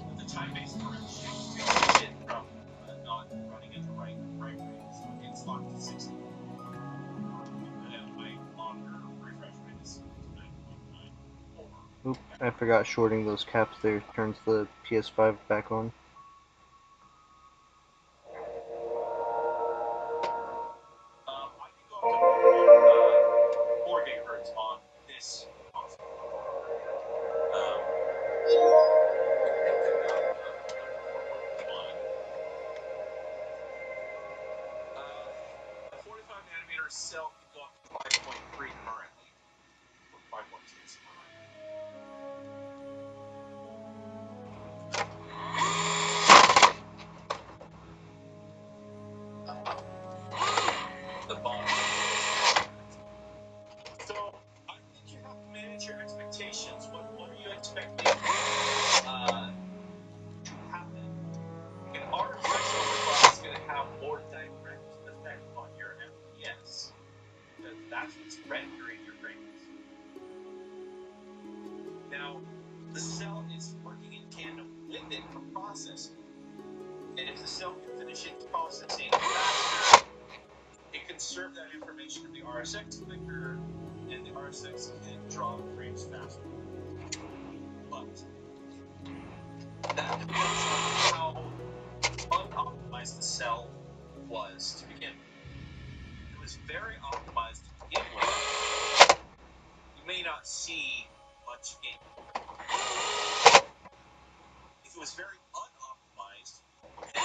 But the time-based correction fixes it from not running at the right frame rate, so it's locked to 60. And my monitor refresh rate is 9.94. Oop, I forgot shorting those caps there. Turns the PS5 back on. I can go up to 4 gigahertz on this console. The 45 nanometer cell can go up to 5.3 currently, or 5.2 somewhere right. The bottom. So I think you have to manage your expectations. What are you expecting to happen? An artificial overclock is going to have more direct effect on your FPS, because that's what's rendering your graphics. Now, the cell is working in tandem with it for processing. And if the cell can finish its processing faster, it can serve that information to the RSX quicker, and the RSX can draw the frames faster. But that depends on how unoptimized the cell was to begin with. If it was very optimized to begin with, you may not see much gain. If it was very unoptimized, then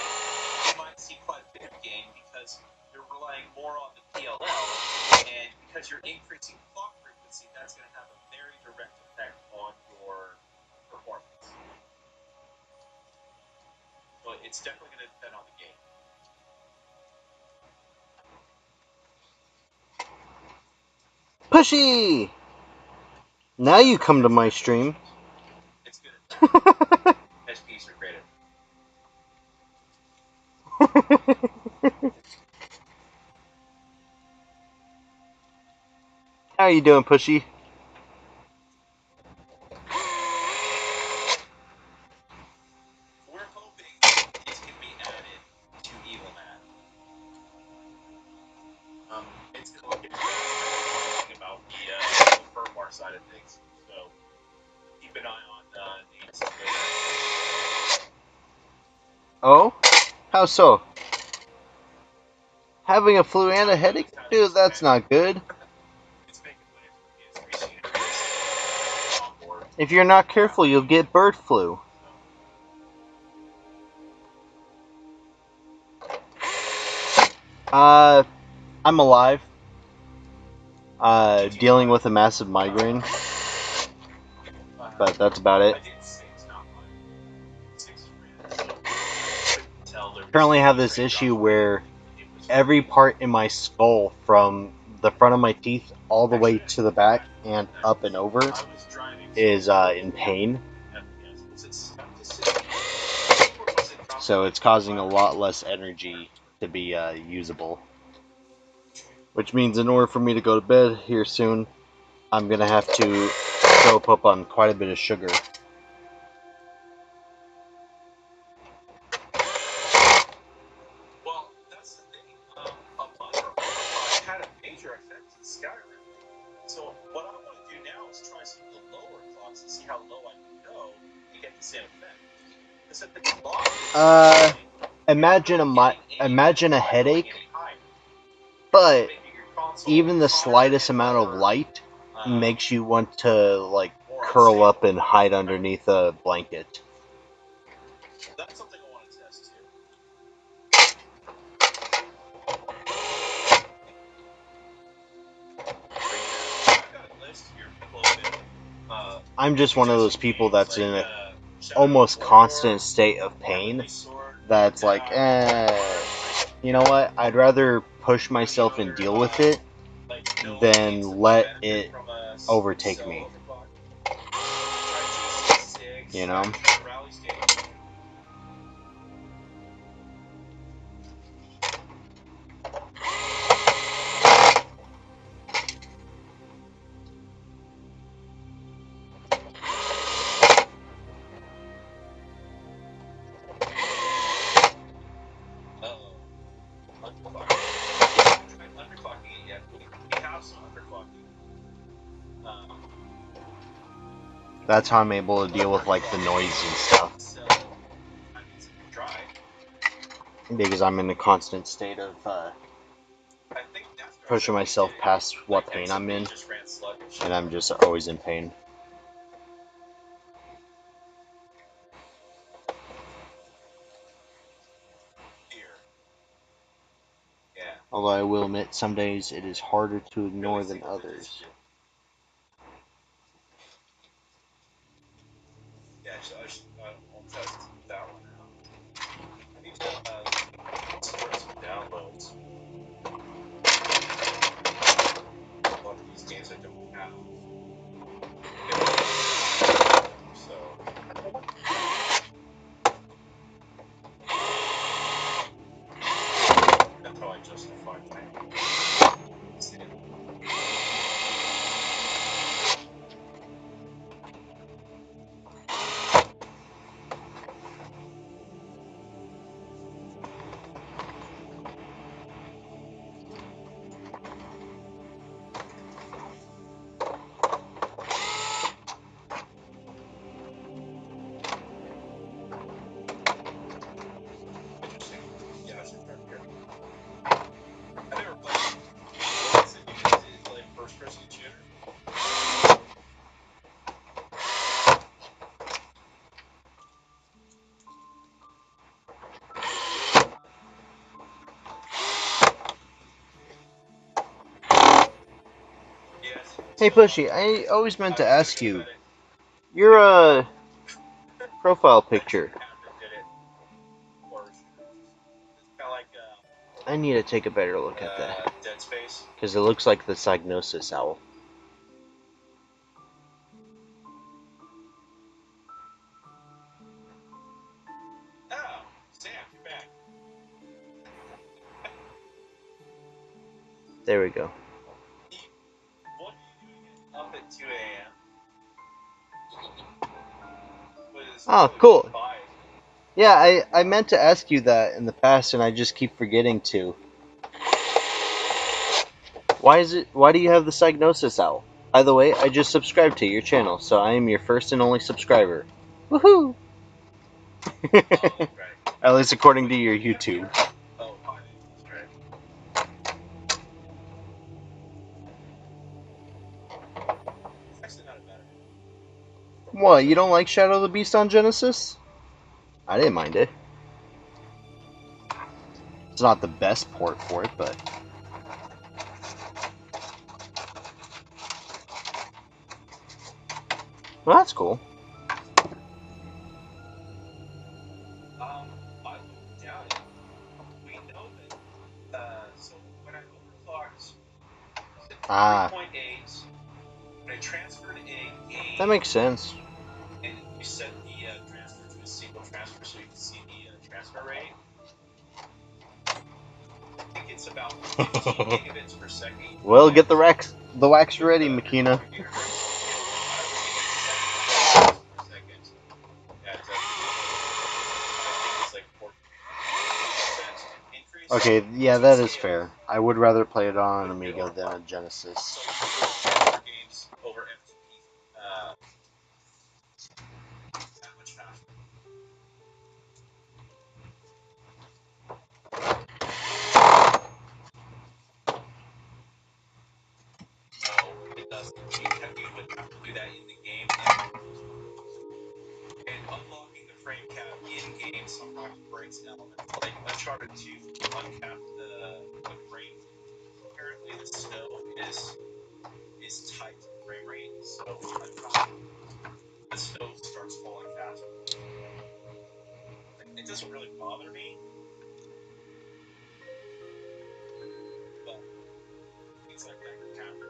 you might see quite a bit of gain because you're relying more on the PLL, and because you're increasing clock frequency, that's going to have a very direct effect on your performance. So it's definitely going to depend on the game. Pushy! Now you come to my stream. It's good. SPs are creative. How you doing, Pushy? We're hoping these can be added to EvilMan. It's going to look interesting about the firmware side of things. So keep an eye on the installation. Oh? How so? Having a flu and a headache? Dude, that's not good. It's making waves for PS3 on board. If you're not careful, you'll get bird flu. I'm alive. Dealing with a massive migraine. but that's about it. I did 6, not 5. 6 is red, so I couldn't tell there was Currently have any this raindrops issue on where it was every red. part in my skull, from the front of my teeth all the way to the back and up and over, I was driving is in pain. FPS. Was it 7 to 60? Or was it dropping So like it's causing a 25? lot less energy to be usable. Which means in order for me to go to bed here soon, I'm going to have to dope up on quite a bit of sugar. Well, that's the thing. A mother overclock had a major effect to Skyrim. So what I want to do now is try some of the lower clocks and see how low I can go and get the same effect. Because if it's locked, Imagine a headache, but even the slightest amount of light makes you want to like curl up and hide underneath a blanket. That's something I want to test too. I've got a list here full of I'm just one of those people that's in an Shadow almost of Mordor, constant state of pain. Heavenly Sword, That's like, you know what? I'd rather push I mean, myself and deal with like it no than means to let benefit it from a overtake cell me. overclock. Try G6, You know? try the rally stage. Uh-oh. Underclocking. I haven't tried underclocking it yet. We have some underclocking. That's how I'm able to deal with like the noise and stuff. So that needs to be tried. Because I'm in a constant state of I think NASCAR pushing said they myself did it. past what Like pain except I'm they in, just ran sluggish. and I'm just always in pain. Here. Yeah. Although I will admit, some days it is harder to ignore Really than think that this others. is Yeah, I'll test that one out. I need to start some downloads. A lot of these games I don't have. Get them, so that's how I justify my sale. Interesting. Yeah, I should start here. I never played. What was it you guys did? Like first person shooter? Yes, Hey still on. Pushy, I always meant I to was gonna ask go you, cut it. your profile picture, Catherine did it. Horror shooter. It's kind of like I need to take a better look at that. Dead Space. Because it looks like the Psygnosis owl. Oh, Sam, you're back. There we go. What are you doing up at 2 a.m.? Oh, Probably cool. 5. Yeah, I meant to ask you that in the past, and I just keep forgetting to. Why do you have the Psygnosis owl? By the way, I just subscribed to your channel, so I am your first and only subscriber. Woohoo! Oh, that's right. At least according to your YouTube. Oh, 5 a.m. That's right. It's actually not a bad idea. What, you don't like Shadow of the Beast on Genesis? I didn't mind it. It's not the best port for it, but... Well, that's cool. transferred a game. That makes sense. And you set the transfer to a single transfer so you can see the transfer rate. I think it's about 15 gigabits per second. Well, get the wax ready, Makina. Computer. I was getting 75 gigabits per second at I think it's like 40% increase. Okay, yeah, that is fair. I would rather play it on an Amiga than a Genesis. So you can really transfer games over FTP that much faster. No, it doesn't. You would have to do that in the game. And unlocking the frame cap in game sometimes breaks elements. Like Uncharted 2 uncapped the frame. Apparently the snow is tied to the frame rate, so when you uncap the snow starts falling faster. It doesn't really bother me, but things like that can happen.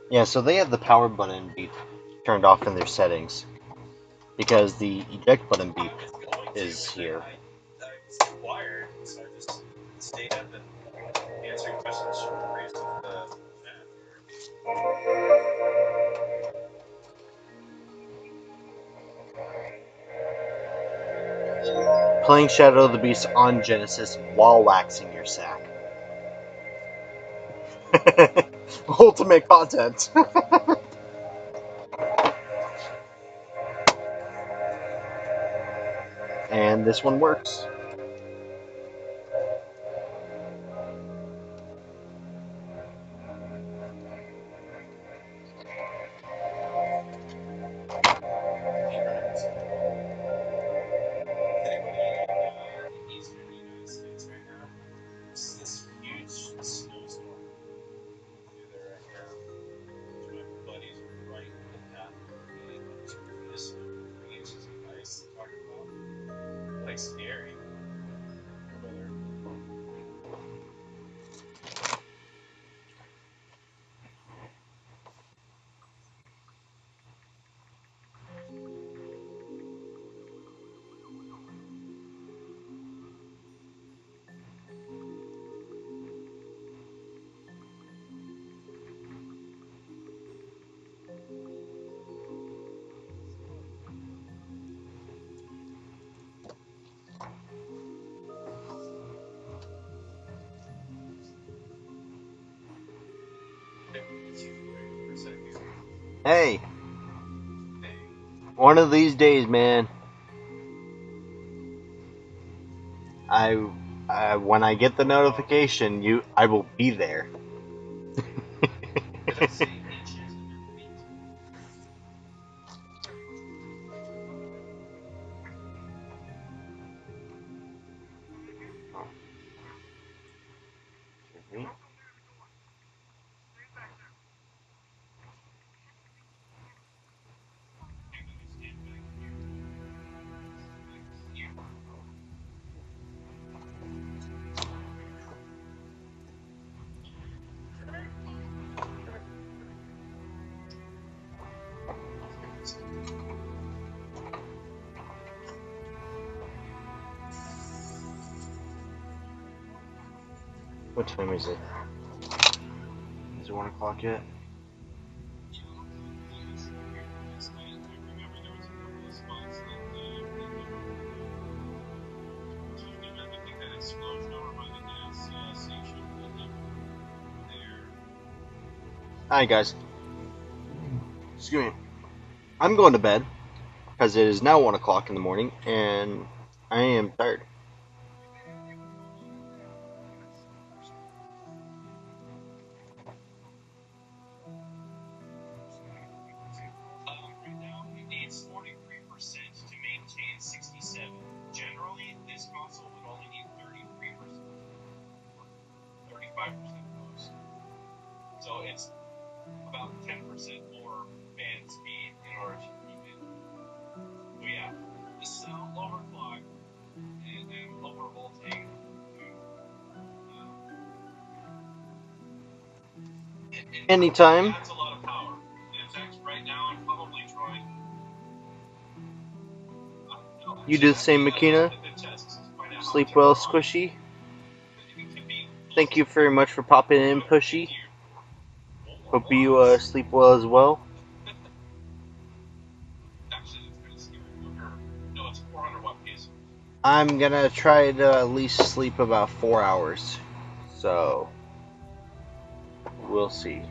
Yeah, so they have the power button beep turned off in their settings because the eject button beep I was going to, is but then here. I was wired, so I just stayed up and answered questions from the rest of the chat here. Playing Shadow of the Beast on Genesis while waxing your sack. Ultimate content. And this one works. Is anybody in the eastern United States right now? There's this huge snowstorm through there right now. Two of my buddies are right in the path of getting like 2 feet of snow, 3 inches of ice they're talking about. Like scary weather. For a second. Hey, Hey, one of these days, man, I when I get the notification, I will be there. did I say inches or feet? What time is it? Is it 1 o'clock yet? Last night, I remember there was a couple of spots that I think that explosion over by the gas station there. Alright, guys. Excuse me. I'm going to bed because it is now 1 o'clock in the morning and I am tired. Right now, it needs 43% to maintain 67. Generally, this console would only need 33%, 35% most. So it's about 10% more fan speed in order to keep it. So yeah, the cell overclock and overvolting. Anytime. That's a lot of power. It's You do the same, Makina. Sleep well, Squishy. Thank you very much for popping in, Pushy. Hope you sleep well as well. I'm gonna try to at least sleep about 4 hours. So, we'll see.